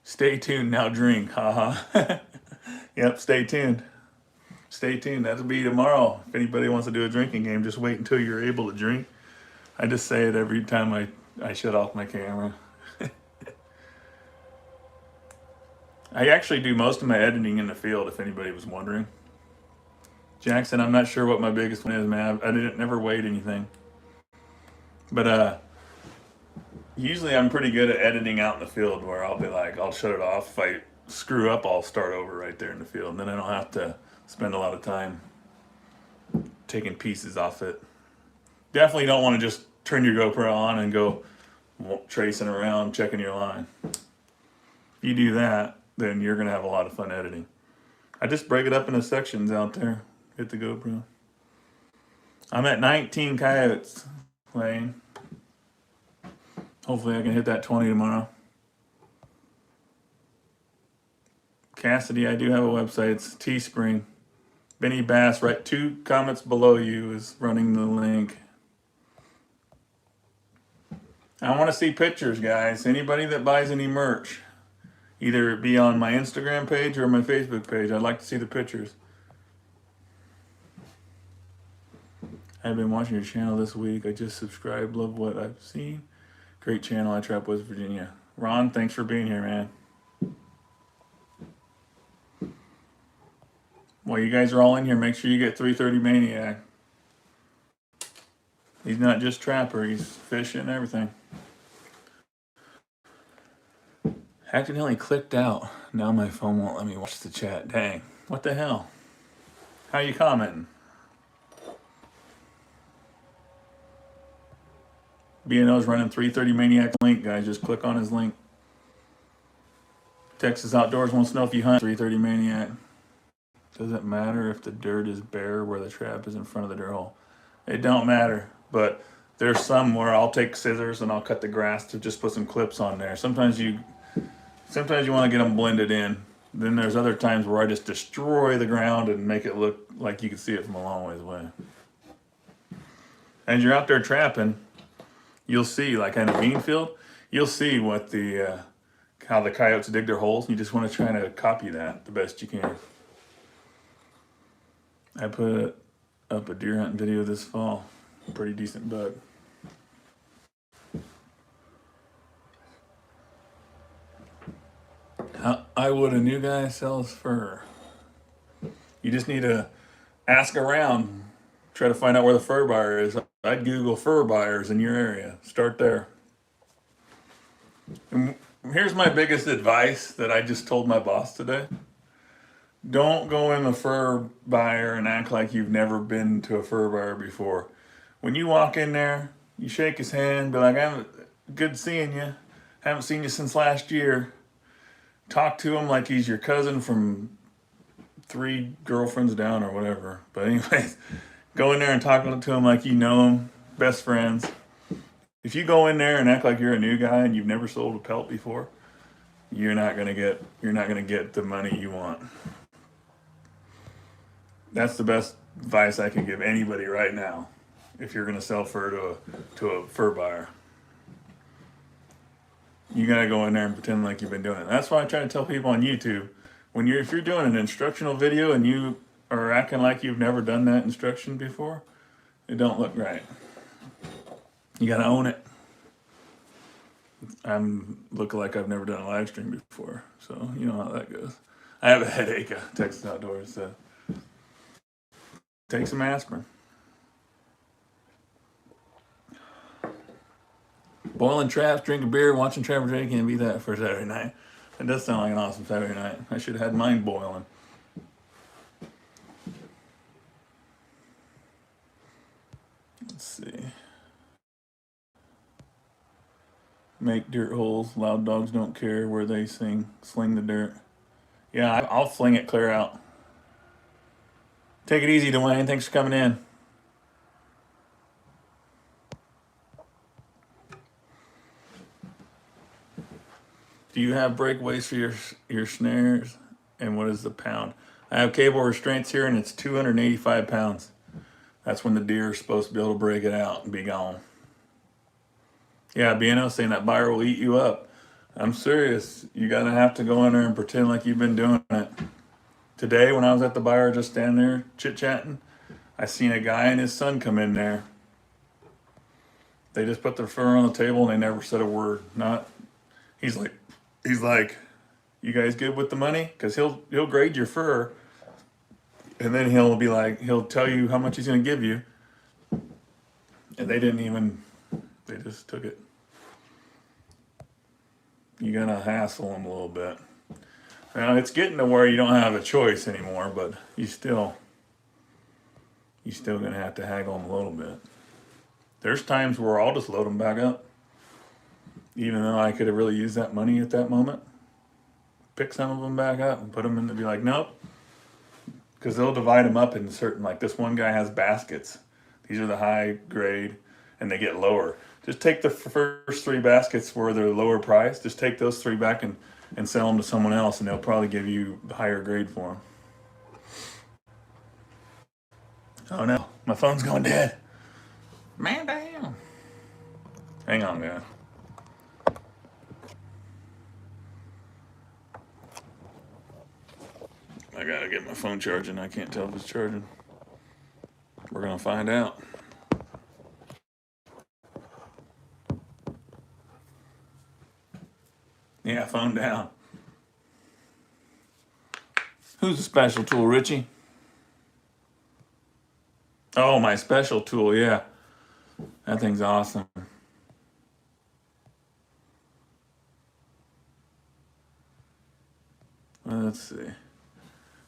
Stay tuned, now drink, haha. Yep, stay tuned. Stay tuned, that'll be tomorrow. If anybody wants to do a drinking game, just wait until you're able to drink. I just say it every time I shut off my camera. I actually do most of my editing in the field, if anybody was wondering. Jackson, I'm not sure what my biggest one is, man. I didn't never weighed anything. But usually I'm pretty good at editing out in the field where I'll be like, I'll shut it off. If I screw up, I'll start over right there in the field. And then I don't have to spend a lot of time taking pieces off it. Definitely don't want to just turn your GoPro on and go tracing around, checking your line. If you do that, then you're going to have a lot of fun editing. I just break it up into sections out there. Hit the GoPro. I'm at 19 coyotes, Lane. Hopefully I can hit that 20 tomorrow. Cassidy, I do have a website. It's Teespring. Benny Bass, right 2 comments below you is running the link. I want to see pictures, guys. Anybody that buys any merch, either it be on my Instagram page or my Facebook page, I'd like to see the pictures. I've been watching your channel this week. I just subscribed. Love what I've seen. Great channel. I trap West Virginia. Ron, thanks for being here, man. Well, you guys are all in here. Make sure you get 330 Maniac. He's not just trapper. He's fishing and everything. Accidentally clicked out. Now my phone won't let me watch the chat. Dang. What the hell? How you commenting? BNO's running 330 Maniac link, guys. Just click on his link. Texas Outdoors wants to know if you hunt 330 Maniac. Does it matter if the dirt is bare where the trap is in front of the dirt hole? It don't matter, but there's some where I'll take scissors and I'll cut the grass to just put some clips on there. Sometimes you want to get them blended in. Then there's other times where I just destroy the ground and make it look like you can see it from a long ways away. As you're out there trapping, you'll see, like in a bean field, you'll see what how the coyotes dig their holes. You just want to try to copy that the best you can. I put up a deer hunting video this fall. Pretty decent bug. I would a new guy sells fur. You just need to ask around, try to find out where the fur buyer is. I'd Google fur buyers in your area. Start there. And Here's my biggest advice that I just told my boss today. Don't go in the fur buyer and act like you've never been to a fur buyer before. When you walk in there, you shake his hand, be like, good seeing you. Haven't seen you since last year. Talk to him like he's your cousin from 3 girlfriends down or whatever. But anyways, go in there and talk to him like you know him, best friends. If you go in there and act like you're a new guy and you've never sold a pelt before, you're not gonna get the money you want. That's the best advice I can give anybody right now. If you're gonna sell fur to a fur buyer, you gotta go in there and pretend like you've been doing it. That's why I try to tell people on YouTube, if you're doing an instructional video and you are acting like you've never done that instruction before, it don't look right. You gotta own it. I'm looking like I've never done a live stream before, so you know how that goes. I have a headache. Texas Outdoors. So take some aspirin. Boiling traps, drinking beer, watching Trevor Rake, can't beat that for a Saturday night. It does sound like an awesome Saturday night. I should have had mine boiling. Let's see. Make dirt holes. Loud dogs don't care where they sling the dirt. Yeah, I'll fling it clear out. Take it easy, Dwayne. Thanks for coming in. Do you have breakaways for your snares? And what is the pound? I have cable restraints here, and it's 285 pounds. That's when the deer is supposed to be able to break it out and be gone. Yeah, BNO saying that buyer will eat you up. I'm serious. You gotta have to go in there and pretend like you've been doing it. Today, when I was at the buyer just standing there chit-chatting, I seen a guy and his son come in there. They just put their fur on the table and they never said a word. He's like, you guys good with the money? Because he'll grade your fur, and then he'll tell you how much he's gonna give you. And they just took it. You gotta hassle them a little bit. Now it's getting to where you don't have a choice anymore, but you still gonna have to haggle them a little bit. There's times where I'll just load them back up, even though I could have really used that money at that moment. Pick some of them back up and put them in to be like, nope, because they'll divide them up in certain, like this one guy has baskets. These are the high grade, and they get lower. Just take the first 3 baskets where they're lower price. Just take those 3 back and sell them to someone else, and they'll probably give you the higher grade for them. Oh no, my phone's going dead. Man, damn. Hang on, guys. I gotta get my phone charging. I can't tell if it's charging. We're gonna find out. Yeah, phone down. Who's a special tool, Richie? Oh, my special tool, yeah. That thing's awesome. Let's see.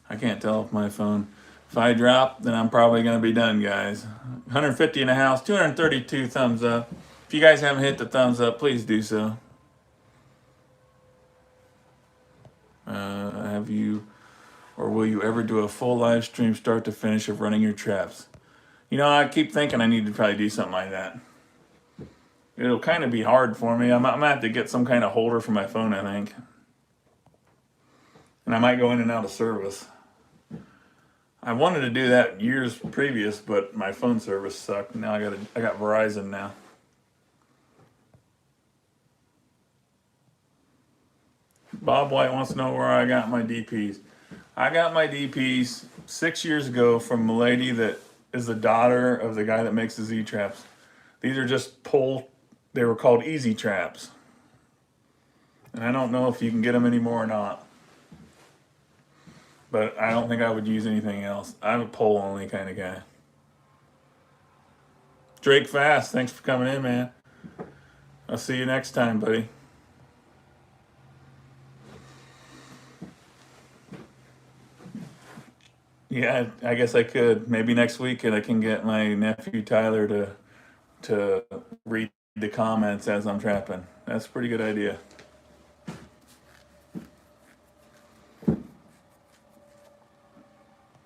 I can't tell if my phone... If I drop, then I'm probably going to be done, guys. 150 in the house, 232 thumbs up. If you guys haven't hit the thumbs up, please do so. Have you, or will you ever do a full live stream start to finish of running your traps? You know, I keep thinking I need to probably do something like that. It'll kind of be hard for me. I'm going to have to get some kind of holder for my phone, I think. And I might go in and out of service. I wanted to do that years previous, but my phone service sucked. Now I got Verizon now. Bob White wants to know where I got my DPs. I got my DPs 6 years ago from a lady that is the daughter of the guy that makes the Z traps. These are just they were called easy traps. And I don't know if you can get them anymore or not. But I don't think I would use anything else. I'm a pole only kind of guy. Drake Fast, thanks for coming in, man. I'll see you next time, buddy. Yeah, I guess I could. Maybe next week and I can get my nephew Tyler to read the comments as I'm trapping. That's a pretty good idea.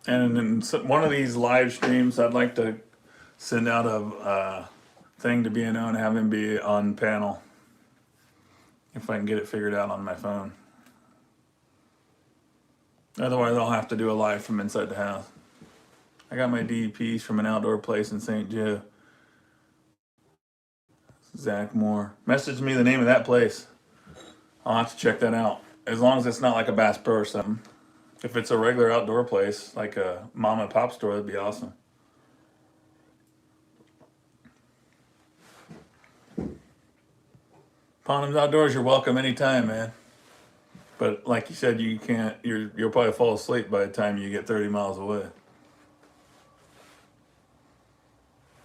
And in one of these live streams, I'd like to send out a thing to B&O and have him be on panel if I can get it figured out on my phone. Otherwise, I'll have to do a live from inside the house. I got my DPs from an outdoor place in St. Joe. Zach Moore. Message me the name of that place. I'll have to check that out. As long as it's not like a Bass Pro or something. If it's a regular outdoor place, like a mom and pop store, that'd be awesome. Ponham's Outdoors, you're welcome anytime, man. But like you said, you can't. You'll probably fall asleep by the time you get 30 miles away.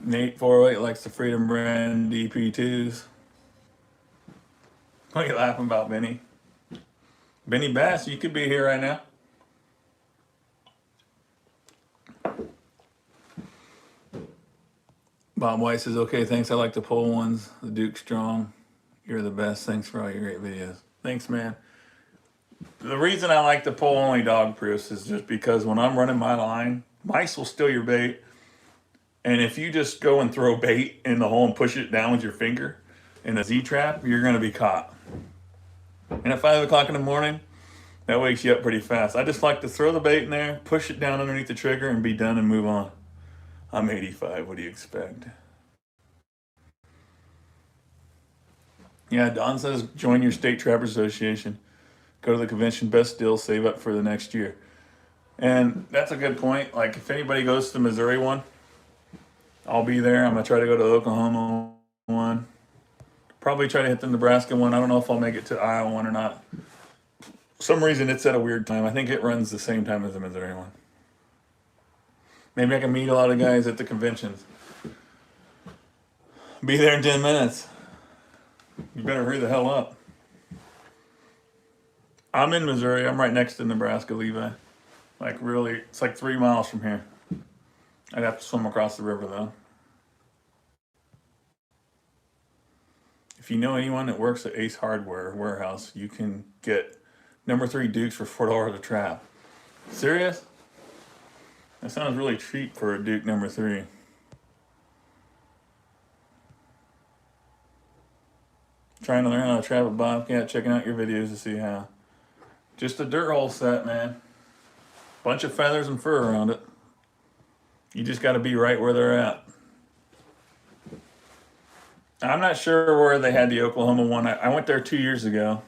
Nate 408 likes the Freedom brand DP2s. What are you laughing about, Benny? Benny Bass, you could be here right now. Bob White says, okay, thanks. I like the pole ones. The Duke Strong. You're the best. Thanks for all your great videos. Thanks, man. The reason I like the pole only dog proofs is just because when I'm running my line, mice will steal your bait. And if you just go and throw bait in the hole and push it down with your finger in a Z-trap, you're going to be caught. And at 5 o'clock in the morning, that wakes you up pretty fast. I just like to throw the bait in there, push it down underneath the trigger, and be done and move on. I'm 85. What do you expect? Yeah, Don says join your state trapper association. Go to the convention, best deal, save up for the next year. And that's a good point. Like if anybody goes to the Missouri one, I'll be there. I'm going to try to go to the Oklahoma one. Probably try to hit the Nebraska one. I don't know if I'll make it to Iowa one or not. For some reason it's at a weird time. I think it runs the same time as the Missouri one. Maybe I can meet a lot of guys at the conventions. Be there in 10 minutes. You better hurry the hell up. I'm in Missouri. I'm right next to Nebraska, Levi. Like really, it's like 3 miles from here. I'd have to swim across the river though. If you know anyone that works at Ace Hardware warehouse, you can get number 3 Dukes for $4 a trap. Serious? That sounds really cheap for a Duke number 3. Trying to learn how to trap a bobcat, checking out your videos to see how. Just a dirt hole set, man. Bunch of feathers and fur around it. You just got to be right where they're at. I'm not sure where they had the Oklahoma one. I went there 2 years ago.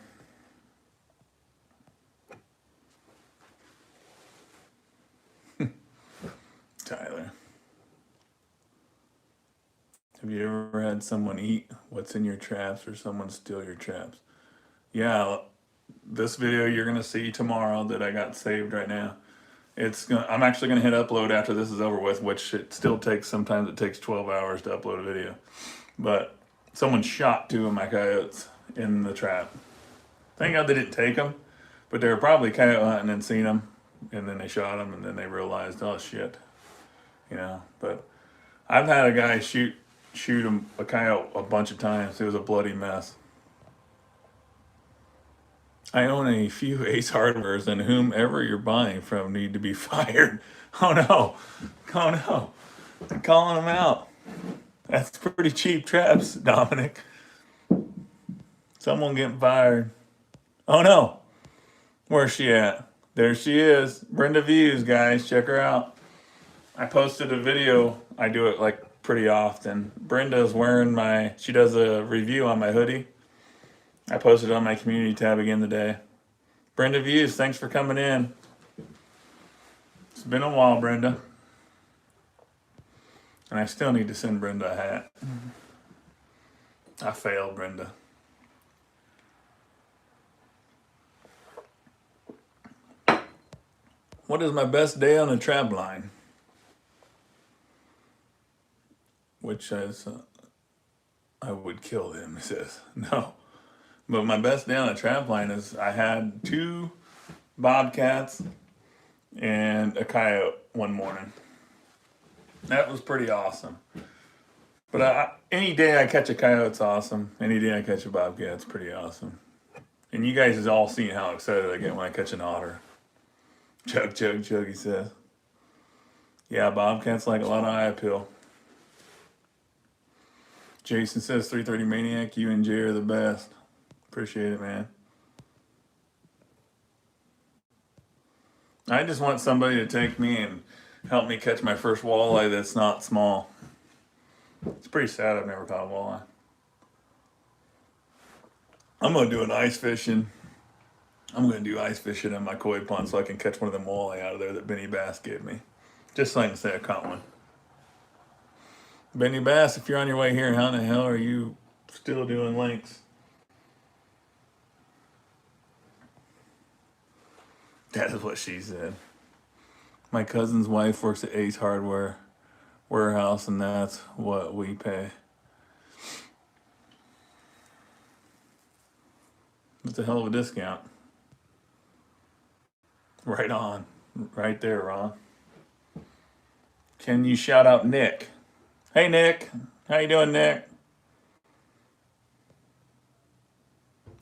Tyler. Have you ever had someone eat what's in your traps or someone steal your traps? Yeah, this video you're going to see tomorrow that I got saved right now. I'm actually going to hit upload after this is over with, which it still takes, sometimes it takes 12 hours to upload a video. But someone shot 2 of my coyotes in the trap. Thank God they didn't take them, but they were probably coyote hunting and seen them, and then they shot them, and then they realized, oh shit, But I've had a guy shoot a coyote a bunch of times. It was a bloody mess. I own a few Ace Hardwares, and whomever you're buying from need to be fired. Oh no, oh no, I'm calling them out. That's pretty cheap traps, Dominic. Someone getting fired. Oh no, where's she at? There she is. Brenda Views, guys, check her out. I posted a video. I do it like pretty often. Brenda's wearing she does a review on my hoodie. I posted it on my community tab again today. Brenda Views, thanks for coming in. It's been a while, Brenda. And I still need to send Brenda a hat. I failed, Brenda. What is my best day on the trap line? Which says, I would kill them, he says. No. But my best day on the trap line is I had 2 bobcats and a coyote. one morning. That was pretty awesome. But any day I catch a coyote's awesome. Any day I catch a bobcat's pretty awesome. And you guys have all seen how excited I get when I catch an otter. Chug, chug, chug, he says. Yeah, bobcats like a lot of eye appeal. Jason says 3:30 Maniac, you and Jay are the best. Appreciate it, man. I just want somebody to take me and help me catch my first walleye that's not small. It's pretty sad I've never caught a walleye. I'm going to do an ice fishing. I'm going to do ice fishing in my koi pond so I can catch one of them walleye out of there that Benny Bass gave me. Just so I can say I caught one. Benny Bass, if you're on your way here, how in the hell are you still doing links? That is what she said. My cousin's wife works at Ace Hardware warehouse, and that's what we pay. It's a hell of a discount. Right on. Right there, Ron. Can you shout out Nick? Hey, Nick. How you doing, Nick?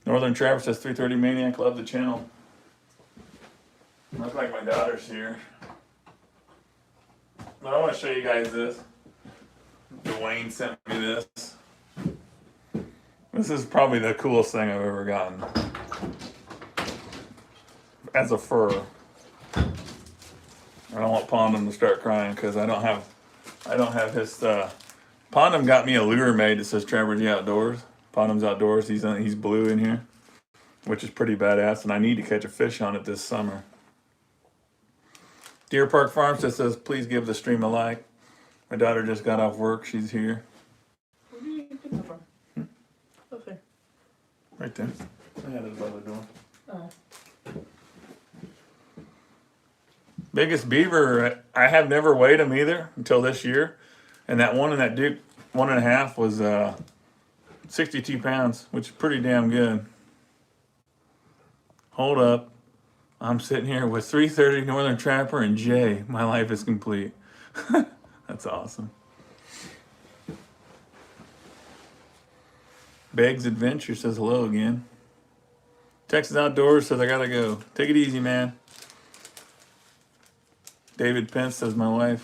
Northern Trapper says 3:30 Maniac. Love the channel. Looks like my daughter's here. But I want to show you guys this. Dwayne sent me this. This is probably the coolest thing I've ever gotten. As a fur. I don't want Pondum to start crying because I don't have his Pondum got me a lure made that says Trapper G Outdoors. Pondum's Outdoors. He's blue in here, which is pretty badass, and I need to catch a fish on it this summer. Deer Park Farms just says, please give the stream a like. My daughter just got off work. She's here. Where do you get that from? Okay. Right there. I had it by the door. Oh. Biggest beaver, I have never weighed him either until this year. And that one in that Duke 1.5 was 62 pounds, which is pretty damn good. Hold up. I'm sitting here with 3:30 Northern Trapper and Jay. My life is complete. That's awesome. Beggs Adventure says hello again. Texas Outdoors says I gotta go. Take it easy, man. David Pence says my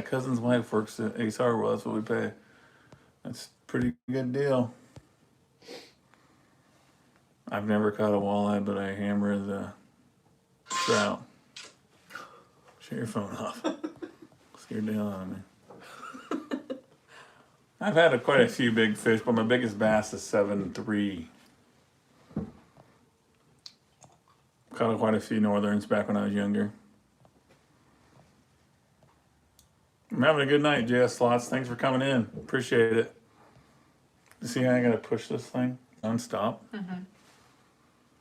cousin's wife works at Ace Hardware. That's what we pay. That's a pretty good deal. I've never caught a walleye, but I hammer the trout. Shut your phone off. Scared the hell out of me. I've had quite a few big fish, but my biggest bass is 7.3. Caught quite a few northerns back when I was younger. I'm having a good night, JS Slots. Thanks for coming in. Appreciate it. You see how I gotta push this thing nonstop? Mm-hmm.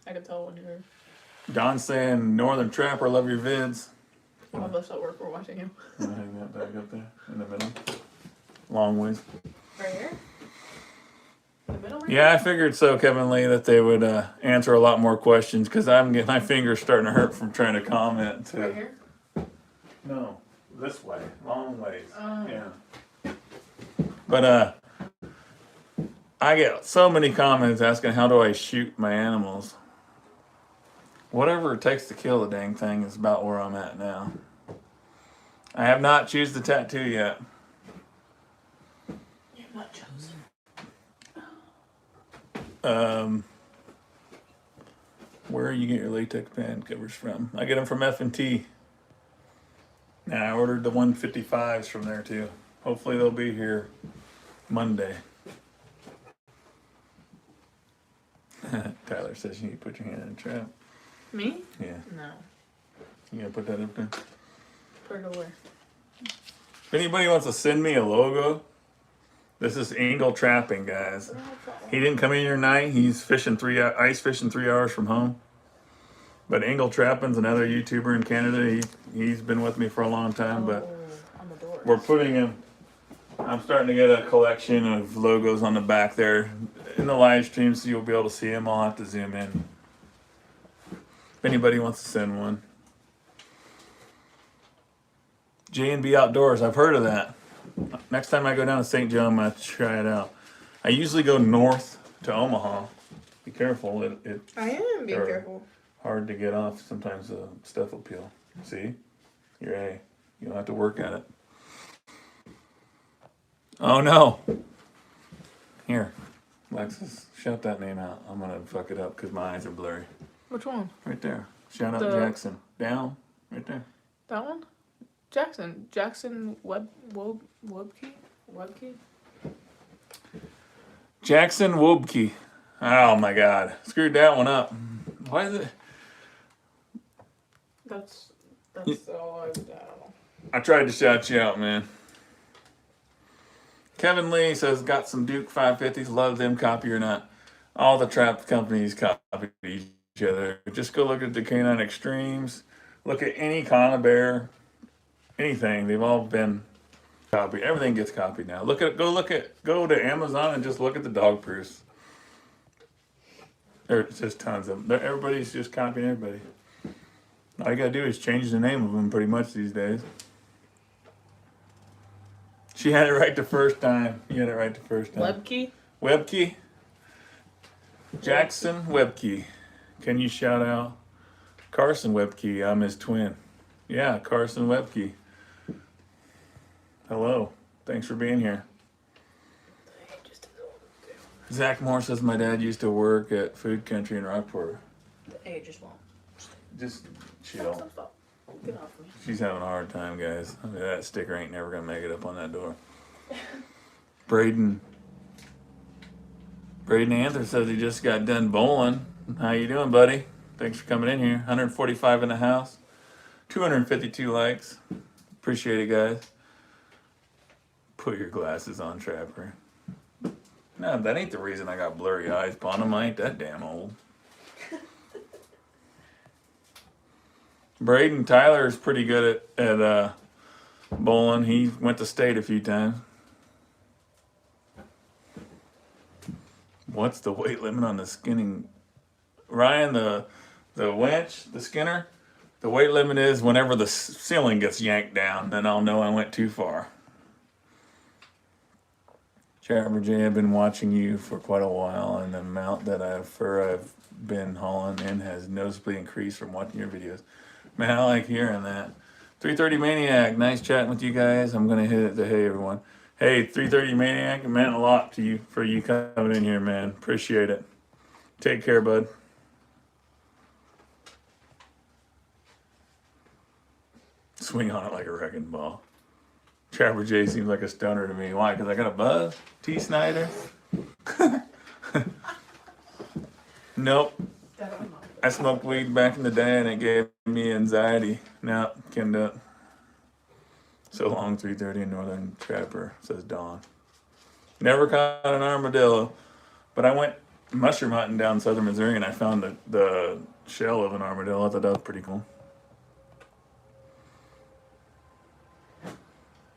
I can tell when you're... Don's saying, Northern Trapper, love your vids. All of us at work were watching him. I'm gonna hang that back up there in the middle. Long ways. Right here? The middle right Yeah, I figured so, Kevin Lee, that they would answer a lot more questions because I'm getting my fingers starting to hurt from trying to comment. Right here? No, this way, long ways. Oh. Yeah. But I get so many comments asking how do I shoot my animals. Whatever it takes to kill the dang thing is about where I'm at now. I have not chosen the tattoo yet. You're not chosen. Where you get your latex pad covers from? I get them from F&T. And I ordered the 155s from there too. Hopefully they'll be here Monday. Tyler says you need to put your hand in a trap. Me? Yeah. No. You gonna put that up there? Put it away. If anybody wants to send me a logo, this is Angle Trapping, guys. He didn't come in here tonight. He's fishing ice fishing 3 hours from home. But Angle Trapping's another YouTuber in Canada. He's been with me for a long time. But on the door. we're putting him. I'm starting to get a collection of logos on the back there in the live stream, so you'll be able to see them. I'll have to zoom in. If anybody wants to send one. J&B Outdoors. I've heard of that. Next time I go down to St. Joe, I'm gonna try it out. I usually go north to Omaha. Be careful. I am being or- careful. Hard to get off. Sometimes the stuff will peel. See? You're A. You don't have to work at it. Oh no. Here. Lexus, shout that name out. I'm gonna fuck it up because my eyes are blurry. Which one? Right there. Shout out Jackson. Down. Right there. That one? Jackson. Jackson Webkey? Jackson Wobke. Oh my god. Screwed that one up. Why is it? That's all I don't know. I tried to shout you out, man. Kevin Lee says, got some Duke 550s. Love them. Copy or not. All the trap companies copy each other. Just go look at the Canine Extremes. Look at any Conibear. Anything. They've all been copied. Everything gets copied now. Go to Amazon and just look at the dog proofs. There's just tons of them. Everybody's just copying everybody. All you gotta do is change the name of them pretty much these days. She had it right the first time. You had it right the first time. Webkey? Jackson Webkey. Can you shout out Carson Webkey? I'm his twin. Yeah, Carson Webkey. Hello. Thanks for being here. Zach Moore says my dad used to work at Food Country in Rockport. Hey, just won't. Just chill. Get off me. She's having a hard time, guys. I mean, that sticker ain't never gonna make it up on that door. Braden Anther says he just got done bowling. How you doing, buddy? Thanks for coming in here. 145 in the house. 252 likes. Appreciate it, guys. Put your glasses on, Trapper. No, that ain't the reason I got blurry eyes, Bonham. I ain't that damn old. Braden Tyler is pretty good at bowling. He went to state a few times. What's the weight limit on the skinning? Ryan, the winch, the skinner, the weight limit is whenever the ceiling gets yanked down, then I'll know I went too far. Trapper J, I've been watching you for quite a while, and the amount that I've been hauling in has noticeably increased from watching your videos. Man, I like hearing that. 330 Maniac, nice chatting with you guys. I'm gonna hit it to hey everyone. Hey, 330 Maniac, it meant a lot to you for you coming in here, man. Appreciate it. Take care, bud. Swing on it like a wrecking ball. Trapper J seems like a stoner to me. Why? Because I got a buzz? T. Snyder? Nope. I smoked weed back in the day and it gave me anxiety. No, can't do it. So long, 330 in Northern Trapper, says Dawn. Never caught an armadillo, but I went mushroom hunting down in southern Missouri and I found the shell of an armadillo. I thought that was pretty cool.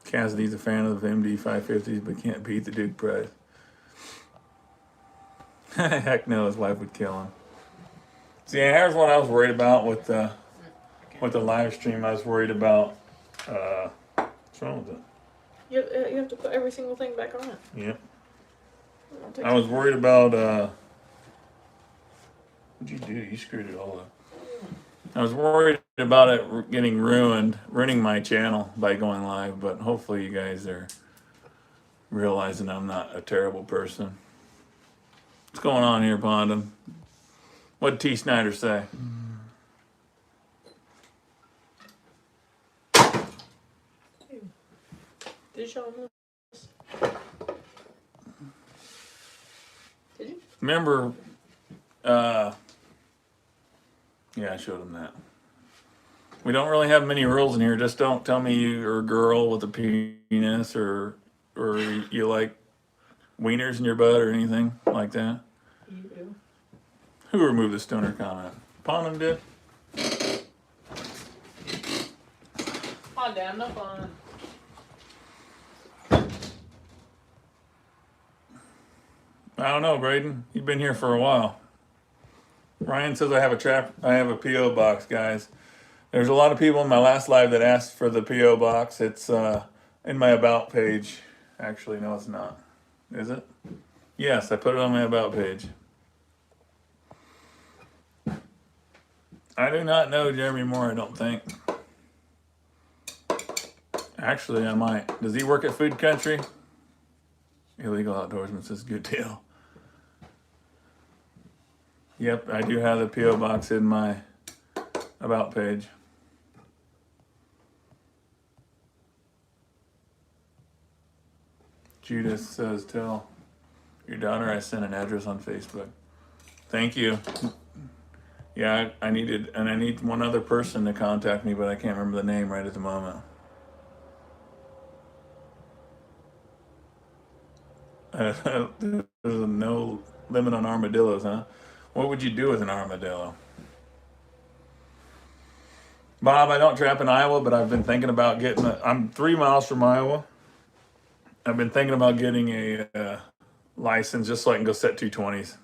Cassidy's a fan of the MD 550s, but can't beat the Duke price. Heck no, his wife would kill him. See, here's what I was worried about with the live stream. I was worried about what's wrong with it? You have to put every single thing back on it. Yep. I was worried about what'd you do? You screwed it all up. I was worried about it getting ruining my channel by going live, but hopefully you guys are realizing I'm not a terrible person. What's going on here, Bondum? What did T. Snyder say? Did you show him this? Did you? Remember, yeah, I showed him that. We don't really have many rules in here. Just don't tell me you're a girl with a penis or you like wieners in your butt or anything like that. You do. Who removed the stoner comment? Ponham did. Oh, damn, no fun. I don't know, Braden. You've been here for a while. Ryan says I have a P.O. box, guys. There's a lot of people in my last live that asked for the P.O. box. It's in my About page. Actually, no, it's not. Is it? Yes, I put it on my About page. I do not know Jeremy Moore, I don't think. Actually, I might. Does he work at Food Country? Illegal Outdoorsman says good deal. Yep, I do have the P.O. box in my About page. Judith says, tell your daughter I sent an address on Facebook. Thank you. Yeah, I need one other person to contact me, but I can't remember the name right at the moment. There's no limit on armadillos, huh? What would you do with an armadillo? Bob, I don't trap in Iowa, but I've been thinking about I'm 3 miles from Iowa. I've been thinking about getting a license just so I can go set 220s.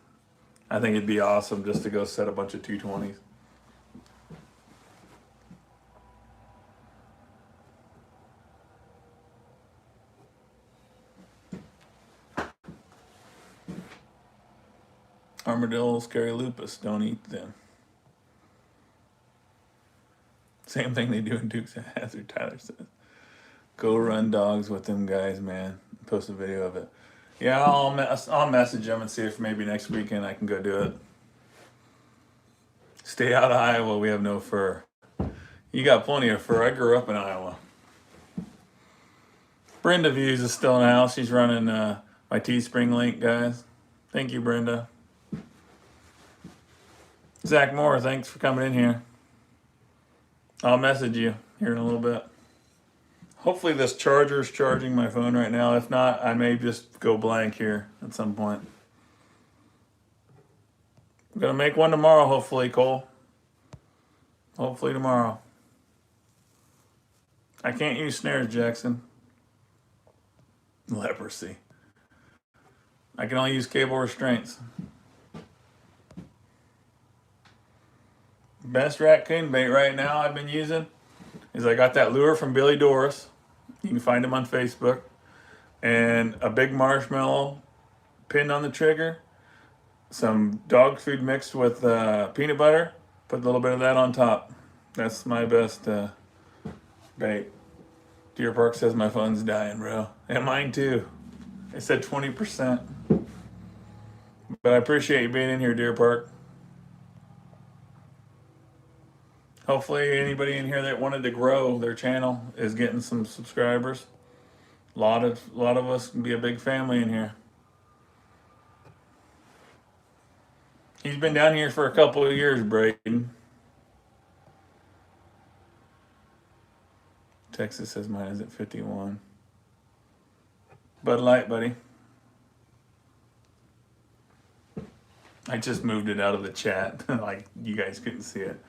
I think it'd be awesome just to go set a bunch of 220s. Armadillos carry lupus. Don't eat them. Same thing they do in Dukes of Hazzard, Tyler says. Go run dogs with them guys, man. Post a video of it. Yeah, I'll message them and see if maybe next weekend I can go do it. Stay out of Iowa. We have no fur. You got plenty of fur. I grew up in Iowa. Brenda Views is still in the house. She's running my Teespring link, guys. Thank you, Brenda. Zach Moore, thanks for coming in here. I'll message you here in a little bit. Hopefully this charger is charging my phone right now. If not, I may just go blank here at some point. I'm going to make one tomorrow, hopefully, Cole. Hopefully tomorrow. I can't use snares, Jackson. Leprosy. I can only use cable restraints. Best raccoon bait right now I've been using is I got that lure from Billy Doris. You can find him on Facebook. And a big marshmallow pinned on the trigger. Some dog food mixed with peanut butter. Put a little bit of that on top. That's my best bait. Deer Park says my phone's dying, bro. And mine too. It said 20%. But I appreciate you being in here, Deer Park. Hopefully anybody in here that wanted to grow their channel is getting some subscribers. A lot of us can be a big family in here. He's been down here for a couple of years, Braden. Texas says mine is at 51. Bud Light, buddy. I just moved it out of the chat. Like you guys couldn't see it.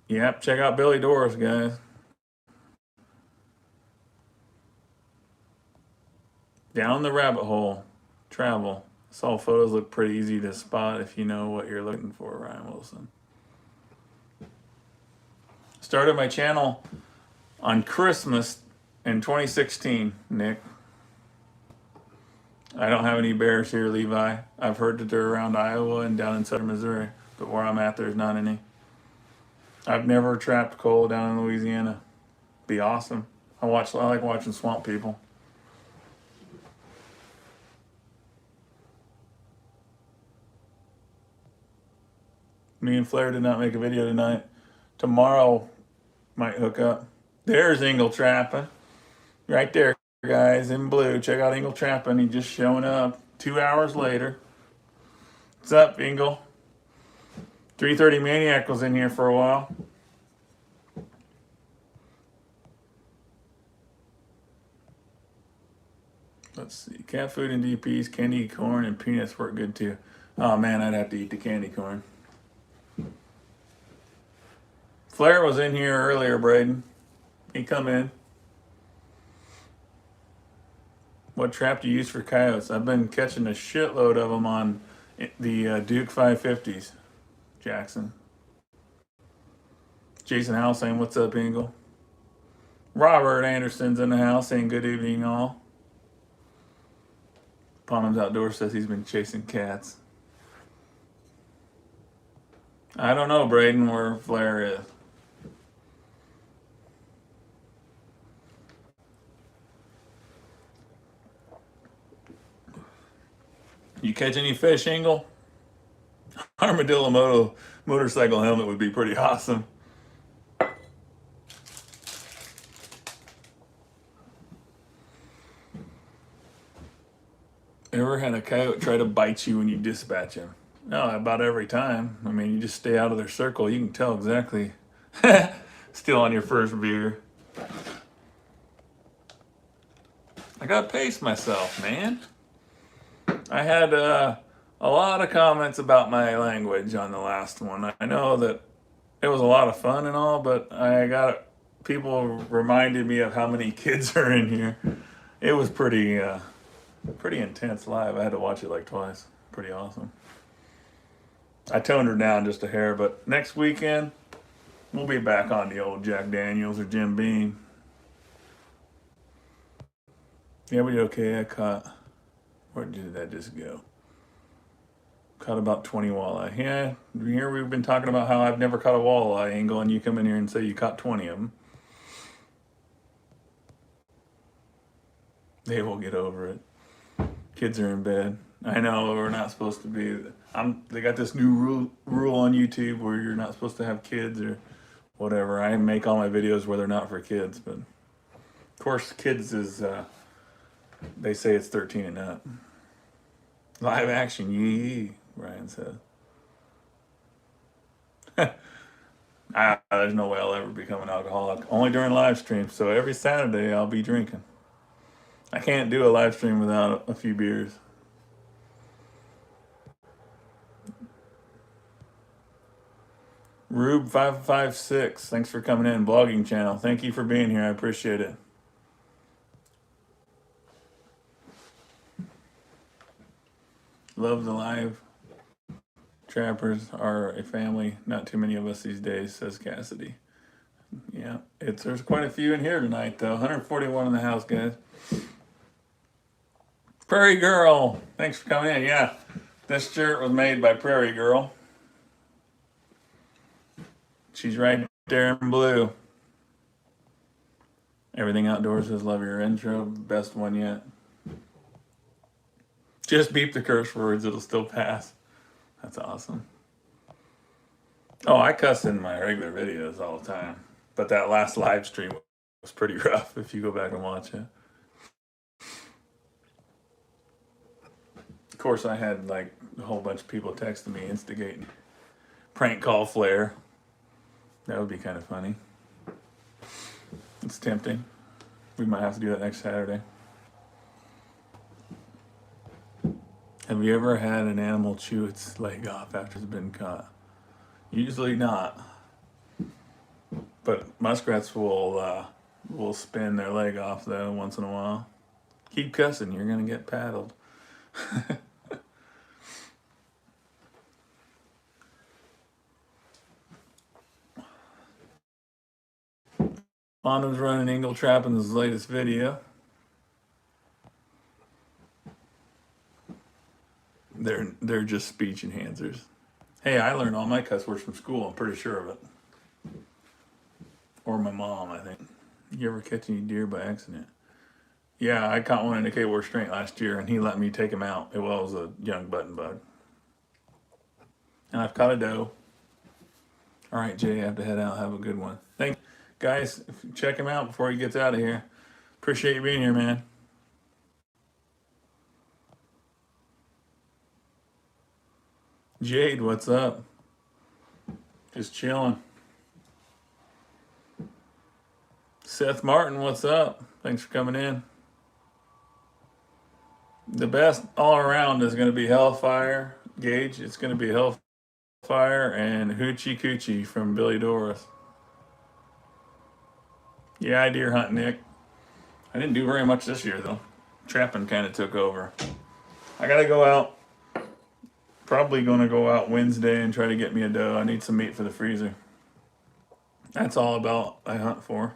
Yep, check out Billy Doris, guys. Down the rabbit hole. Travel. Saw photos look pretty easy to spot if you know what you're looking for, Ryan Wilson. Started my channel on Christmas in 2016, Nick. I don't have any bears here, Levi. I've heard that they're around Iowa and down in southern Missouri, but where I'm at, there's not any. I've never trapped coal down in Louisiana. Be awesome. I like watching swamp people. Me and Flair did not make a video tonight. Tomorrow might hook up. There's Ingle trapping. Right there, guys, in blue. Check out Ingle trapping. He's just showing up 2 hours later. What's up, Ingle? 330 Maniac was in here for a while. Let's see. Cat food and DPs, candy corn, and peanuts work good too. Oh man, I'd have to eat the candy corn. Flair was in here earlier, Braden. He come in. What trap do you use for coyotes? I've been catching a shitload of them on the Duke 550s. Jackson. Jason Howe saying, "What's up, Ingle?" Robert Anderson's in the house saying, "Good evening, all." Ponham's Outdoors says he's been chasing cats. I don't know, Braden, where Flair is. You catch any fish, Ingle? Armadillo motorcycle helmet would be pretty awesome. Ever had a coyote try to bite you when you dispatch him? No, about every time. I mean, you just stay out of their circle. You can tell exactly. Still on your first beer. I gotta pace myself, man. I had a lot of comments about my language on the last one. I know that it was a lot of fun and all, but I got people reminded me of how many kids are in here. It was pretty intense live. I had to watch it like twice. Pretty awesome. I toned her down just a hair, but next weekend we'll be back on the old Jack Daniels or Jim Beam. Yeah, we did okay. I caught. Where did that just go? Caught about 20 walleye. Yeah, here we've been talking about how I've never caught a walleye, Angle, and you come in here and say you caught 20 of them. They will get over it. Kids are in bed. I know we're not supposed to be. They got this new rule on YouTube where you're not supposed to have kids or whatever. I make all my videos where they're not for kids, but of course, kids is. They say it's 13 and up. Live action, yee, Ryan says. There's no way I'll ever become an alcoholic. Only during live streams. So every Saturday I'll be drinking. I can't do a live stream without a few beers. Rube556, thanks for coming in. Blogging channel. Thank you for being here. I appreciate it. Love the live. Trappers are a family. Not too many of us these days, says Cassidy. Yeah, there's quite a few in here tonight, though. 141 in the house, guys. Prairie Girl, thanks for coming in. Yeah, this shirt was made by Prairie Girl. She's right there in blue. Everything Outdoors says, love your intro. Best one yet. Just beep the curse words, it'll still pass. That's awesome. Oh, I cuss in my regular videos all the time. But that last live stream was pretty rough if you go back and watch it. Of course, I had like a whole bunch of people texting me, instigating. Prank call Flair. That would be kind of funny. It's tempting. We might have to do that next Saturday. Have you ever had an animal chew its leg off after it's been caught? Usually not. But muskrats will spin their leg off though once in a while. Keep cussing, you're gonna get paddled. Bonham's running Ingle Trap in his latest video. They're just speech enhancers. Hey, I learned all my cuss words from school. I'm pretty sure of it. Or my mom, I think. You ever catch any deer by accident? Yeah, I caught one in a K-War Strait last year, and he let me take him out. It was a young button bug. And I've caught a doe. All right, Jay, I have to head out. Have a good one. Thanks, guys. Check him out before he gets out of here. Appreciate you being here, man. Jade, what's up? Just chilling. Seth Martin, what's up? Thanks for coming in. The best all around is going to be Hellfire Gage. It's going to be Hellfire and Hoochie Coochie from Billy Doris. Yeah, I deer hunt, Nick. I didn't do very much this year, though. Trapping kind of took over. I got to go out Probably going to go out Wednesday and try to get me a doe. I need some meat for the freezer. That's all about I hunt for.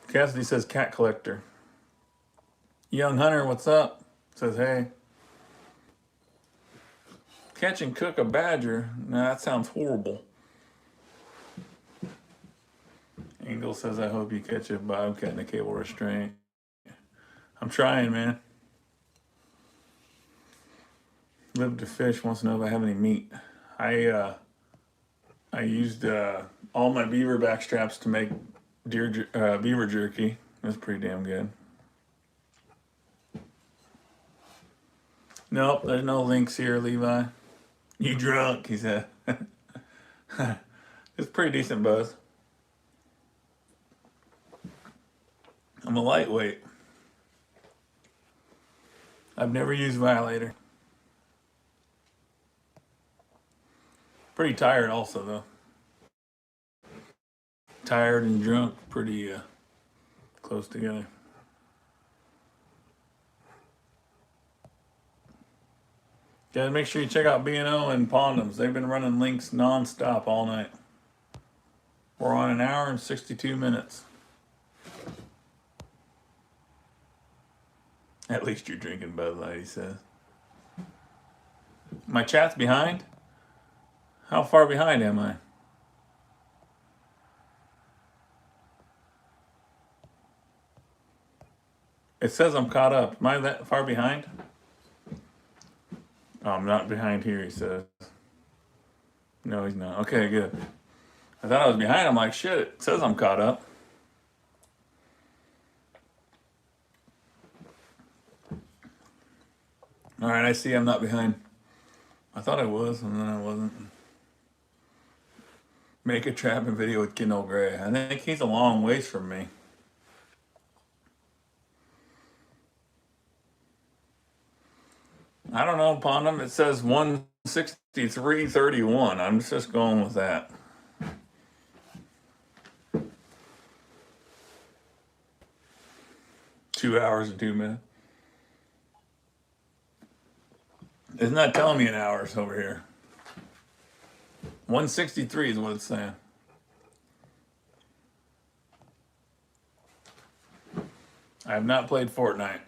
Cassidy says cat collector. Young hunter, what's up? Says hey. Catch and cook a badger? Nah, that sounds horrible. Engel says I hope you catch a bobcat in a cable restraint. I'm trying, man. Live to Fish wants to know if I have any meat. I used all my beaver back straps to make beaver jerky. That's pretty damn good. Nope, there's no links here, Levi. You drunk, he said. It's pretty decent buzz. I'm a lightweight. I've never used Violator. Pretty tired also, though. Tired and drunk, pretty close together. Guys, make sure you check out B&O and Pondums. They've been running links non-stop all night. We're on 1 hour and 62 minutes. At least you're drinking Bud Light, he says. My chat's behind? How far behind am I? It says I'm caught up. Am I that far behind? Oh, I'm not behind here, he says. No, he's not. Okay, good. I thought I was behind. I'm like, shit, it says I'm caught up. All right, I see I'm not behind. I thought I was, and then I wasn't. Make a trapping video with Kendall Gray. I think he's a long ways from me. I don't know, Pondum. It says 163.31. I'm just going with that. Two hours and 2 minutes. It's not telling me in hours over here. 163 is what it's saying. I have not played Fortnite.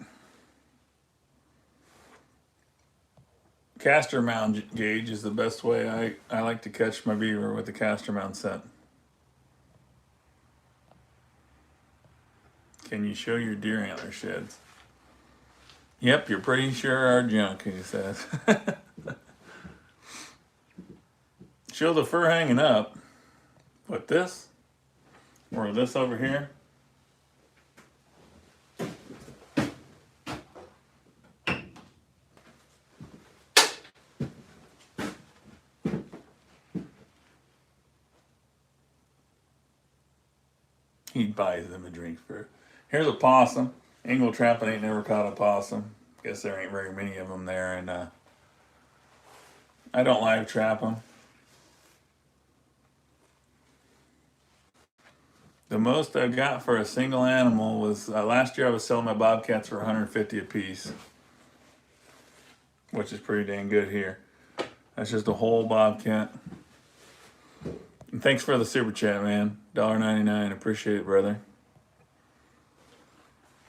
Caster mount gauge is the best way I like to catch my beaver with the caster mount set. Can you show your deer antler sheds? Yep, you're pretty sure are junk, he says. Show the fur hanging up. What, this? Or this over here? He buys them a drink for. Here's a possum. Angle trapping ain't never caught a possum. Guess there ain't very many of them there, and I don't live trap them. The most I got for a single animal was last year I was selling my bobcats for $150 a piece, which is pretty dang good here. That's just a whole bobcat. And thanks for the super chat, man. $1.99. Appreciate it, brother.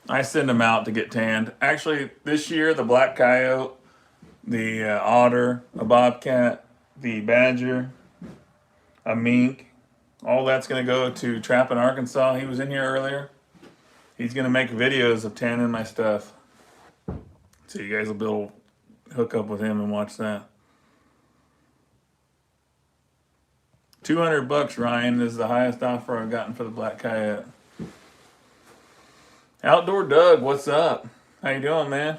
I send them out to get tanned. Actually, this year, the black coyote, the otter, a bobcat, the badger, a mink, all that's going to go to Trap in Arkansas. He was in here earlier. He's going to make videos of tanning my stuff. So you guys will be able to hook up with him and watch that. $200, Ryan, is the highest offer I've gotten for the black coyote. Outdoor Doug, what's up? How you doing, man?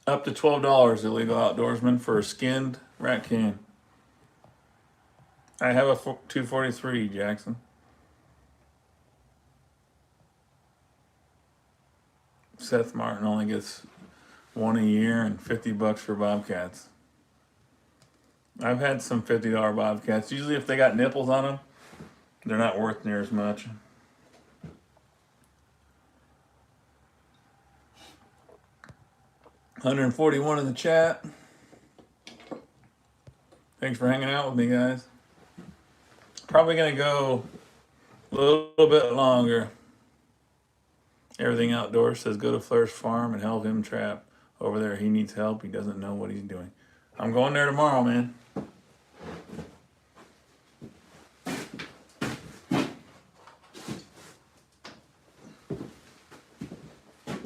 Up to $12 illegal outdoorsman for a skinned raccoon. I have a 243, Jackson. Seth Martin only gets one a year and $50 for bobcats. I've had some $50 bobcats. Usually if they got nipples on them, they're not worth near as much. 141 in the chat. Thanks for hanging out with me, guys. Probably gonna go a little bit longer. Everything Outdoors says go to Flair's farm and help him trap over there. He needs help. He doesn't know what he's doing. I'm going there tomorrow, man.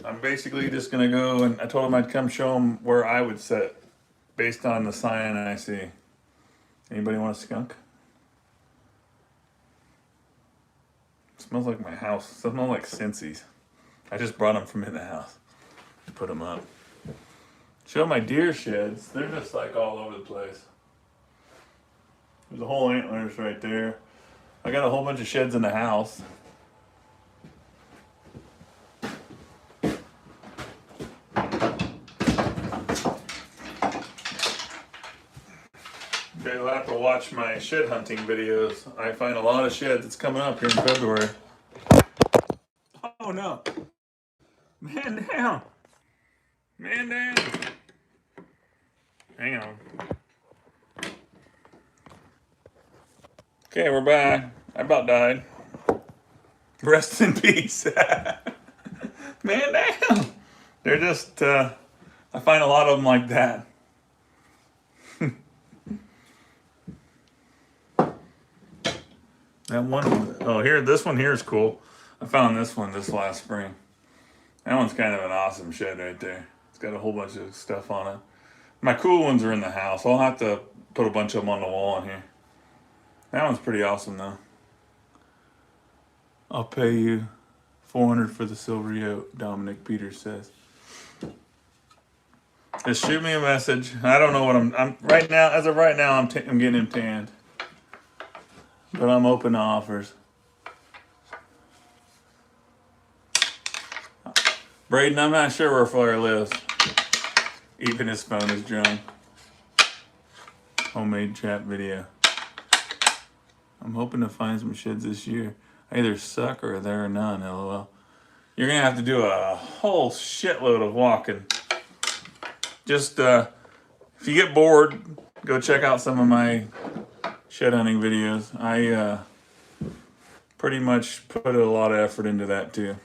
I'm basically just gonna go, and I told him I'd come show him where I would set based on the sign I see. Anybody want a skunk? It smells like my house. It smells like Cincy's. I just brought them from in the house to put them up. Show my deer sheds. They're just like all over the place. There's a whole antlers right there. I got a whole bunch of sheds in the house. Okay, you'll have to watch my shed hunting videos. I find a lot of sheds. It's coming up here in February. Oh no. Man down. Man down. Hang on. Okay, we're back. I about died. Rest in peace. Man down. They're just, I find a lot of them like that. That one, oh, here, this one here is cool. I found this one this last spring. That one's kind of an awesome shed right there. It's got a whole bunch of stuff on it. My cool ones are in the house. I'll have to put a bunch of them on the wall in here. That one's pretty awesome though. I'll pay you $400 for the silver yoke, Dominic Peters says. Just shoot me a message. I don't know what I'm right now, as of right now, I'm getting him tanned. But I'm open to offers. Braden, I'm not sure where Flair lives. Even his phone is drunk. Homemade trap video. I'm hoping to find some sheds this year. I either suck or there are none, lol. You're gonna have to do a whole shitload of walking. Just, if you get bored, go check out some of my shed hunting videos. I pretty much put a lot of effort into that too.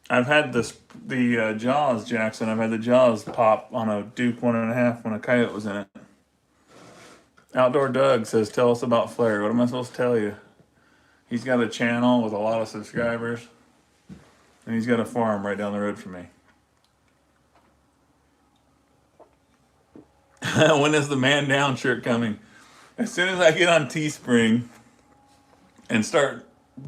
I've had the Jaws, Jackson. I've had the Jaws pop on a Duke 1.5 when a coyote was in it. Outdoor Doug says, tell us about Flair. What am I supposed to tell you? He's got a channel with a lot of subscribers. And he's got a farm right down the road from me. When is the man down shirt coming? As soon as I get on Teespring and start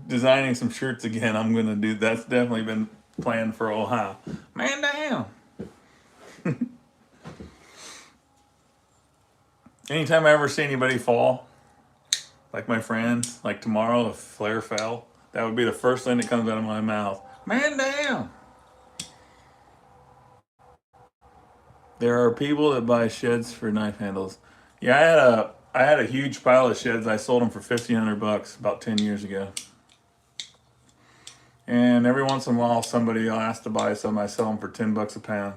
designing some shirts again, I'm gonna do. That's definitely been planned for a while. Man down. Anytime I ever see anybody fall, like my friends, like tomorrow if Flair fell, that would be the first thing that comes out of my mouth. Man down. There are people that buy sheds for knife handles. Yeah, I had a huge pile of sheds. I sold them for $1,500 about 10 years ago. And every once in a while, somebody will ask to buy some. I sell them for $10 a pound.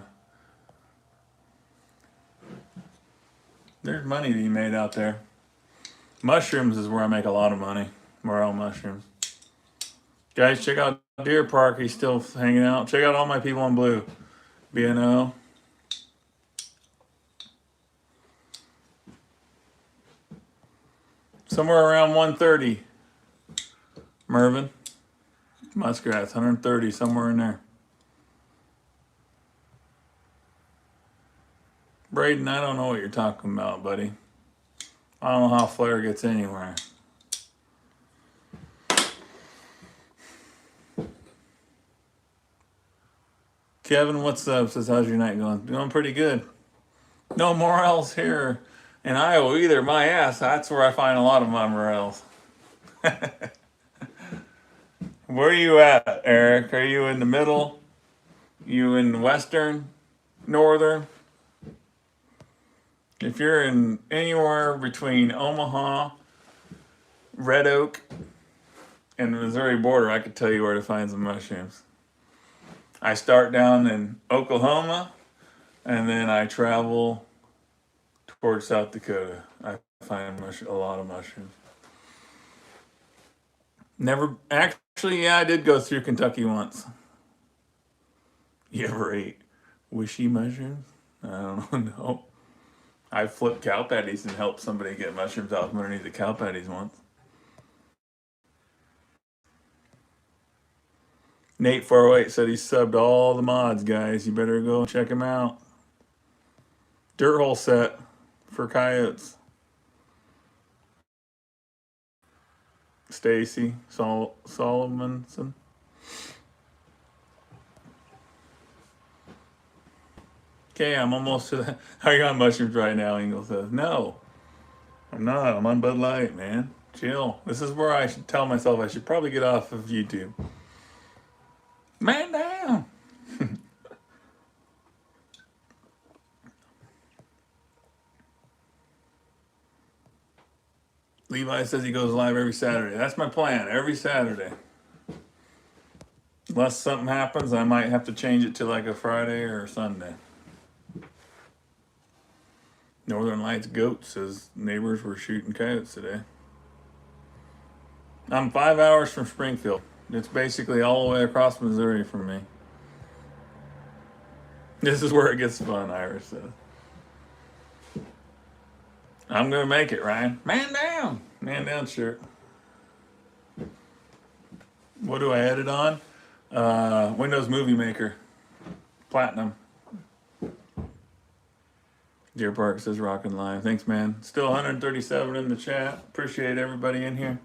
There's money to be made out there. Mushrooms is where I make a lot of money. Morel mushrooms. Guys, check out Deer Park. He's still hanging out. Check out all my people in blue. BNO. Somewhere around 130. Mervin. Muskrats, 130, somewhere in there. Braden, I don't know what you're talking about, buddy. I don't know how Flair gets anywhere. Kevin, what's up? Says, how's your night going? Doing pretty good. No morels here in Iowa either. My ass, that's where I find a lot of my morels. Where are you at, Eric? Are you in the middle? You in western? Northern? If you're in anywhere between Omaha, Red Oak, and the Missouri border, I could tell you where to find some mushrooms. I start down in Oklahoma, and then I travel towards South Dakota. I find a lot of mushrooms. Never actually, yeah, I did go through Kentucky once. You ever ate wishy mushrooms? I don't know. No. I flipped cow patties and helped somebody get mushrooms out from underneath the cow patties once. Nate 408 said he subbed all the mods, guys. You better go and check him out. Dirt hole set for coyotes. Stacy Solomonson. Okay, I'm almost to the. Are you on mushrooms right now? Engel says. No, I'm not. I'm on Bud Light, man. Chill. This is where I should tell myself I should probably get off of YouTube. Man down. Levi says he goes live every Saturday. That's my plan, every Saturday. Unless something happens, I might have to change it to like a Friday or a Sunday. Northern Lights Goat says neighbors were shooting coyotes today. I'm 5 hours from Springfield. It's basically all the way across Missouri from me. This is where it gets fun, Iris says. I'm going to make it, Ryan. Man down. Man down shirt. What do I edit on? Windows Movie Maker. Platinum. Deer Park says rockin' live. Thanks, man. Still 137 in the chat. Appreciate everybody in here.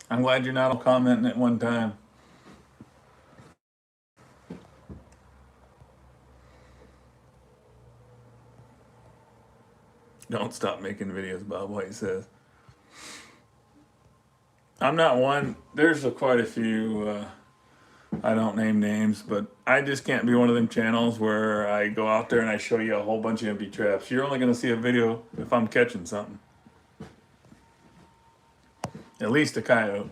I'm glad you're not all commenting at one time. Don't stop making videos, Bob White says. I'm not one. There's quite a few. I don't name names, but I just can't be one of them channels where I go out there and I show you a whole bunch of empty traps. You're only going to see a video if I'm catching something. At least a coyote.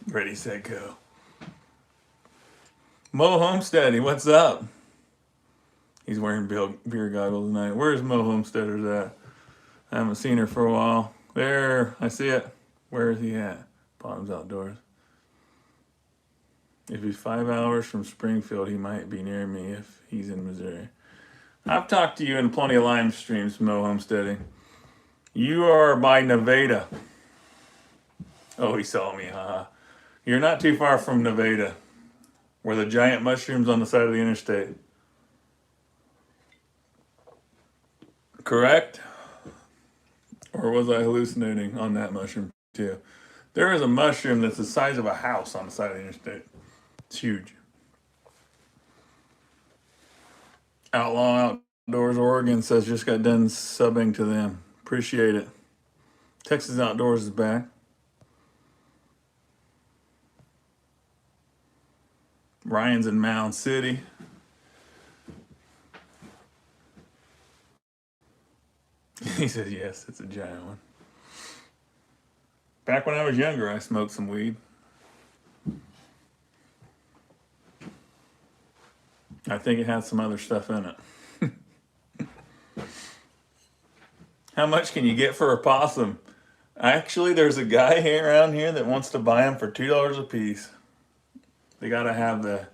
Ready, set, go. Mo Homesteady, what's up? He's wearing beer goggles tonight. Where's Mo Homesteaders at? I haven't seen her for a while. There, I see it. Where is he at? Bottoms Outdoors. If he's 5 hours from Springfield, he might be near me if he's in Missouri. I've talked to you in plenty of live streams, Mo Homesteading. You are by Nevada. Oh, he saw me, haha. You're not too far from Nevada, where the giant mushrooms on the side of the interstate. Correct? Or was I hallucinating on that mushroom too? There is a mushroom that's the size of a house on the side of the interstate. It's huge. Outlaw Outdoors Oregon says just got done subbing to them. Appreciate it. Texas Outdoors is back. Ryan's in Mound City. He says, yes, it's a giant one. Back when I was younger, I smoked some weed. I think it had some other stuff in it. How much can you get for a possum? Actually, there's a guy around here that wants to buy them for $2 a piece. They gotta have the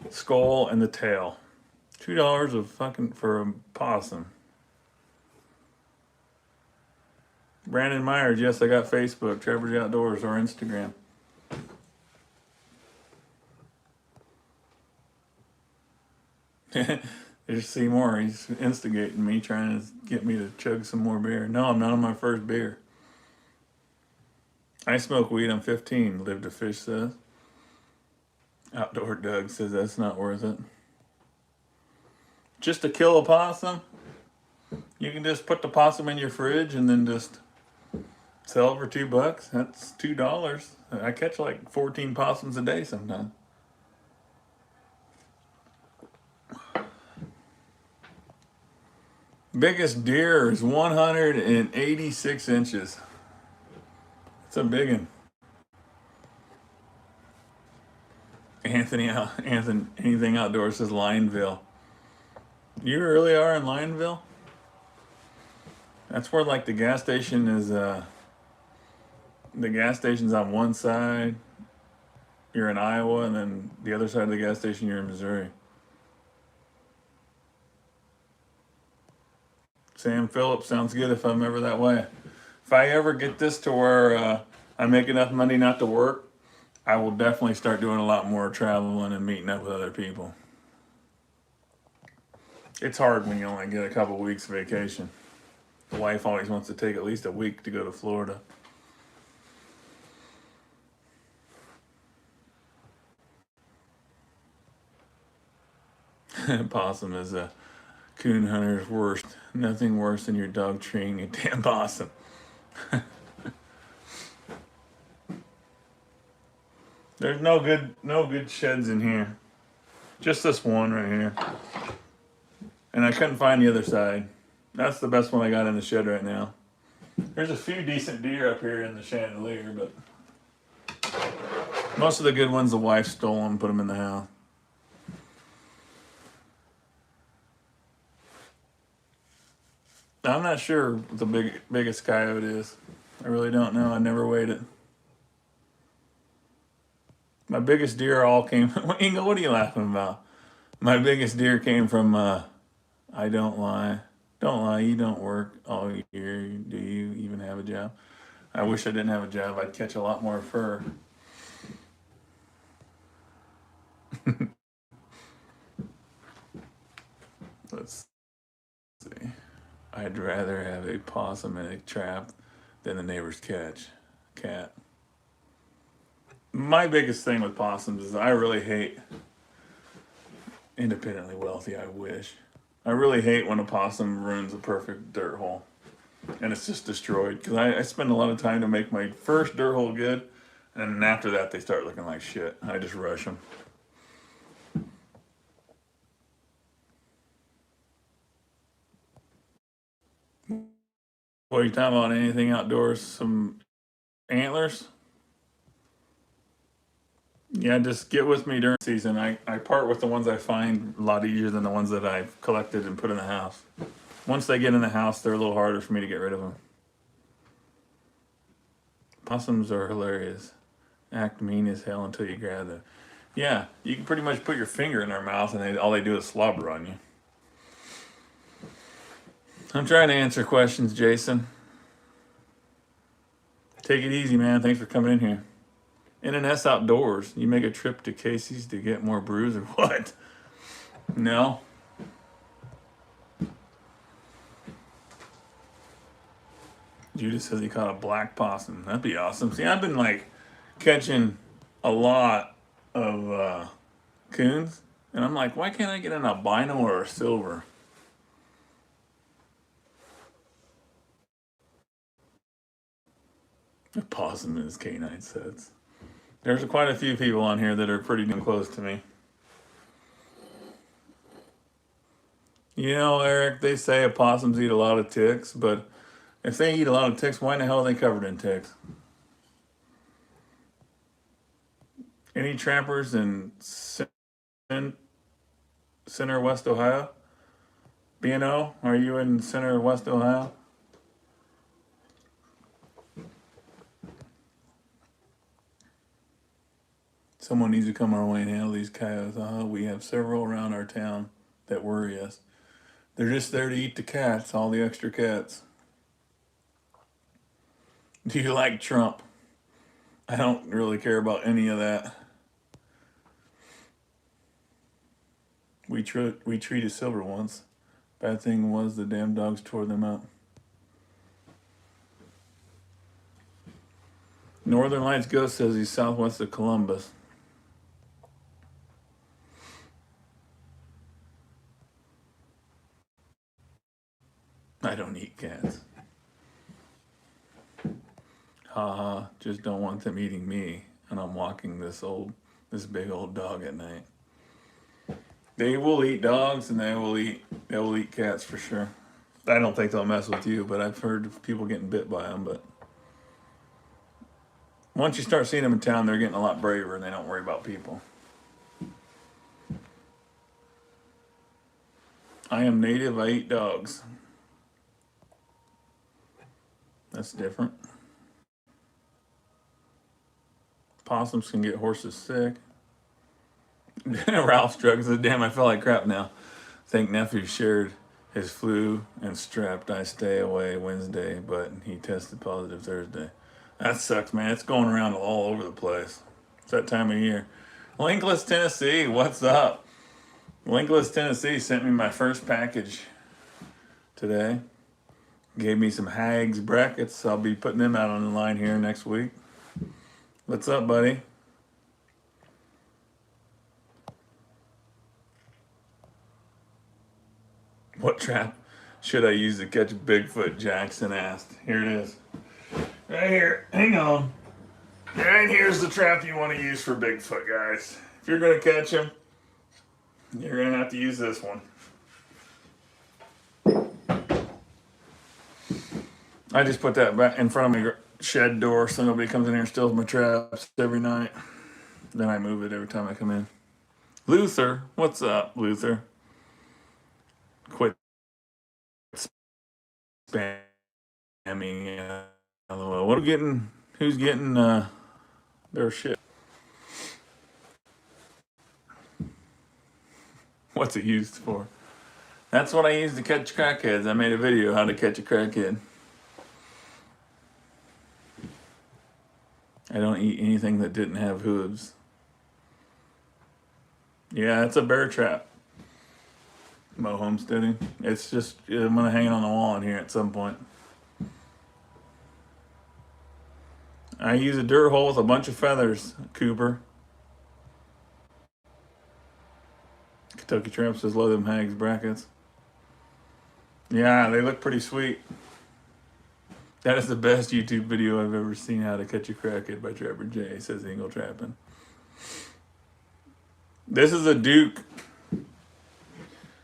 skull and the tail. $2 of fucking for a possum. Brandon Myers, yes, I got Facebook, Trevor's Outdoors, or Instagram. There's Seymour, he's instigating me, trying to get me to chug some more beer. No, I'm not on my first beer. I smoke weed, I'm 15, Live to Fish says. Outdoor Doug says that's not worth it. Just to kill a possum? You can just put the possum in your fridge and then just sell it for $2. That's $2. I catch like 14 possums a day sometimes. Biggest deer is 186 inches. It's a big one. Anthony, anything outdoors says Lineville. You really are in Lineville? That's where like the gas station is. The gas station's on one side. You're in Iowa, and then the other side of the gas station, you're in Missouri. Sam Phillips sounds good if I'm ever that way. If I ever get this to where I make enough money not to work, I will definitely start doing a lot more traveling and meeting up with other people. It's hard when you only get a couple weeks vacation. The wife always wants to take at least a week to go to Florida. Possum is a coon hunter's worst. Nothing worse than your dog treeing a damn possum. There's no good sheds in here. Just this one right here. And I couldn't find the other side. That's the best one I got in the shed right now. There's a few decent deer up here in the chandelier, but most of the good ones the wife stole and put them in the house. I'm not sure what the biggest coyote is. I really don't know. I never weighed it. My biggest deer all came. Inga, what are you laughing about? My biggest deer came from. I don't lie. Don't lie. You don't work all year. Do you even have a job? I wish I didn't have a job. I'd catch a lot more fur. Let's see. I'd rather have a possum in a trap than the neighbor's cat. My biggest thing with possums is I really hate independently wealthy. I wish. I really hate when a possum ruins a perfect dirt hole and it's just destroyed, because I spend a lot of time to make my first dirt hole good, and then after that they start looking like shit. I just rush them. What are you talking about? Anything outdoors? Some antlers? Yeah, just get with me during season. I part with the ones I find a lot easier than the ones that I've collected and put in the house. Once they get in the house, they're a little harder for me to get rid of them. Possums are hilarious. Act mean as hell until you grab them. Yeah, you can pretty much put your finger in their mouth and all they do is slobber on you. I'm trying to answer questions, Jason. Take it easy, man. Thanks for coming in here. N&S Outdoors. You make a trip to Casey's to get more brews or what? No. Judas says he caught a black possum. That'd be awesome. See, I've been like catching a lot of coons, and I'm like, why can't I get an albino or a silver? A possum in his canine sets. There's quite a few people on here that are pretty damn close to me. You know, Eric, they say opossums eat a lot of ticks, but if they eat a lot of ticks, why in the hell are they covered in ticks? Any trappers in Center West Ohio? B&O, are you in Center West Ohio? Someone needs to come our way and handle these coyotes. We have several around our town that worry us. They're just there to eat the cats, all the extra cats. Do you like Trump? I don't really care about any of that. We treated silver once. Bad thing was the damn dogs tore them out. Northern Lights Ghost says he's southwest of Columbus. I don't eat cats. Haha, just don't want them eating me, and I'm walking this big old dog at night. They will eat dogs and they will eat cats for sure. I don't think they'll mess with you, but I've heard of people getting bit by them. But once you start seeing them in town, they're getting a lot braver and they don't worry about people. I am native, I eat dogs. That's different. Possums can get horses sick. Ralph Struggs said, damn, I feel like crap now. Think nephew shared his flu and strapped. I stay away Wednesday, but he tested positive Thursday. That sucks, man. It's going around all over the place. It's that time of year. Linkless, Tennessee, what's up? Linkless, Tennessee sent me my first package today. Gave me some Hags brackets. I'll be putting them out on the line here next week. What's up, buddy? What trap should I use to catch Bigfoot? Jackson asked. Here it is. Right here. Hang on. Right here's the trap you want to use for Bigfoot, guys. If you're going to catch him, you're going to have to use this one. I just put that back in front of my shed door so nobody comes in here and steals my traps every night. Then I move it every time I come in. Luther, what's up, Luther? Quit spamming. LOL. What are we getting? Who's getting their shit? What's it used for? That's what I use to catch crackheads. I made a video how to catch a crackhead. I don't eat anything that didn't have hooves. Yeah, it's a bear trap. Mo homesteading. It's just, I'm going to hang it on the wall in here at some point. I use a dirt hole with a bunch of feathers, Cooper. Kentucky Tramp says, love them Hags brackets. Yeah, they look pretty sweet. That is the best YouTube video I've ever seen, How to Catch a Crackhead by Trapper J, says Ingle Trappin'. This is a Duke.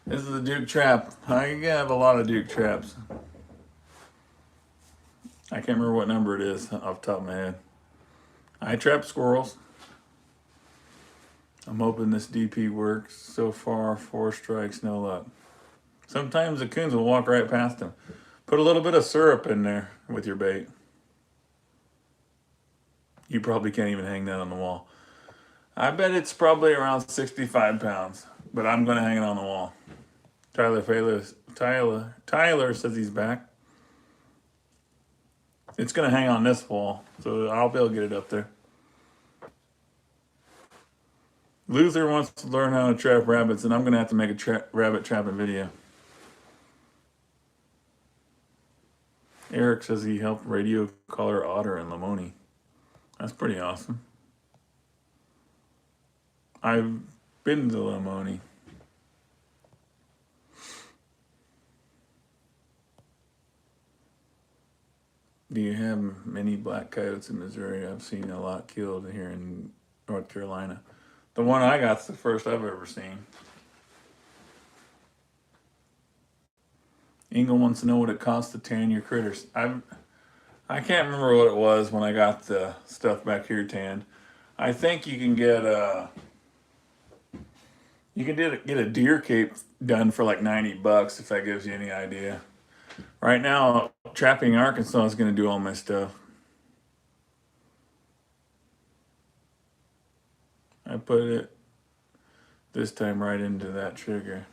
This is a Duke trap. I have a lot of Duke traps. I can't remember what number it is off the top of my head. I trap squirrels. I'm hoping this DP works. So far, 4 strikes, no luck. Sometimes the coons will walk right past them. Put a little bit of syrup in there with your bait. You probably can't even hang that on the wall. I bet it's probably around 65 pounds, but I'm going to hang it on the wall. Tyler says he's back. It's going to hang on this wall, so I'll be able to get it up there. Luther wants to learn how to trap rabbits, and I'm going to have to make a rabbit trapping video. Eric says he helped radio caller Otter in Lamoni. That's pretty awesome. I've been to Lamoni. Do you have many black coyotes in Missouri? I've seen a lot killed here in North Carolina. The one I got's the first I've ever seen. Ingle wants to know what it costs to tan your critters. I can't remember what it was when I got the stuff back here tanned. I think you can get get a deer cape done for like $90 if that gives you any idea. Right now, Trapping Arkansas is going to do all my stuff. I put it this time right into that trigger.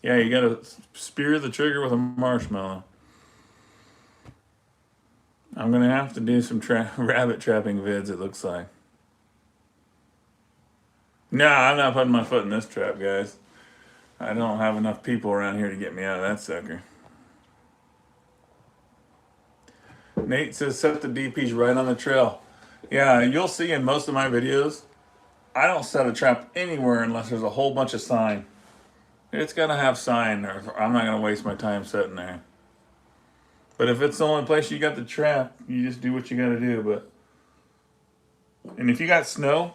Yeah, you got to spear the trigger with a marshmallow. I'm going to have to do some rabbit trapping vids, it looks like. No, I'm not putting my foot in this trap, guys. I don't have enough people around here to get me out of that sucker. Nate says set the DPs right on the trail. Yeah, you'll see in most of my videos, I don't set a trap anywhere unless there's a whole bunch of sign. It's got to have sign, or I'm not going to waste my time sitting there. But if it's the only place you got the trap, you just do what you got to do. And if you got snow,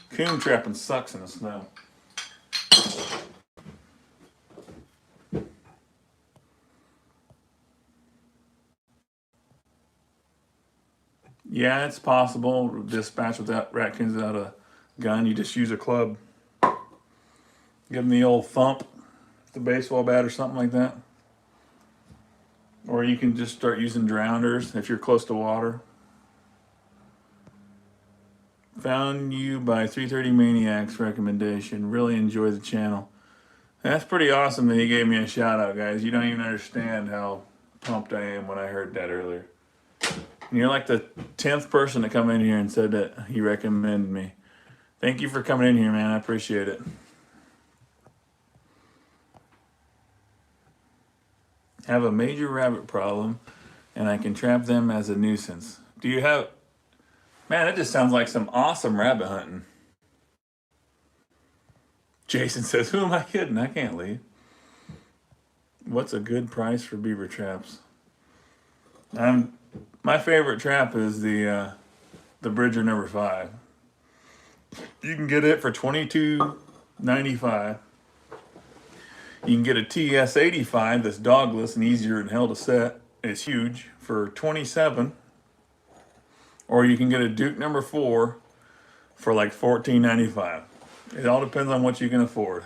coon trapping sucks in the snow. Yeah, it's possible. Dispatch without raccoons without a gun. You just use a club. Give them the old thump. the baseball bat or something like that. Or you can just start using drowners if you're close to water. Found you by 330 Maniacs recommendation. Really enjoy the channel. That's pretty awesome that he gave me a shout out, guys. You don't even understand how pumped I am when I heard that earlier. And you're like the 10th person to come in here and said that he recommended me. Thank you for coming in here, man. I appreciate it. Have a major rabbit problem, and I can trap them as a nuisance. Do you have... Man, that just sounds like some awesome rabbit hunting. Jason says, who am I kidding? I can't leave. What's a good price for beaver traps? My favorite trap is the Bridger number 5. You can get it for $22.95. You can get a TS85 that's dogless and easier than hell to set. It's huge for $27. Or you can get a Duke number 4 for like $14.95. It all depends on what you can afford.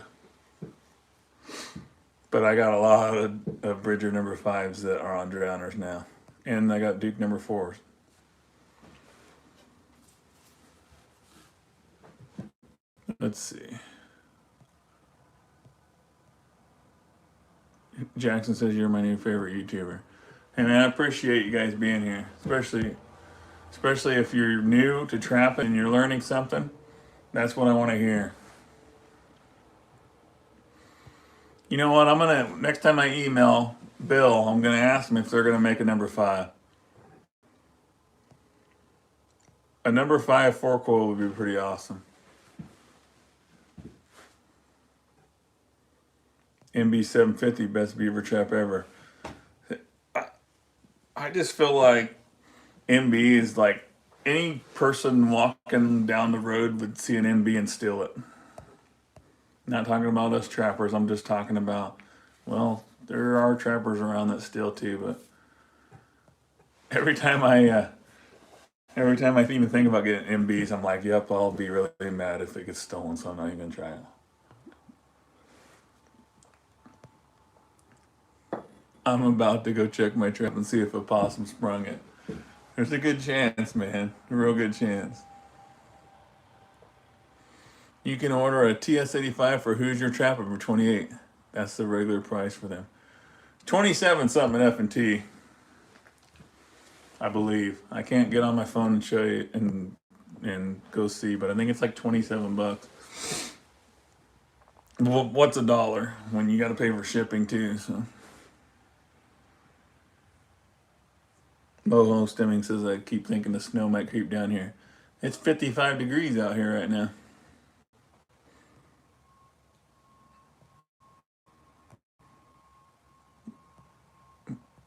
But I got a lot of Bridger number 5s that are on drowners now. And I got Duke number 4s. Let's see. Jackson says you're my new favorite YouTuber. Hey man, I appreciate you guys being here. Especially if you're new to trapping and you're learning something. That's what I want to hear. You know what? Next time I email Bill, I'm gonna ask them if they're gonna make a number 5. A number 5 4-coil would be pretty awesome. MB 750, best beaver trap ever. I just feel like MB is like any person walking down the road would see an MB and steal it. Not talking about us trappers. I'm just talking about, well, there are trappers around that steal too. But every time I even think about getting MBs, I'm like, yep, I'll be really mad if it gets stolen. So I'm not even gonna try it. I'm about to go check my trap and see if a possum sprung it. There's a good chance, man. A real good chance. You can order a TS85 for Who's Your Trapper for $28. That's the regular price for them. 27 something at F&T, I believe. I can't get on my phone and show you and go see, but I think it's like 27 bucks. Well, what's $1 when you got to pay for shipping too? So. Moho Stemming says I keep thinking the snow might creep down here. It's 55 degrees out here right now.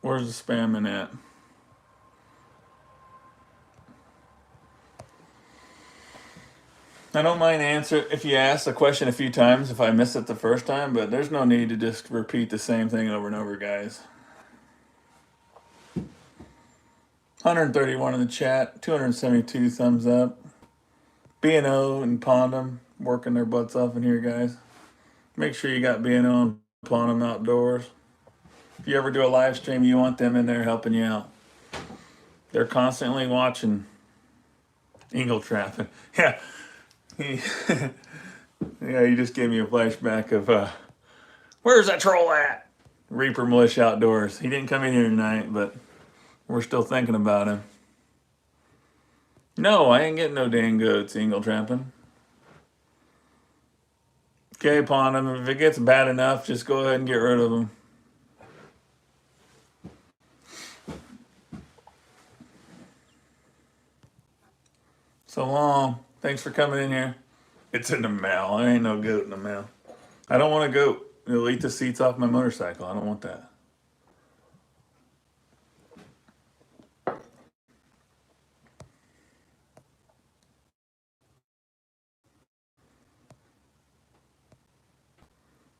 Where's the spamming at? I don't mind answer if you ask the question a few times if I miss it the first time, but there's no need to just repeat the same thing over and over, guys. 131 in the chat, 272 thumbs up. B&O and Pondom working their butts off in here, guys. Make sure you got B&O and Pondom outdoors. If you ever do a live stream, you want them in there helping you out. They're constantly watching eagle trapping. Yeah. Yeah, you just gave me a flashback of where's that troll at? Reaper Militia Outdoors. He didn't come in here tonight, but we're still thinking about him. No, I ain't getting no dang goats eagle trapping. Okay, upon him. If it gets bad enough, just go ahead and get rid of them. So long. Thanks for coming in here. It's in the mail. There ain't no goat in the mail. I don't want a goat. It'll eat the seats off my motorcycle. I don't want that.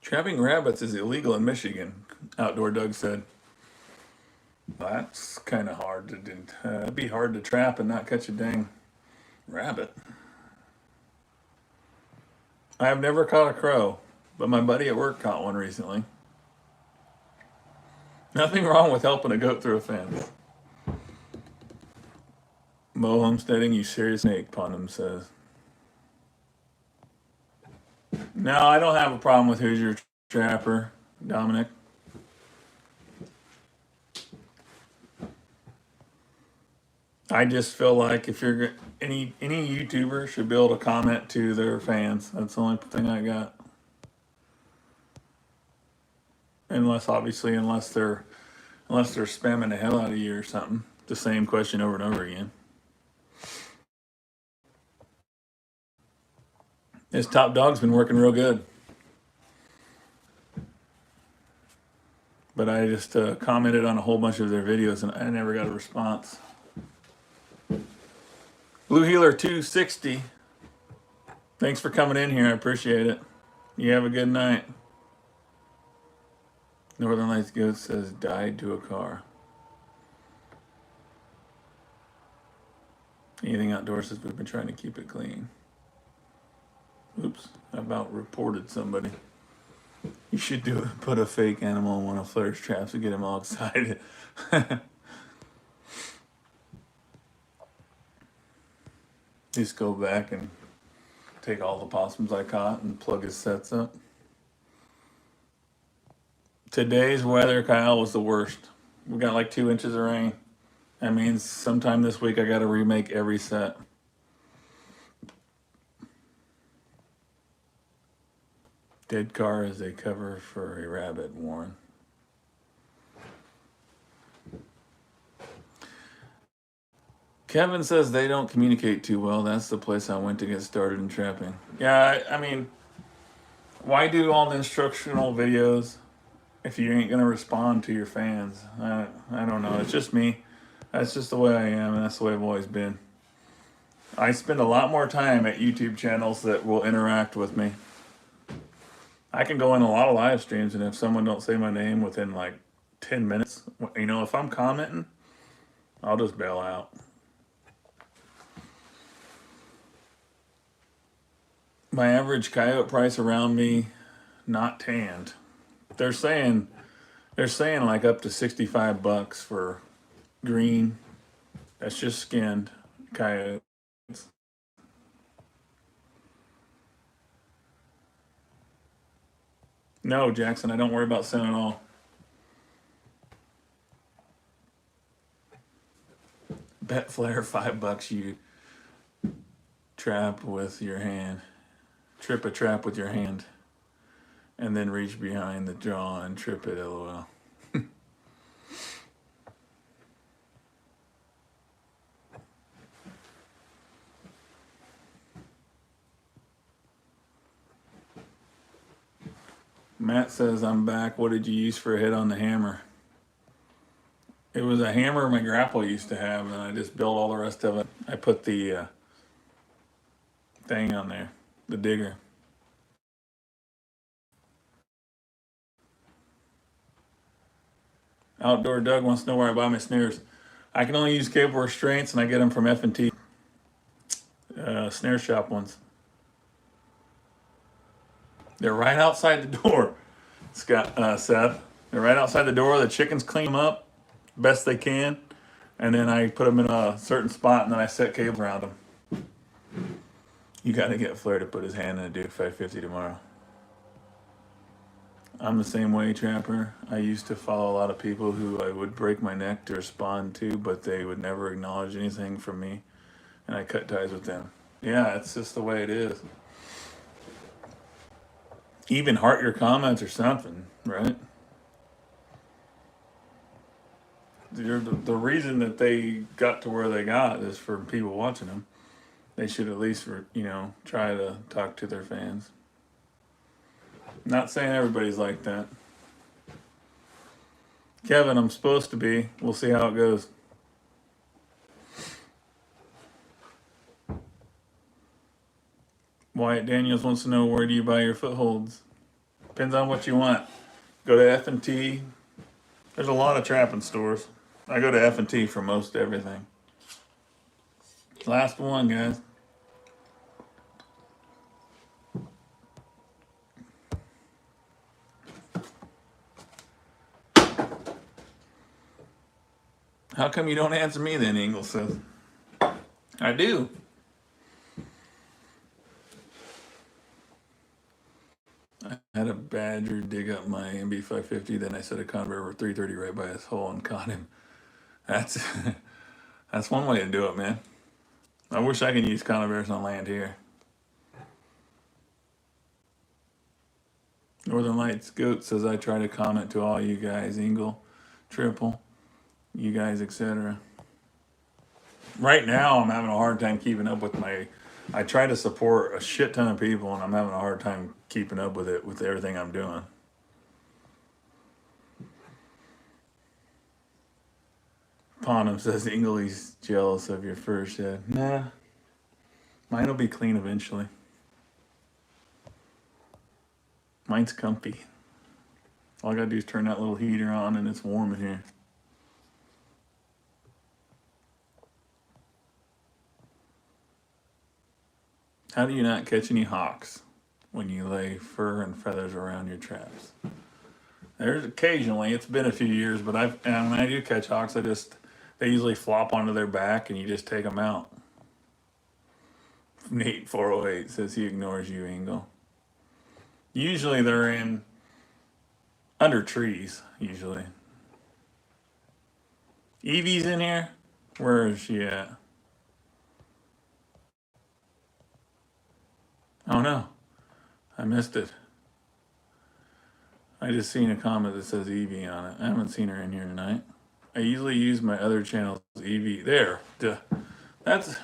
Trapping rabbits is illegal in Michigan, Outdoor Doug said. That's kind of hard to do. It'd be hard to trap and not catch a dang rabbit. I have never caught a crow. But my buddy at work caught one recently. Nothing wrong with helping a goat through a fence. Mo homesteading, you serious snake, Pundum says. No, I don't have a problem with Hoosier Trapper, Dominic. I just feel like if you're any YouTuber should be able to comment to their fans. That's the only thing I got. Unless they're spamming the hell out of you or something. The same question over and over again. This top dog's been working real good. But I just commented on a whole bunch of their videos and I never got a response. Blue Healer 260. Thanks for coming in here. I appreciate it. You have a good night. Northern Lights Goat says died to a car. Anything outdoors says we've been trying to keep it clean. Oops, I about reported somebody. You should do it. Put a fake animal in one of Flair's traps to get him all excited. Just go back and take all the possums I caught and plug his sets up. Today's weather, Kyle, was the worst. We got like 2 inches of rain. That means sometime this week I got to remake every set. Dead car is a cover for a rabbit, Warren. Kevin says they don't communicate too well. That's the place I went to get started in trapping. Yeah, I mean, why do all the instructional videos if you ain't gonna respond to your fans? I don't know. It's just me. That's just the way I am, and that's the way I've always been. I spend a lot more time at YouTube channels that will interact with me. I can go in a lot of live streams, and if someone don't say my name within like 10 minutes, if I'm commenting, I'll just bail out. My average coyote price around me, not tanned. They're saying like up to $65 for green. That's just skinned coyotes. No, Jackson, I don't worry about sin at all. Bet Flair $5 you trap with your hand. Trip a trap with your hand. And then reach behind the jaw and trip it, LOL. Matt says, I'm back. What did you use for a hit on the hammer? It was a hammer my grandpa used to have, and I just built all the rest of it. I put the thing on there, the digger. Outdoor Doug wants to know where I buy my snares. I can only use cable restraints, and I get them from F&T snare shop ones. They're right outside the door, Seth. They're right outside the door. The chickens clean them up best they can, and then I put them in a certain spot, and then I set cables around them. You got to get Flair to put his hand in a Duke 550 tomorrow. I'm the same way, Trapper. I used to follow a lot of people who I would break my neck to respond to, but they would never acknowledge anything from me, and I cut ties with them. Yeah, it's just the way it is. Even heart your comments or something, right? The reason that they got to where they got is for people watching them. They should at least, try to talk to their fans. Not saying everybody's like that. Kevin, I'm supposed to be. We'll see how it goes. Wyatt Daniels wants to know, where do you buy your footholds? Depends on what you want. Go to F&T. There's a lot of trapping stores. I go to F&T for most everything. Last one, guys. How come you don't answer me then, Ingle says. I do. I had a badger dig up my MB550, then I set a converter 330 right by his hole and caught him. That's that's one way to do it, man. I wish I could use converters on land here. Northern Lights Goat says I try to comment to all you guys, Ingle, Triple, you guys, etc. Right now, I'm having a hard time keeping up with my. I try to support a shit ton of people, and I'm having a hard time keeping up with it with everything I'm doing. Ponham says Ingle, he's jealous of your fur shed. Nah, mine will be clean eventually. Mine's comfy. All I gotta do is turn that little heater on, and it's warm in here. How do you not catch any hawks when you lay fur and feathers around your traps? There's occasionally, it's been a few years, but and when I do catch hawks, they usually flop onto their back and you just take them out. Nate 408 says he ignores you, Ingle. Usually they're in under trees, usually. Evie's in here? Where is she at? Oh no, I missed it. I just seen a comment that says Evie on it. I haven't seen her in here tonight. I usually use my other channels, Evie. There. Duh. That's,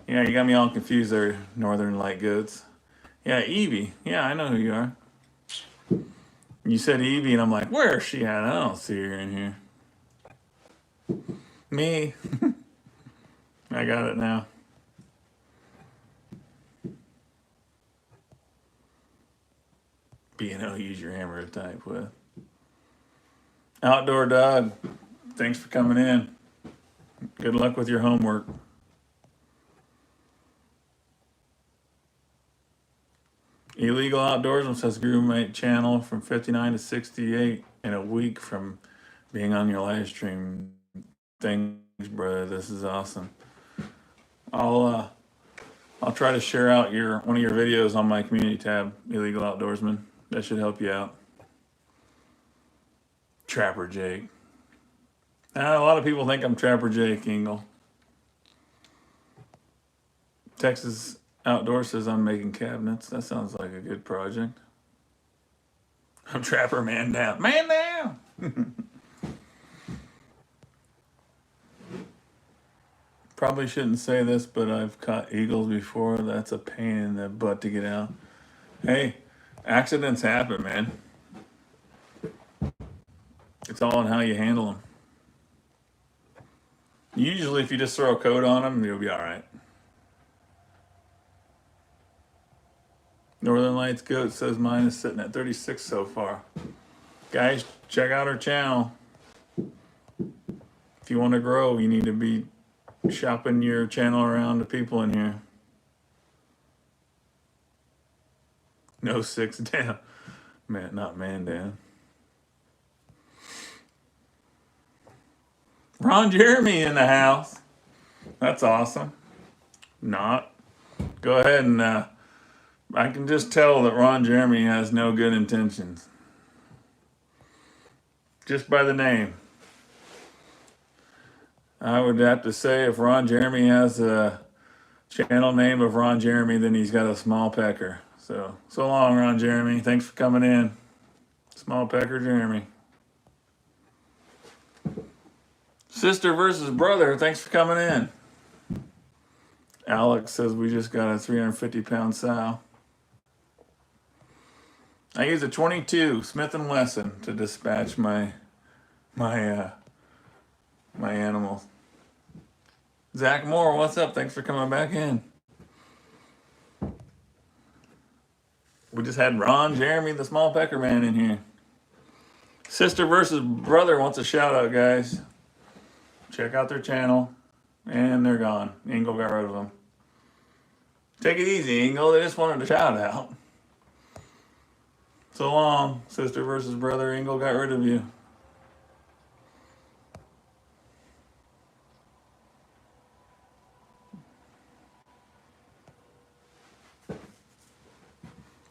yeah, you got me all confused there, Northern Light Goats. Yeah, Evie. Yeah, I know who you are. You said Evie, and I'm like, where is she at? I don't see her in here. Me. I got it now. B&O, use your hammer to type with. Outdoor Dog, thanks for coming in. Good luck with your homework. Illegal Outdoorsman says grew my channel from 59 to 68 in a week from being on your live stream. Thanks, brother. This is awesome. I'll try to share out one of your videos on my community tab, Illegal Outdoorsman. That should help you out. Trapper Jake. A lot of people think I'm Trapper Jake, Ingle. Texas Outdoor says I'm making cabinets. That sounds like a good project. I'm Trapper Man Down. Man down! Probably shouldn't say this, but I've caught eagles before. That's a pain in the butt to get out. Hey, accidents happen, man. It's all in how you handle them. Usually, if you just throw a coat on them, you'll be all right. Northern Lights Goat says mine is sitting at 36 so far. Guys, check out our channel. If you want to grow, you need to be shopping your channel around to people in here. No 6 down. Man, not man down. Ron Jeremy in the house. That's awesome. Not. Go ahead and I can just tell that Ron Jeremy has no good intentions. Just by the name. I would have to say if Ron Jeremy has a channel name of Ron Jeremy, then he's got a small pecker. So long, Ron Jeremy. Thanks for coming in. Small pecker Jeremy. Sister versus brother, thanks for coming in. Alex says we just got a 350-pound sow. I use a 22 Smith & Wesson to dispatch my animals. Zach Moore, what's up? Thanks for coming back in. We just had Ron Jeremy, the small pecker man, in here. Sister versus brother wants a shout out, guys. Check out their channel. And they're gone. Ingle got rid of them. Take it easy, Ingle. They just wanted a shout out. So long, sister versus brother. Ingle got rid of you.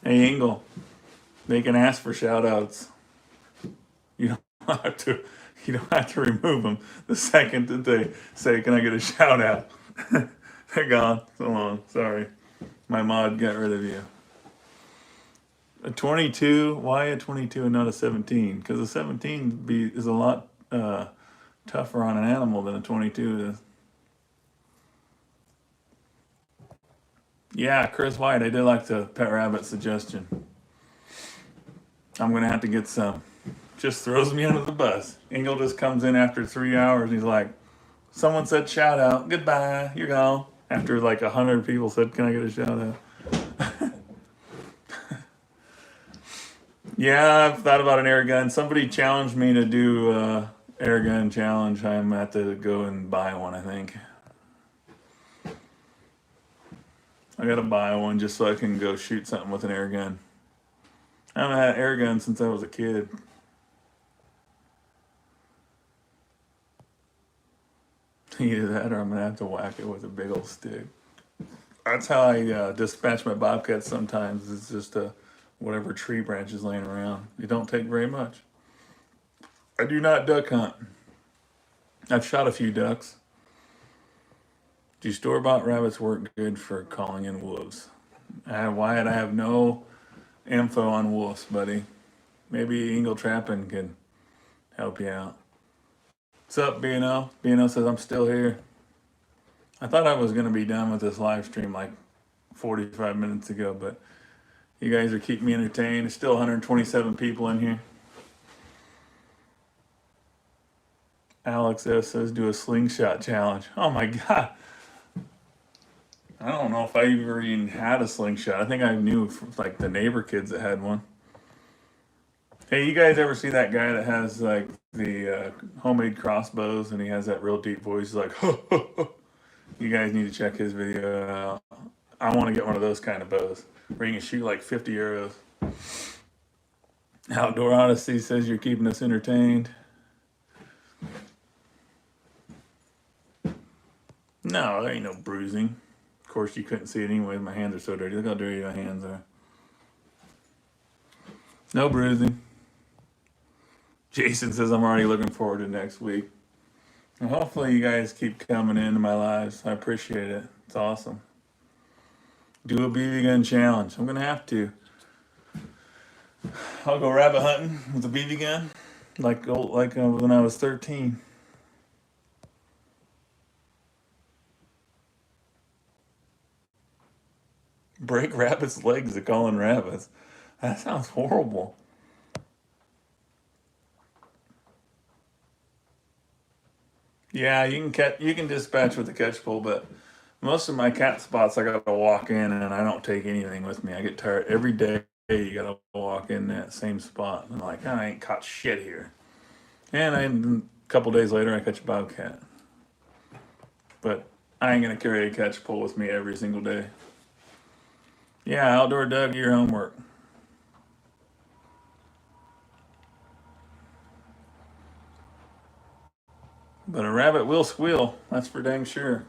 Hey, Engel, they can ask for shout outs. You don't have to. You don't have to remove them the second that they say, "Can I get a shout out?" They're gone. So long. Sorry, my mod got rid of you. A 22. Why a 22 and not a 17? Because a 17 is a lot tougher on an animal than a 22 is. Yeah, Chris White. I did like the pet rabbit suggestion. I'm gonna have to get some. Just throws me under the bus. Engel just comes in after 3 hours. And he's like, "Someone said shout out. Goodbye. You're gone." After like 100 people said, "Can I get a shout out?" Yeah, I've thought about an air gun. Somebody challenged me to do air gun challenge. I'm at to go and buy one. I think I gotta buy one just so I can go shoot something with an air gun. I haven't had an air gun since I was a kid. Either that or I'm gonna have to whack it with a big old stick. That's how I dispatch my bobcats sometimes. It's just whatever tree branches laying around. It don't take very much. I do not duck hunt. I've shot a few ducks. Do store-bought rabbits work good for calling in wolves? Wyatt, I have no info on wolves, buddy. Maybe Eagle Trapping can help you out. What's up, BNO? BNO says I'm still here. I thought I was going to be done with this live stream like 45 minutes ago, but you guys are keeping me entertained. There's still 127 people in here. Alex S says do a slingshot challenge. Oh my God. I don't know if I ever even had a slingshot. I think I knew like the neighbor kids that had one. Hey, you guys ever see that guy that has like the homemade crossbows and he has that real deep voice? He's like, ho, ho, ho. You guys need to check his video out. I want to get one of those kind of bows where you can shoot like 50 arrows. Outdoor Odyssey says you're keeping us entertained. No, there ain't no bruising. Of course, you couldn't see it anyway. My hands are so dirty. Look how dirty my hands are. No bruising. Jason says I'm already looking forward to next week. And hopefully you guys keep coming into my lives. I appreciate it. It's awesome. Do a BB gun challenge. I'm gonna have to. I'll go rabbit hunting with a BB gun, like when I was 13. Break rabbits' legs to call in rabbits. That sounds horrible. Yeah, you can dispatch with the catch pole, but most of my cat spots I gotta walk in and I don't take anything with me. I get tired every day. You gotta walk in that same spot. I'm like, I ain't caught shit here. And a couple days later, I catch a bobcat. But I ain't gonna carry a catch pole with me every single day. Yeah, outdoor Doug, your homework. But a rabbit will squeal. That's for dang sure.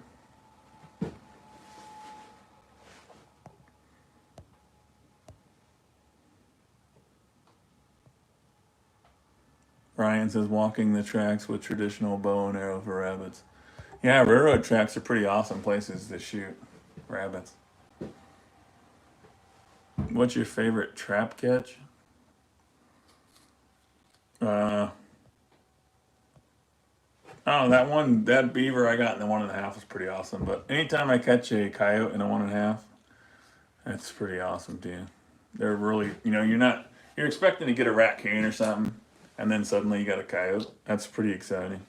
Ryan says walking the tracks with traditional bow and arrow for rabbits. Yeah, railroad tracks are pretty awesome places to shoot rabbits. What's your favorite trap catch? Oh, that beaver I got in the 1.5 was pretty awesome. But anytime I catch a coyote in a 1.5, that's pretty awesome too. They're really, you're expecting to get a raccoon or something, and then suddenly you got a coyote. That's pretty exciting.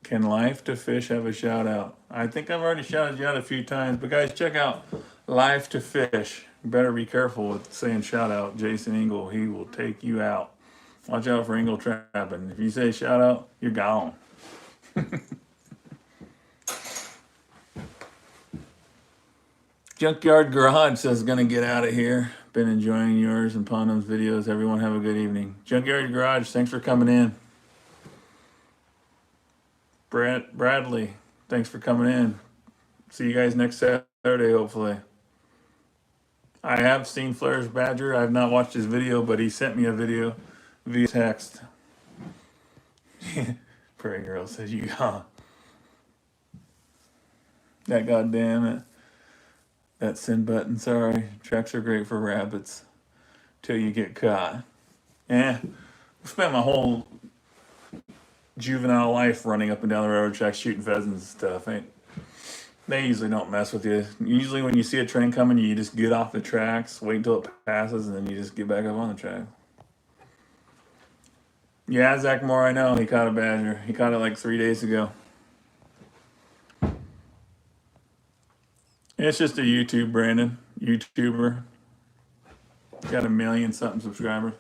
Can Life to Fish have a shout out? I think I've already shouted you out a few times, but guys, check out Life to Fish. You better be careful with saying shout out. Jason Engel, he will take you out. Watch out for Engel trapping. If you say shout out, you're gone. Junkyard Garage says gonna get out of here. Been enjoying yours and Pondum's videos. Everyone have a good evening. Junkyard Garage, thanks for coming in. Bradley, Thanks for coming in. See you guys next Saturday, hopefully. I have seen Flair's Badger. I have not watched his video, but he sent me a video via text. Prairie Girl says, you got that goddamn it. That send button. Sorry. Tracks are great for rabbits till you get caught. I spent my whole juvenile life running up and down the railroad tracks shooting pheasants and stuff. They usually don't mess with you. Usually when you see a train coming, you just get off the tracks, wait until it passes, and then you just get back up on the track. Yeah, Zach Moore, I know. He caught a badger. He caught it like 3 days ago. It's just a YouTuber. Got 1 million something subscribers.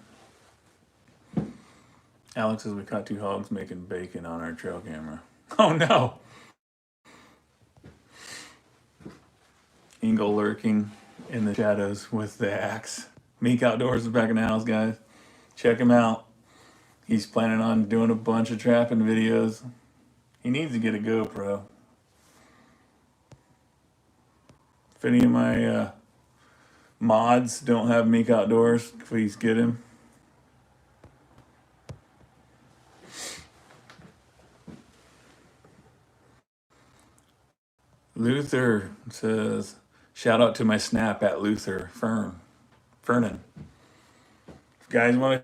Alex says we caught 2 hogs making bacon on our trail camera. Oh no! Ingle lurking in the shadows with the axe. Meek Outdoors is back in the house, guys. Check him out. He's planning on doing a bunch of trapping videos. He needs to get a GoPro. If any of my mods don't have Meek Outdoors, please get him. Luther says, shout out to my snap at Luther Fernan. If you guys want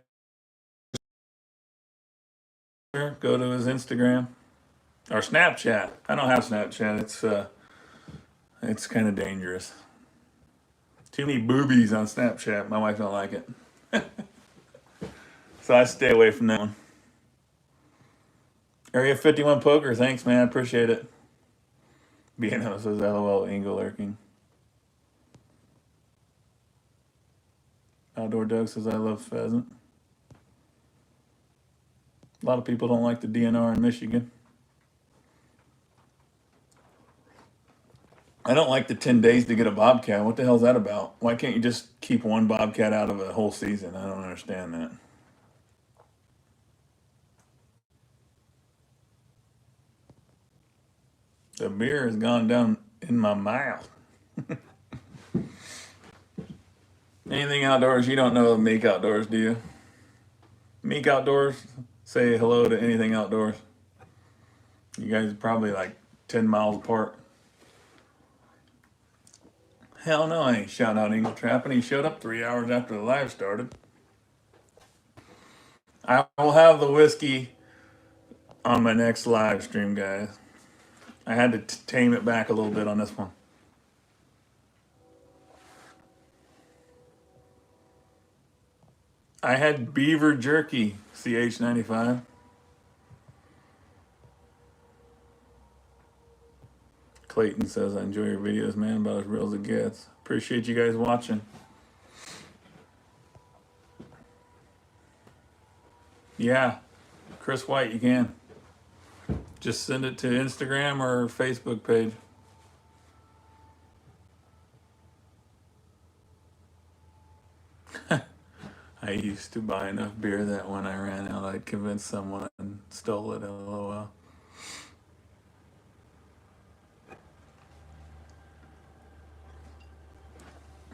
to go to his Instagram or Snapchat. I don't have Snapchat. It's kind of dangerous. Too many boobies on Snapchat. My wife don't like it. So I stay away from that one. Area 51 Poker, thanks, man. I appreciate it. BNO says LOL, Ingle lurking. Outdoor Doug says I love pheasant. A lot of people don't like the DNR in Michigan. I don't like the 10 days to get a bobcat. What the hell is that about? Why can't you just keep one bobcat out of a whole season? I don't understand that. The beer has gone down in my mouth. Anything outdoors? You don't know Meek Outdoors, do you? Meek Outdoors, say hello to anything outdoors. You guys are probably like 10 miles apart. Hell no, I ain't shouting out Eagle Trapping. He showed up 3 hours after the live started. I will have the whiskey on my next live stream, guys. I had to tame it back a little bit on this one. I had beaver jerky, CH95. Clayton says, I enjoy your videos, man, about as real as it gets. Appreciate you guys watching. Yeah, Chris White, you can. Just send it to Instagram or Facebook page. I used to buy enough beer that when I ran out, I'd convince someone and stole it, LOL.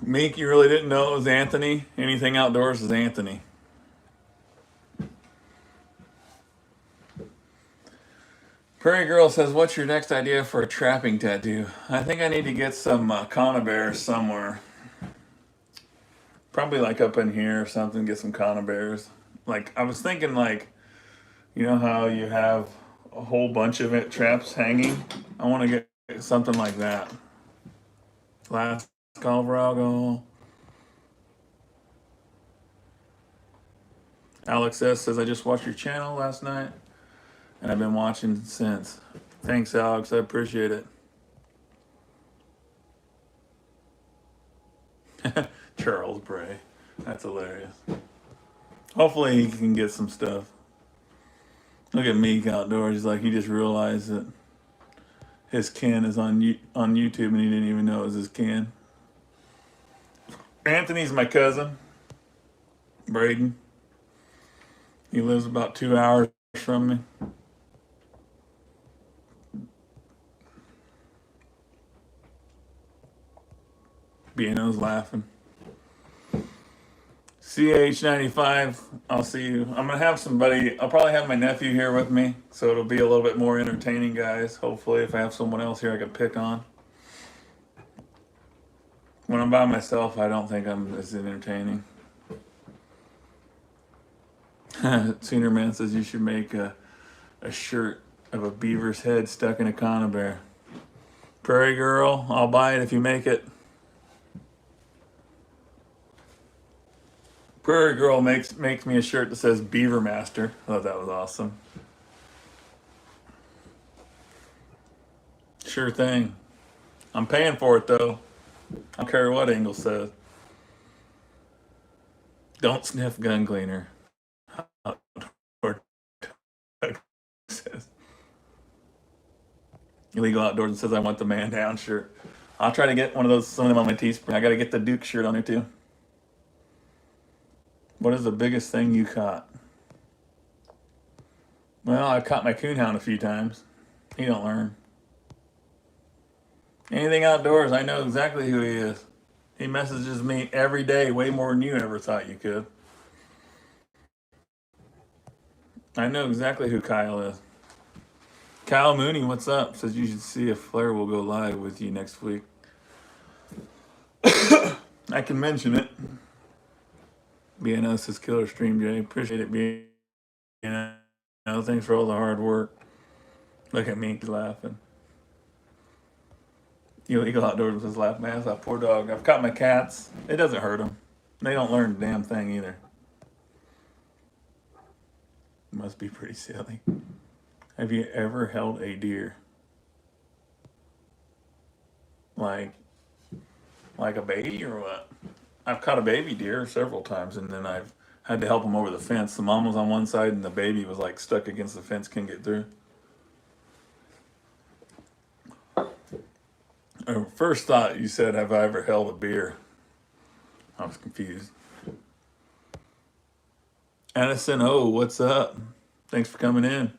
Meek, you really didn't know it was Anthony? Anything outdoors is Anthony. Prairie Girl says, what's your next idea for a trapping tattoo? I think I need to get some conibears somewhere. Probably like up in here or something, get some conibears. Like, I was thinking like, you know how you have a whole bunch of it traps hanging? I want to get something like that. Last Colorado. Alex S says, I just watched your channel last night and I've been watching since. Thanks, Alex. I appreciate it. Charles Bray. That's hilarious. Hopefully he can get some stuff. Look at Meek Outdoors. He's like, he just realized that his kin is on YouTube and he didn't even know it was his kin. Anthony's my cousin. Braden. He lives about 2 hours from me. BNO's laughing. CH95, I'll see you. I'm gonna have somebody. I'll probably have my nephew here with me, so it'll be a little bit more entertaining, guys. Hopefully, if I have someone else here, I can pick on. When I'm by myself, I don't think I'm as entertaining. Senior Man says you should make a shirt of a beaver's head stuck in a conibear. Prairie Girl, I'll buy it if you make it. Prairie Girl makes me a shirt that says Beaver Master. I thought that was awesome. Sure thing. I'm paying for it though. I don't care what Engel says. Don't sniff gun cleaner. Says. Illegal Outdoors says I want the man down shirt. I'll try to get one of those, some of them on my Teespring. I got to get the Duke shirt on there too. What is the biggest thing you caught? Well, I caught my coonhound a few times. He don't learn. Anything outdoors, I know exactly who he is. He messages me every day, way more than you ever thought you could. I know exactly who Kyle is. Kyle Mooney, what's up? Says you should see if Flair will go live with you next week. I can mention it. BNO says killer stream, Jay. Appreciate it, BNO. Thanks for all the hard work. Look at me, he's laughing. Illegal Outdoors says laugh my ass off. Poor dog. I've caught my cats. It doesn't hurt them. They don't learn a damn thing either. Must be pretty silly. Have you ever held a deer? Like a baby or what? I've caught a baby deer several times, and then I've had to help them over the fence. The mom was on one side, and the baby was like stuck against the fence, couldn't get through. First thought you said, have I ever held a beer? I was confused. Addison, oh, what's up? Thanks for coming in.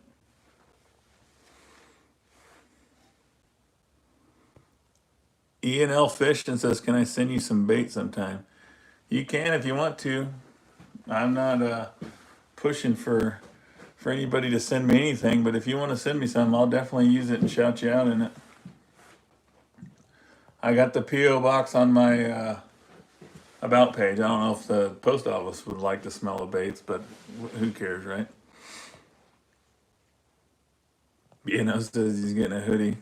E&L Fishing says, can I send you some bait sometime? You can if you want to. I'm not pushing for anybody to send me anything, but if you want to send me some, I'll definitely use it and shout you out in it. I got the P.O. box on my about page. I don't know if the post office would like the smell of baits, but who cares, right? BNO says he's getting a hoodie.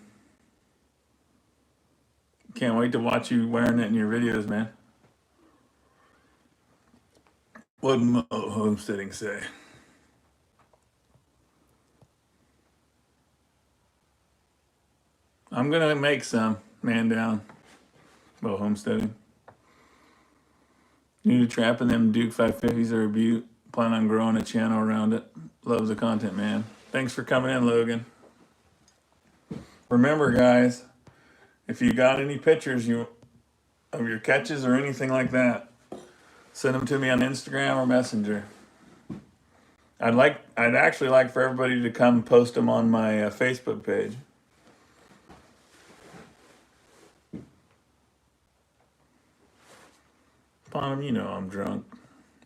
Can't wait to watch you wearing it in your videos, man. What did Mo Homesteading say? I'm gonna make some, man down. Mo Homesteading. New to trapping them Duke 550s are a beaut. Plan on growing a channel around it. Loves the content, man. Thanks for coming in, Logan. Remember, guys, if you got any pictures of your catches or anything like that, send them to me on Instagram or Messenger. I'd actually like for everybody to come post them on my Facebook page. Bonham, you know I'm drunk.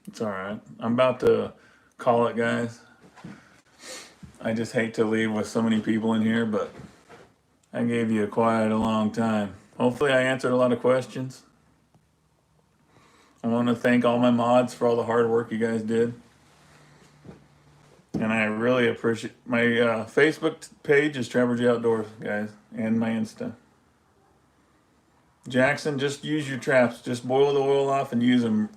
It's all right. I'm about to call it, guys. I just hate to leave with so many people in here, but I gave you a long time. Hopefully I answered a lot of questions. I want to thank all my mods for all the hard work you guys did. And I really appreciate my Facebook page is Trevor J Outdoors, guys, and my Insta. Jackson, just use your traps. Just boil the oil off and use them.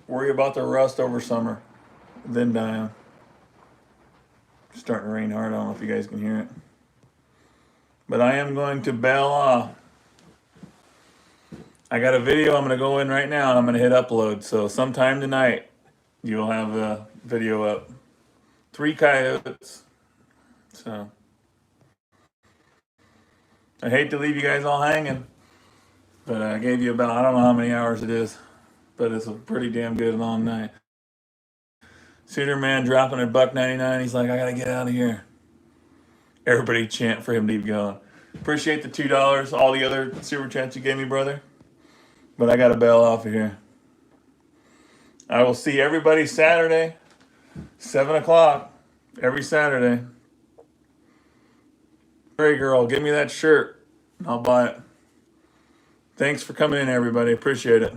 Worry about the rust over summer, then dye them. It's starting to rain hard. I don't know if you guys can hear it. But I am going to bail off. I got a video I'm going to go in right now, and I'm going to hit upload. So sometime tonight, you'll have a video up. 3 coyotes. So I hate to leave you guys all hanging. But I gave you about, I don't know how many hours it is, but it's a pretty damn good long night. Cedar Man dropping at $1.99. He's like, I gotta get out of here. Everybody chant for him to keep going. Appreciate the $2. All the other super chats you gave me, brother. But I got to bail off of here. I will see everybody Saturday, 7 o'clock, every Saturday. Hey, girl, give me that shirt. I'll buy it. Thanks for coming in, everybody. Appreciate it.